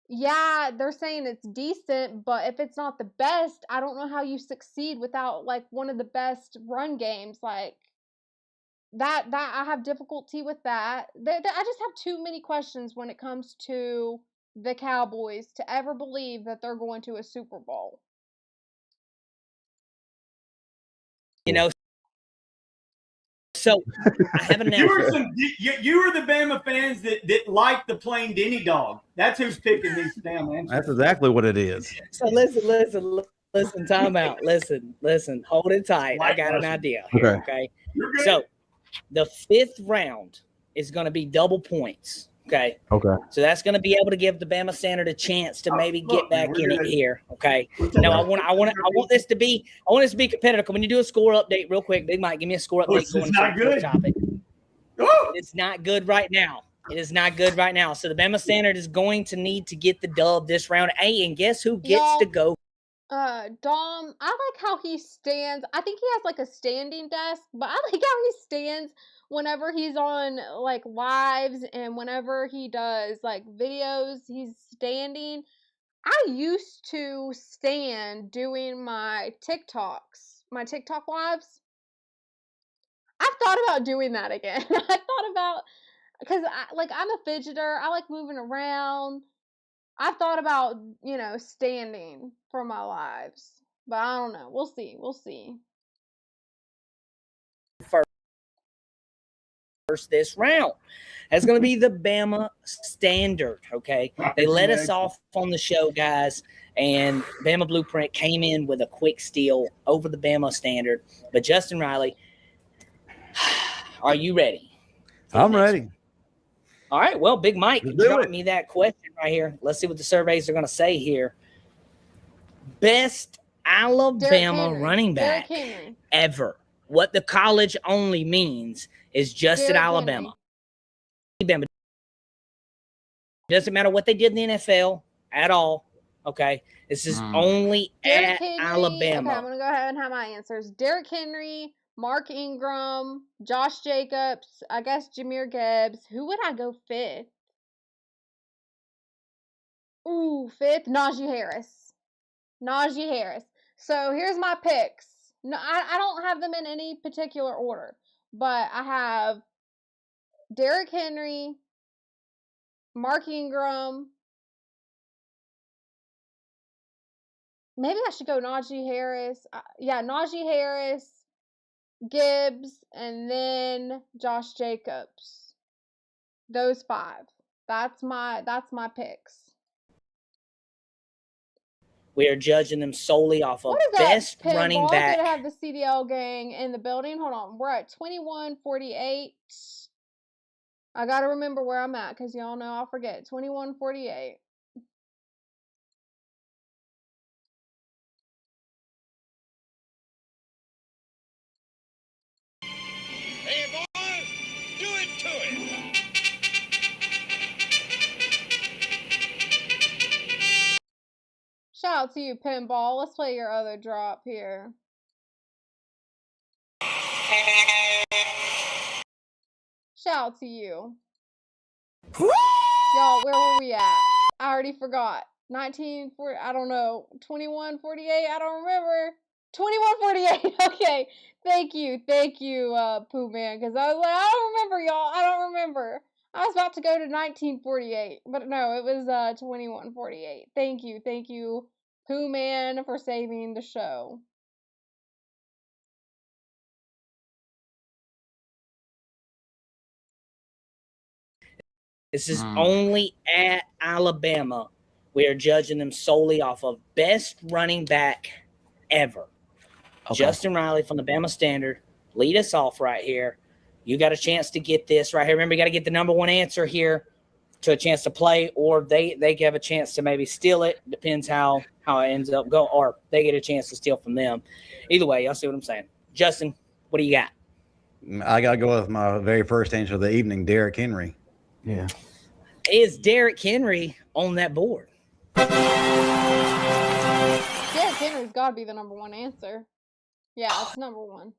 Yeah, they're saying it's decent, but if it's not the best, I don't know how you succeed without like one of the best run games. Like that I have difficulty with that. I just have too many questions when it comes to the Cowboys to ever believe that they're going to a Super Bowl. So I have an announcement. You are the Bama fans that like the plain Denny dog. That's who's picking these damn answers. That's exactly what it is. So listen, time out. Listen, hold it tight. I got an idea here, okay? So the fifth round is going to be double points, okay? Okay. So that's going to be able to give the Bama Standard a chance to maybe get back in it here, okay? Now I want this to be competitive. When you do a score update real quick, Big Mike, give me a score update going to the topic. It's not good right now. It is not good right now. So the Bama Standard is going to need to get the dub this round. Hey, and guess who gets to go? Dom, I like how he stands. I think he has like a standing desk, but I like how he stands whenever he's on like lives and whenever he does like videos, he's standing. I used to stand doing my TikTok lives. I've thought about doing that again. I thought about, because I'm a fidgeter. I like moving around. I thought about, standing for my lives. But I don't know. We'll see. First this round. That's going to be the Bama Standard, okay? They let us off on the show, guys, and Bama Blueprint came in with a quick steal over the Bama Standard. But Justin Riley, are you ready? I'm ready. All right. Well, Big Mike dropped me that question right here. Let's see what the surveys are going to say here. Best Alabama running back ever. What the college only means is just at Alabama. Alabama. Doesn't matter what they did in the NFL at all. Okay. This is only at Alabama. Okay, I'm going to go ahead and have my answers. Derrick Henry, Mark Ingram, Josh Jacobs, I guess Jahmyr Gibbs. Who would I go fifth? Ooh, fifth, Najee Harris. So here's my picks. No, I don't have them in any particular order, but I have Derrick Henry, Mark Ingram. Maybe I should go Najee Harris. Najee Harris, Gibbs, and then Josh Jacobs. Those 5. That's my picks. We are judging them solely off of best running back. Good to have the CDL gang in the building. Hold on. We're at 21-48. I got to remember where I'm at because y'all know I'll forget. 21-48. Hey, boys, do it to it. Shout out to you, Pinball. Let's play your other drop here. Shout out to you. Y'all, where were we at? I already forgot. 1940, I don't know. 21-48, I don't remember. 21-48. Okay. Thank you, Pooh Man, because I was like, I don't remember, y'all. I don't remember. I was about to go to 1948, but no, it was 21-48. Thank you, Pooh Man, for saving the show. This is only at Alabama. We are judging them solely off of best running back ever. Okay. Justin Riley from the Bama Standard, lead us off right here. You got a chance to get this right here. Remember, you got to get the number one answer here to a chance to play, or they have a chance to maybe steal it. Depends how it ends up going, or they get a chance to steal from them. Either way, y'all see what I'm saying. Justin, what do you got? I got to go with my very first answer of the evening, Derrick Henry. Yeah. Is Derrick Henry on that board? Derrick Henry's got to be the number one answer. Yeah, it's number one.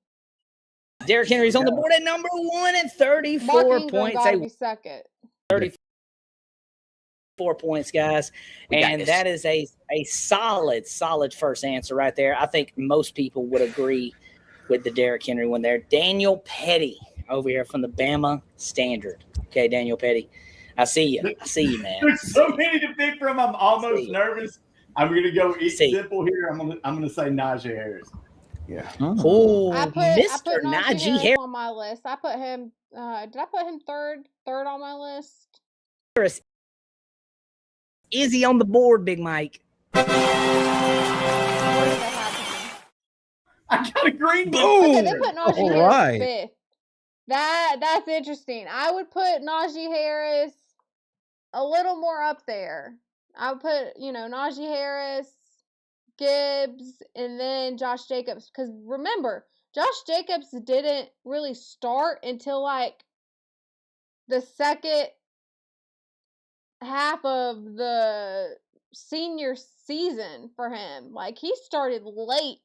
Derrick Henry's on the board at number 1 at 34 Mark points. Gotta be second. 34 points, guys. And that is a solid first answer right there. I think most people would agree with the Derrick Henry one there. Daniel Petty over here from the Bama Standard. Okay, Daniel Petty. I see you, man. There's so many to pick from. I'm almost nervous. I'm going to go simple here. I'm going to say Najee Harris. Yeah. Oh, I put Mr. Najee Harris on my list. I put him. Did I put him third on my list? Is he on the board, Big Mike? I got a green board. Okay, they put Najee Harris fifth. That's interesting. I would put Najee Harris a little more up there. I would put, Najee Harris, Gibbs, and then Josh Jacobs. Because remember, Josh Jacobs didn't really start until like the second half of the senior season for him. Like, he started late.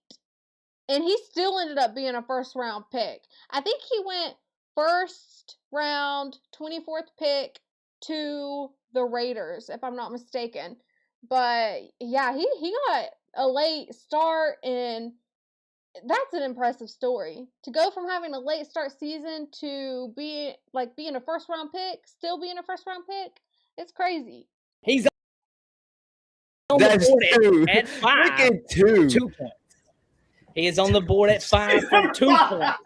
And he still ended up being a first-round pick. I think he went first round, 24th pick to the Raiders, if I'm not mistaken. But, yeah, he got a late start, and that's an impressive story. To go from having a late start season to being a first-round pick, still being a first-round pick, it's crazy. He's on the board at 5. 2 points. He is on the board at 5 for 2 points.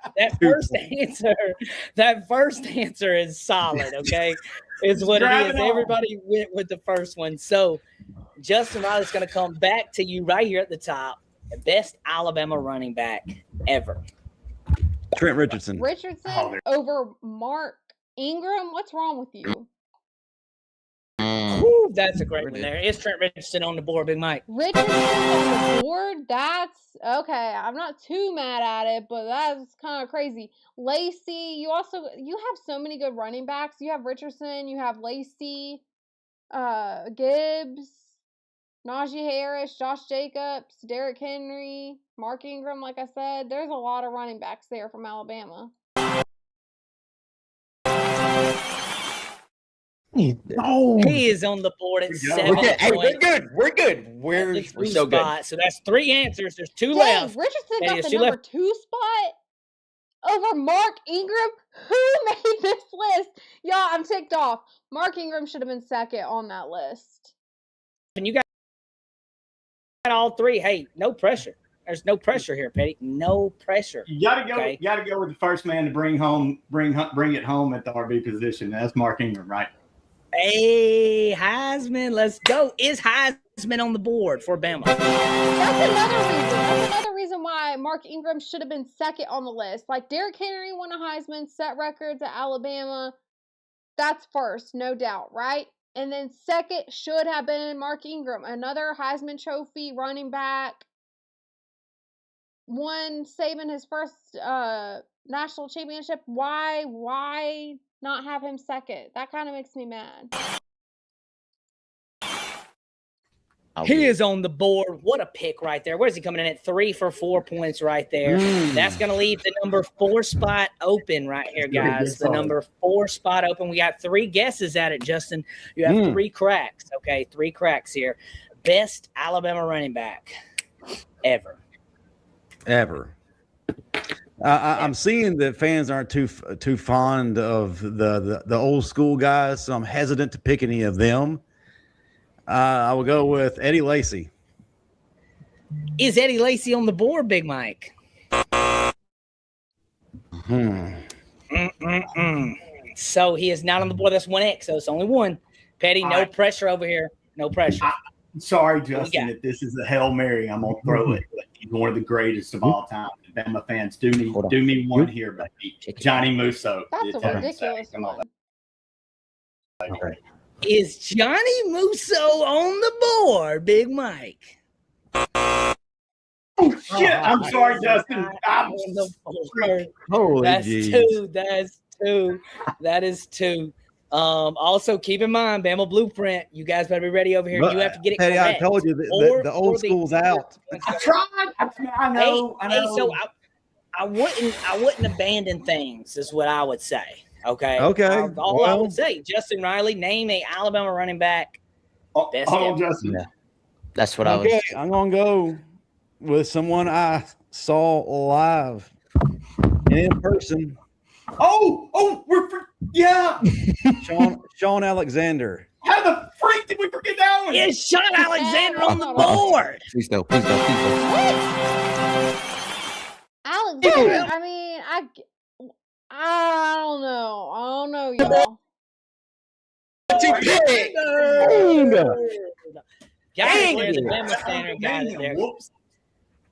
That first answer is solid, okay? Is what it is. Everybody went with the first one. So Justin Riley's going to come back to you right here at the top. The best Alabama running back ever. Trent Richardson. Over Mark Ingram? What's wrong with you? Ooh, that's a great one there. Is Trent Richardson on the board, Big Mike? Richardson on the board? That's okay. I'm not too mad at it, but that's kind of crazy. Lacey, you have so many good running backs. You have Richardson, you have Lacey, Gibbs, Najee Harris, Josh Jacobs, Derrick Henry, Mark Ingram, like I said. There's a lot of running backs there from Alabama. Oh. He is on the board at 7 points. Hey, we're good. We're so good. So that's 3 answers. There's 2 left. Richardson got the number 2 spot? over Mark Ingram? Who made this list? Y'all, I'm ticked off. Mark Ingram should have been second on that list. And you got all three. Hey, no pressure. There's no pressure here, Petty. No pressure. You gotta go. Okay? You gotta go with the first man to bring it home at the RB position. That's Mark Ingram, right? Hey, Heisman, let's go. Is Heisman on the board for Bama? That's another reason why Mark Ingram should have been second on the list. Like, Derrick Henry won a Heisman, set records at Alabama. That's first, no doubt, right? And then second should have been Mark Ingram, another Heisman Trophy running back. Won Saban his first national championship. Why not have him second? That kind of makes me mad. He is on the board. What a pick right there. Where's he coming in at? 3 for 4 points right there. That's going to leave the number 4 spot open right here, guys. The number 4 spot open. We got 3 guesses at it, Justin. You have 3 cracks. Okay, 3 cracks here. Best Alabama running back ever. I'm seeing that fans aren't too fond of the old school guys, so I'm hesitant to pick any of them. I will go with Eddie Lacy. Is Eddie Lacy on the board, Big Mike? So he is not on the board. That's 1X, so it's only 1. Petty, no pressure over here. No pressure. I'm sorry, Justin, if this is a Hail Mary, I'm going to throw it. But he's one of the greatest of all time. Bama fans do me one here, baby. Johnny Musso. That's a ridiculous one. Okay. Is Johnny Musso on the board, Big Mike? Oh, shit. I'm sorry, Justin. Holy That's geez. 2. That's 2. That is 2. Also, keep in mind, Bama Blueprint. You guys better be ready over here. You have to get it Petty, correct. I told you the old school's out. I tried. I know. Hey, so I wouldn't abandon things, is what I would say. Okay. All I would say, Justin Riley, name a Alabama running back. Best Hold on, ever. Justin. Yeah. That's what I was. Okay, I'm gonna go with someone I saw live and in person. Sean Alexander. How the freak did we forget that one? Is Sean Alexander on the board? Please don't. Alexander, I mean, I don't know, y'all. Dang. The Bama Standard got it there.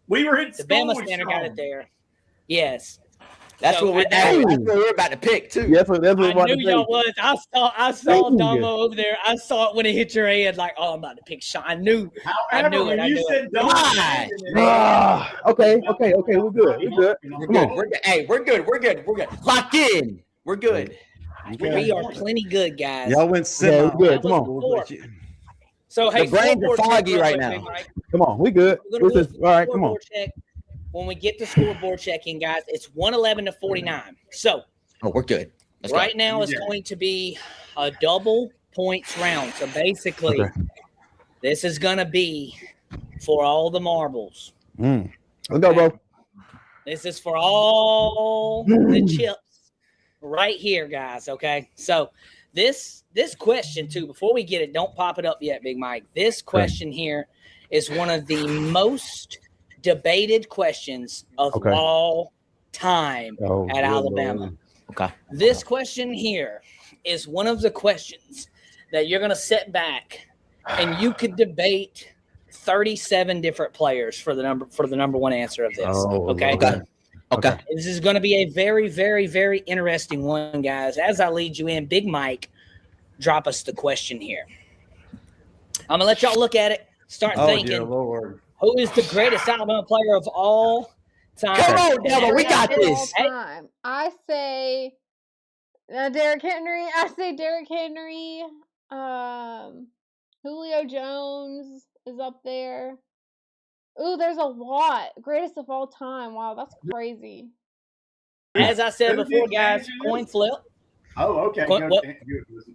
We were at the Bama Standard got it there. Yes. That's what we're about to pick too. That's what I knew y'all was. I saw Damo over there. I saw it when it hit your head. Like, oh, I'm about to pick Sean. I knew it. Okay. We're good. We're good. Lock in. We're good. Okay. We are plenty good, guys. Y'all went semi. Good. Come on. So hey, the brains are foggy right now. Come on, we good. All right, come on. Check. When we get the scoreboard checking, guys, it's 111-49. So, we're good. Right now it's going to be a double points round. So basically, this is going to be for all the marbles. Let's go, bro. This is for all the chips right here, guys. Okay. So this question too, before we get it, don't pop it up yet, Big Mike. This question here is one of the most debated questions of all time at Alabama. Okay. This question here is one of the questions that you're going to sit back and you could debate 37 different players for the number one answer of this. Okay. This is going to be a very, very, very interesting one, guys. As I lead you in, Big Mike, drop us the question here. I'm going to let y'all look at it. Start thinking. Dear Lord. Who is the greatest Alabama player of all time? Come on, Devil, we got this. I say Derrick Henry. I say Derrick Henry. Julio Jones is up there. Ooh, there's a lot. Greatest of all time. Wow, that's crazy. As I said before, guys, coin flip. Oh, okay.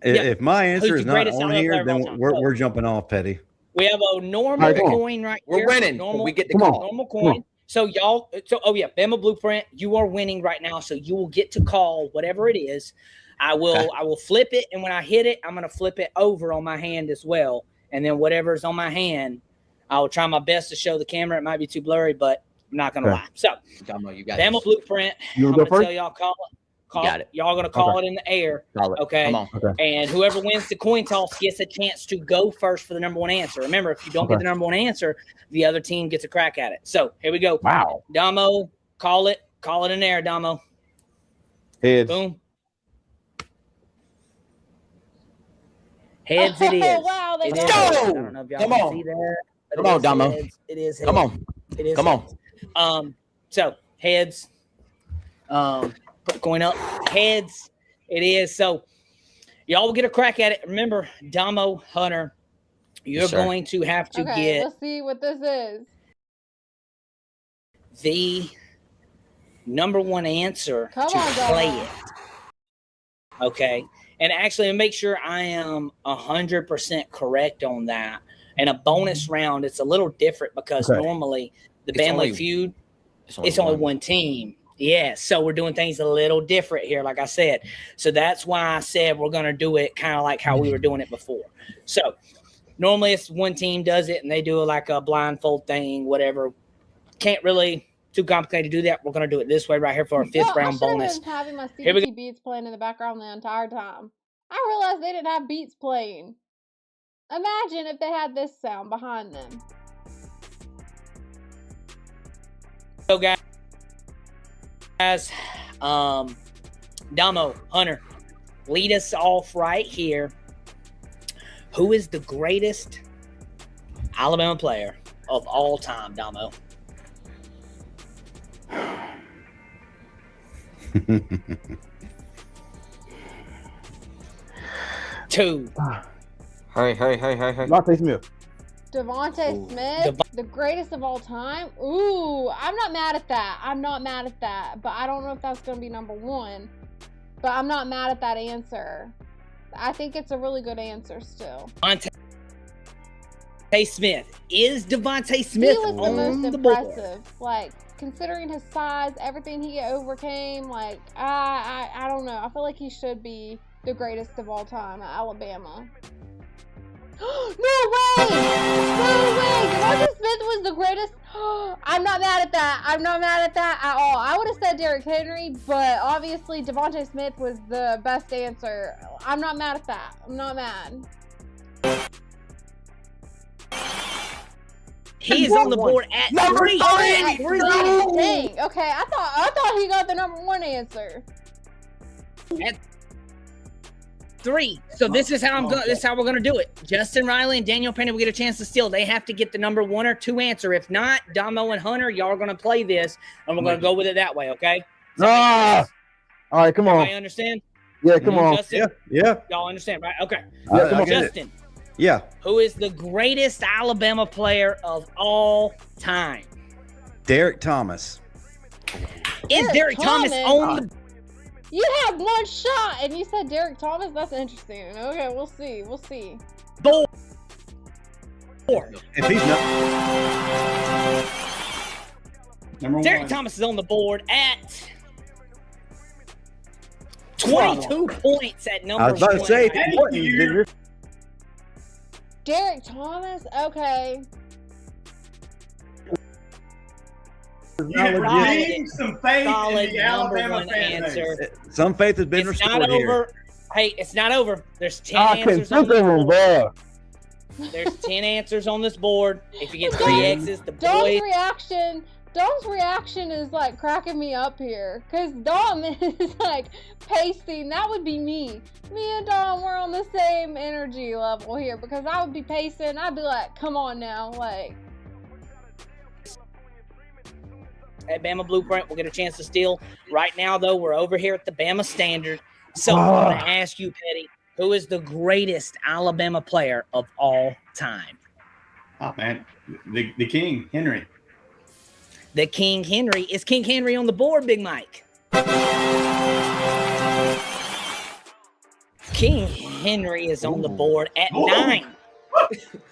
If my answer is not on here, then time? we're jumping off, Petty. We have a normal coin right here. We're winning. Normal, We get the normal coin. So y'all, Bama Blueprint, you are winning right now. So you will get to call whatever it is. I will flip it, and when I hit it, I'm gonna flip it over on my hand as well. And then whatever's on my hand, I will try my best to show the camera. It might be too blurry, but I'm not gonna lie. So you got Bama this. Blueprint. You I'm go gonna first? tell y'all Got it. Y'all gonna call it in the air. Call it. Okay. Come on. Okay. And whoever wins the coin toss gets a chance to go first for the number one answer. Remember, if you don't get the number one answer, the other team gets a crack at it. So here we go. Wow. Damo, call it in there, Damo. Heads. Boom. Heads it is. Wow, they It got is. it. I don't know if y'all Come can on. see that. but Come it on, is Damo. heads. It is heads. Come on. It is Come heads. on. So heads. Put the coin up. Heads. It is. So y'all will get a crack at it. Remember, Damo, Hunter, you're going to have to get let's see what this is. the number one answer Come to on, play Damo. it. Okay. And actually, make sure I am 100% correct on that. And a bonus round, it's a little different because normally the Family Feud, it's only one team. Yeah, so we're doing things a little different here, like I said. So that's why I said we're going to do it kind of like how we were doing it before. So normally it's one team does it, and they do like a blindfold thing, whatever. Can't really too complicated to do that. We're going to do it this way right here for our fifth round bonus. I should have been having my Here we CBT beats playing in the background the entire time. I realized they didn't have beats playing. Imagine if they had this sound behind them. So, guys, Damo, Hunter, lead us off right here. Who is the greatest Alabama player of all time, Damo? Two. Hey. Devontae Smith. Devontae Smith, the greatest of all time. Ooh, I'm not mad at that. But I don't know if that's going to be number one. But I'm not mad at that answer. I think it's a really good answer still. Devontae Smith. Is Devontae Smith He was the on most the board? impressive. Like, considering his size, everything he overcame, like, I don't know. I feel like he should be the greatest of all time at Alabama. No way! Devontae Smith was the greatest. I'm not mad at that. I'm not mad at that at all. I would have said Derrick Henry, but obviously Devontae Smith was the best answer. I'm not mad at that. I'm not mad. He is on the board at Number 3. three. Dang. Okay, I thought he got the number one answer. At 3. So this is how this is how we're gonna do it. Justin Riley and Daniel Penny will get a chance to steal. They have to get the number 1 or 2 answer. If not, Damo and Hunter, y'all are gonna play this, and we're gonna go with it that way. Okay? All right, come on. Everybody understand? Yeah, come on. Justin? Yeah. Y'all understand, right? Okay. Yeah, come on. Justin. Yeah. Who is the greatest Alabama player of all time? Derek Thomas. Is Derek Thomas on the You had one shot, and you said Derek Thomas? That's interesting. Okay, we'll see. board? If he's not Number Derek one. Thomas is on the board at 22 points at number I was about to say, one. Derek Thomas? Okay. You have redeemed some faith Solid in the number Alabama one fan answer. base. some faith has been It's restored not here. over. Hey, it's not over. There's 10 I can answers on think this of him, board. bro. There's 10 answers on this board. If you get 3 X's, the Dom's boy. reaction is like cracking me up here. Because Dom is like pacing. That would be me. Me and Dom, we're on the same energy level here. Because I would be pacing. I'd be like, come on now. Like, At Bama Blueprint, we'll get a chance to steal. Right now, though, we're over here at the Bama Standard. So I'm going to ask you, Petty, who is the greatest Alabama player of all time? Oh, man. The King, Henry. The King Henry. Is King Henry on the board, Big Mike? King Henry is on the board at 9.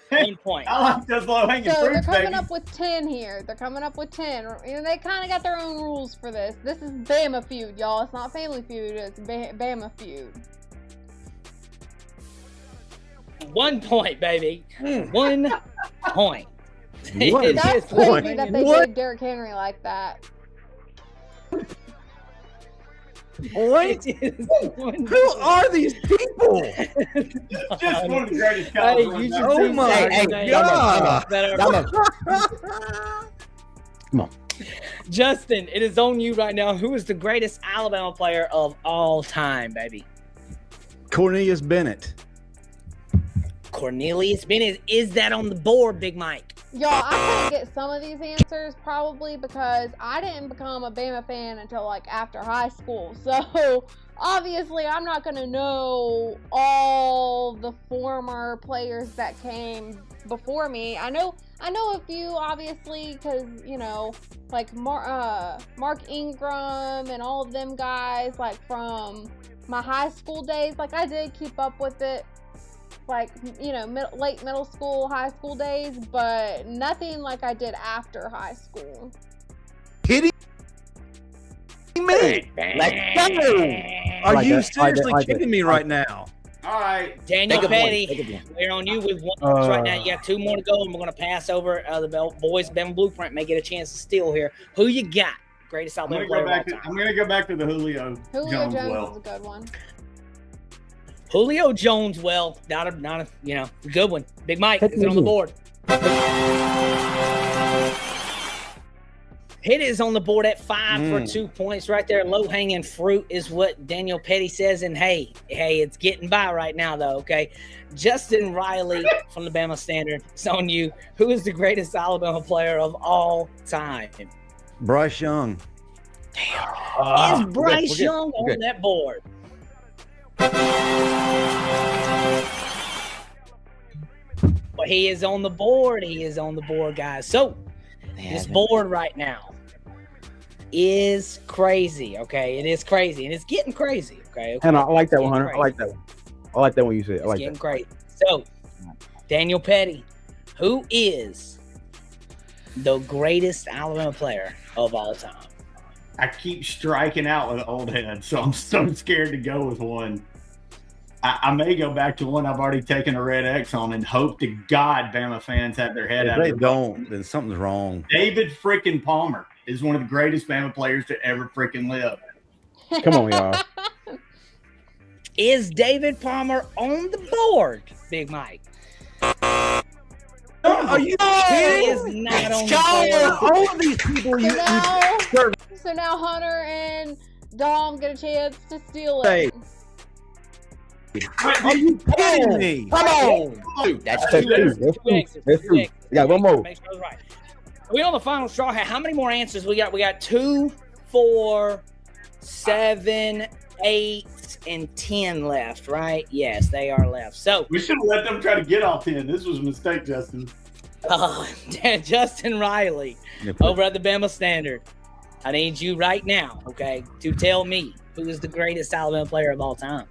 1 point. point. I like those low-hanging So they're fruits, coming baby. up with 10 here. They're coming up with 10. And they kind of got their own rules for this. This is Bama Feud, y'all. It's not Family Feud. It's Bama Feud. 1 point, baby. 1 point. That's crazy that they gave Derrick Henry like that. What? Who are these people? Just one of the greatest Hey, college you runs should ever. see Hey, Saturday hey, night that are- Come on. Justin, it is on you right now. Who is the greatest Alabama player of all time, baby? Cornelius Bennett. Cornelius Bennett. Is that on the board, Big Mike? Y'all, I couldn't get some of these answers probably because I didn't become a Bama fan until like after high school. So obviously I'm not going to know all the former players that came before me. I know a few obviously because, you know, like Mark Ingram and all of them guys like from my high school days. Like I did keep up with it. Like, you know, late middle school, high school days, but nothing like I did after high school. Kidding me? Let's go. Are you seriously kidding me right now? All right. Daniel Petty, we're on you with 1 right now. You got 2 more to go, and we're going to pass over the boys. Bama Blueprint may get a chance to steal here. Who you got? Greatest Alabama player of all time. I'm going to go back to the Julio Jones well. Is a good one. Julio Jones, well, not a you know, good one. Big Mike, is it on the board? It is on the board at 5 for 2 points right there. Low-hanging fruit is what Daniel Petty says. And hey, it's getting by right now, though, okay? Justin Riley from the Bama Standard, it's on you. Who is the greatest Alabama player of all time? Bryce Young. Is Bryce Young on that board? Well, he is on the board. He is on the board, guys. So this board right now is crazy. Okay, it is crazy, and it's getting crazy. Okay, And I like that one, Hunter. I like that one. I like that one you said. I like getting that. crazy. So Daniel Petty, who is the greatest Alabama player of all time? I keep striking out with old heads, so I'm so scared to go with one. I may go back to one I've already taken a red X on and hope to God Bama fans have their head out. If they don't, then something's wrong. David freaking Palmer is one of the greatest Bama players to ever freaking live. Come on, y'all. Is David Palmer on the board, Big Mike? Are you He is not on the board. All of these people So now Hunter and Dom get a chance to steal it. Are you kidding me? Come on. That's two. That's two. You got one more. Make sure it's right. We on the final straw here. How many more answers we got? We got 2, 4, 7, 8, and 10 left, right? Yes, they are left. So we should have let them try to get all 10. This was a mistake, Justin. Justin Riley over at the Bama Standard. I need you right now, okay, to tell me who is the greatest Alabama player of all time.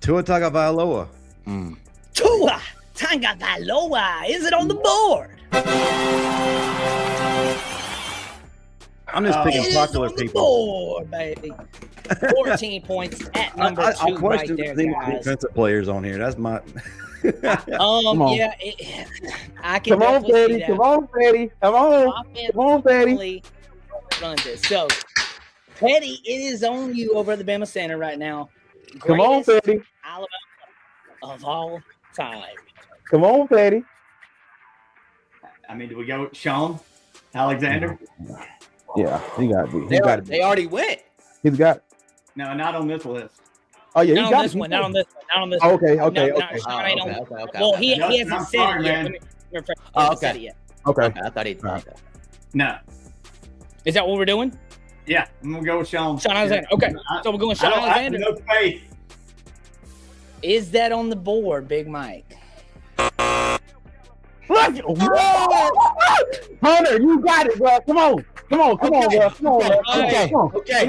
Tua Tagovailoa. Tua Tagovailoa. Is it on the board? I'm just picking popular people. Board, baby. 14 points at number 2 I right question there, the guys. defensive players on here. That's my. Yeah, I can. Come on, definitely see Petty. that. Come on, Petty. Come on. Come on, Petty. Run this. So, Petty, it is on you over at the Bama Center right now. Come on, Greatest Petty. Alabama of all time. Come on, Petty. I mean, do we go with Sean Alexander? Yeah, he got to be. They already went. He's got it. No, not on this list. Oh, yeah, Not he on got this it. one. Not on this one. Not on this Okay, one. okay, No, okay. Sean ain't on- Okay. Well, he Justin, hasn't I'm said sorry, it yet. man. Let me refresh. He Oh, hasn't okay. said it yet. Okay. I thought he'd. Okay. No. Is that what we're doing? Yeah, I'm going to go with Sean. Sean Alexander. Okay, so we're going Sean I have Alexander. no faith. Is that on the board, Big Mike? Hunter, you got it, bro. Come on, bro. Come on, bro. Come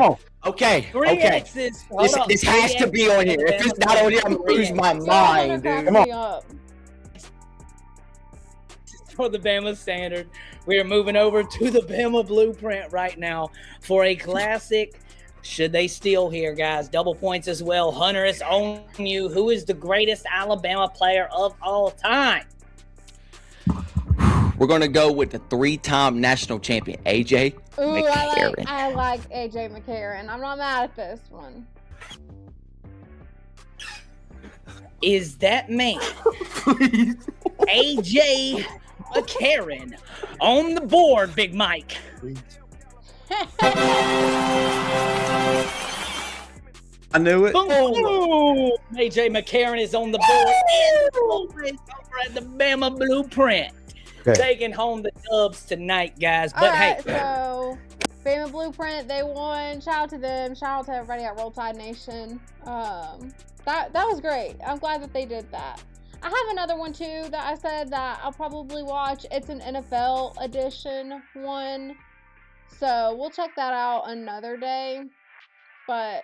on. Okay. 3 X's. Hold up. This has 3 to be on here. If it's not on here, I'm gonna lose my mind, dude. Come on. for the Bama Standard. We are moving over to the Bama Blueprint right now for a classic. Should they steal here, guys? Double points as well. Hunter, it's on you. Who is the greatest Alabama player of all time? We're going to go with the 3-time national champion, AJ McCarron. I like AJ McCarron. I'm not mad at this one. Is that man AJ McCarron on the board, Big Mike? I knew it. Boom. AJ McCarron is on the board over at the Bama Blueprint. Okay. Taking home the dubs tonight, guys. But All right, hey, so Bama Blueprint, they won. Shout out to them. Shout out to everybody at Roll Tide Nation. That was great. I'm glad that they did that. I have another one too that I said that I'll probably watch. It's an NFL edition one, so we'll check that out another day. But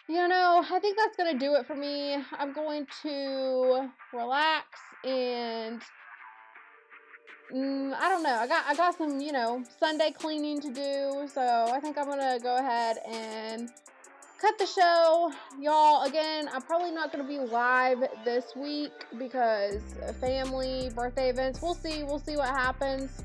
I think that's gonna do it for me. I'm going to relax and I don't know. I got some Sunday cleaning to do, so I think I'm gonna go ahead and cut the show. Y'all, again, I'm probably not going to be live this week because family, birthday events. We'll see what happens.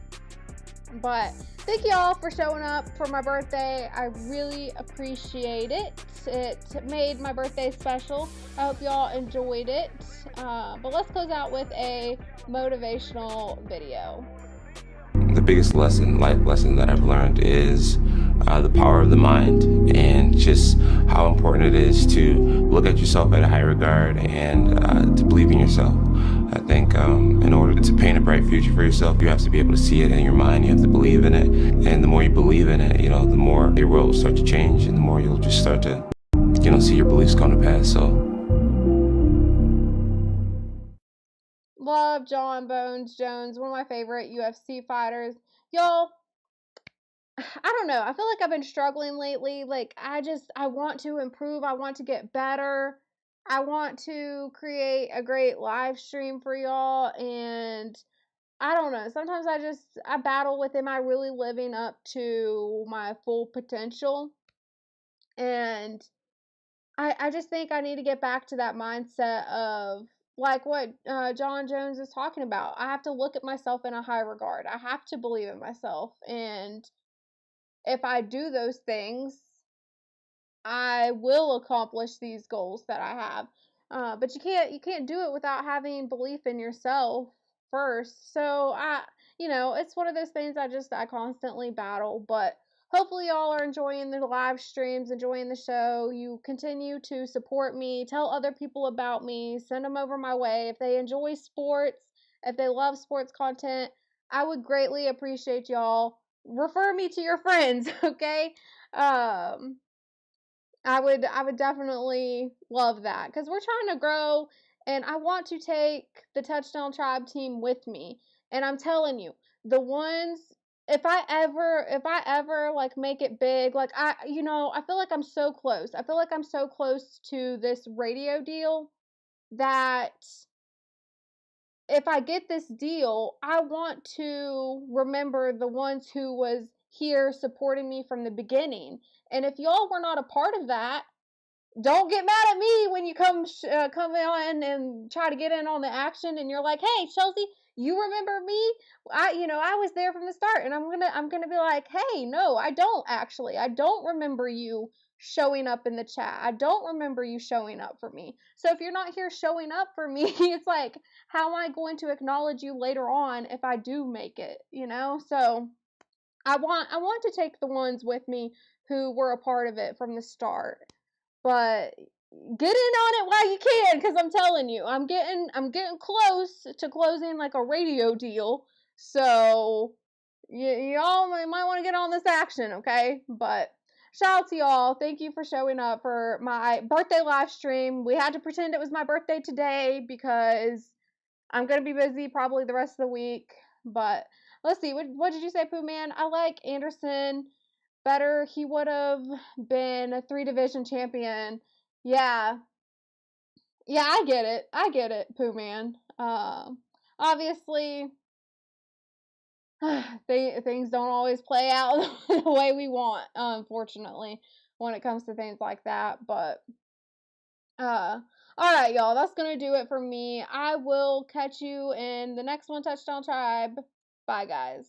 But thank y'all for showing up for my birthday. I really appreciate it. It made my birthday special. I hope y'all enjoyed it. But let's close out with a motivational video. The biggest life lesson that I've learned is the power of the mind and just how important it is to look at yourself at a high regard and to believe in yourself. I think in order to paint a bright future for yourself, you have to be able to see it in your mind. You have to believe in it. And the more you believe in it, the more your world will start to change and the more you'll just start to, see your beliefs come to pass. So. Love John Bones Jones, one of my favorite UFC fighters. Y'all, I don't know. I feel like I've been struggling lately. Like, I want to improve. I want to get better. I want to create a great live stream for y'all. And I don't know. Sometimes I battle with, am I really living up to my full potential? And I just think I need to get back to that mindset of, like what John Jones is talking about. I have to look at myself in a high regard. I have to believe in myself. And if I do those things, I will accomplish these goals that I have. But you can't do it without having belief in yourself first. So it's one of those things I constantly battle. But hopefully y'all are enjoying the live streams, enjoying the show. You continue to support me, tell other people about me, send them over my way. If they enjoy sports, if they love sports content, I would greatly appreciate y'all. Refer me to your friends, okay? I would definitely love that because we're trying to grow and I want to take the Touchdown Tribe team with me. And I'm telling you, the ones, if I ever like make it big, like I feel like I'm so close. I feel like I'm so close to this radio deal that if I get this deal, I want to remember the ones who was here supporting me from the beginning. And if y'all were not a part of that, don't get mad at me when you come on and try to get in on the action and you're like, hey, Chelsea, you remember me? I was there from the start. And I'm gonna be like, hey, no, I don't actually. I don't remember you showing up in the chat. I don't remember you showing up for me. So if you're not here showing up for me, it's like, how am I going to acknowledge you later on if I do make it, So I want to take the ones with me who were a part of it from the start. But get in on it while you can, because I'm telling you, I'm getting close to closing like a radio deal. So y'all might want to get on this action, okay? But shout out to y'all. Thank you for showing up for my birthday live stream. We had to pretend it was my birthday today because I'm gonna be busy probably the rest of the week. But let's see. What did you say, Pooh Man? I like Anderson better. He would have been a 3-division champion. Yeah, I get it, Pooh Man. Obviously, things don't always play out the way we want, unfortunately, when it comes to things like that. But all right, y'all, that's gonna do it for me. I will catch you in the next one, Touchdown Tribe. Bye, guys.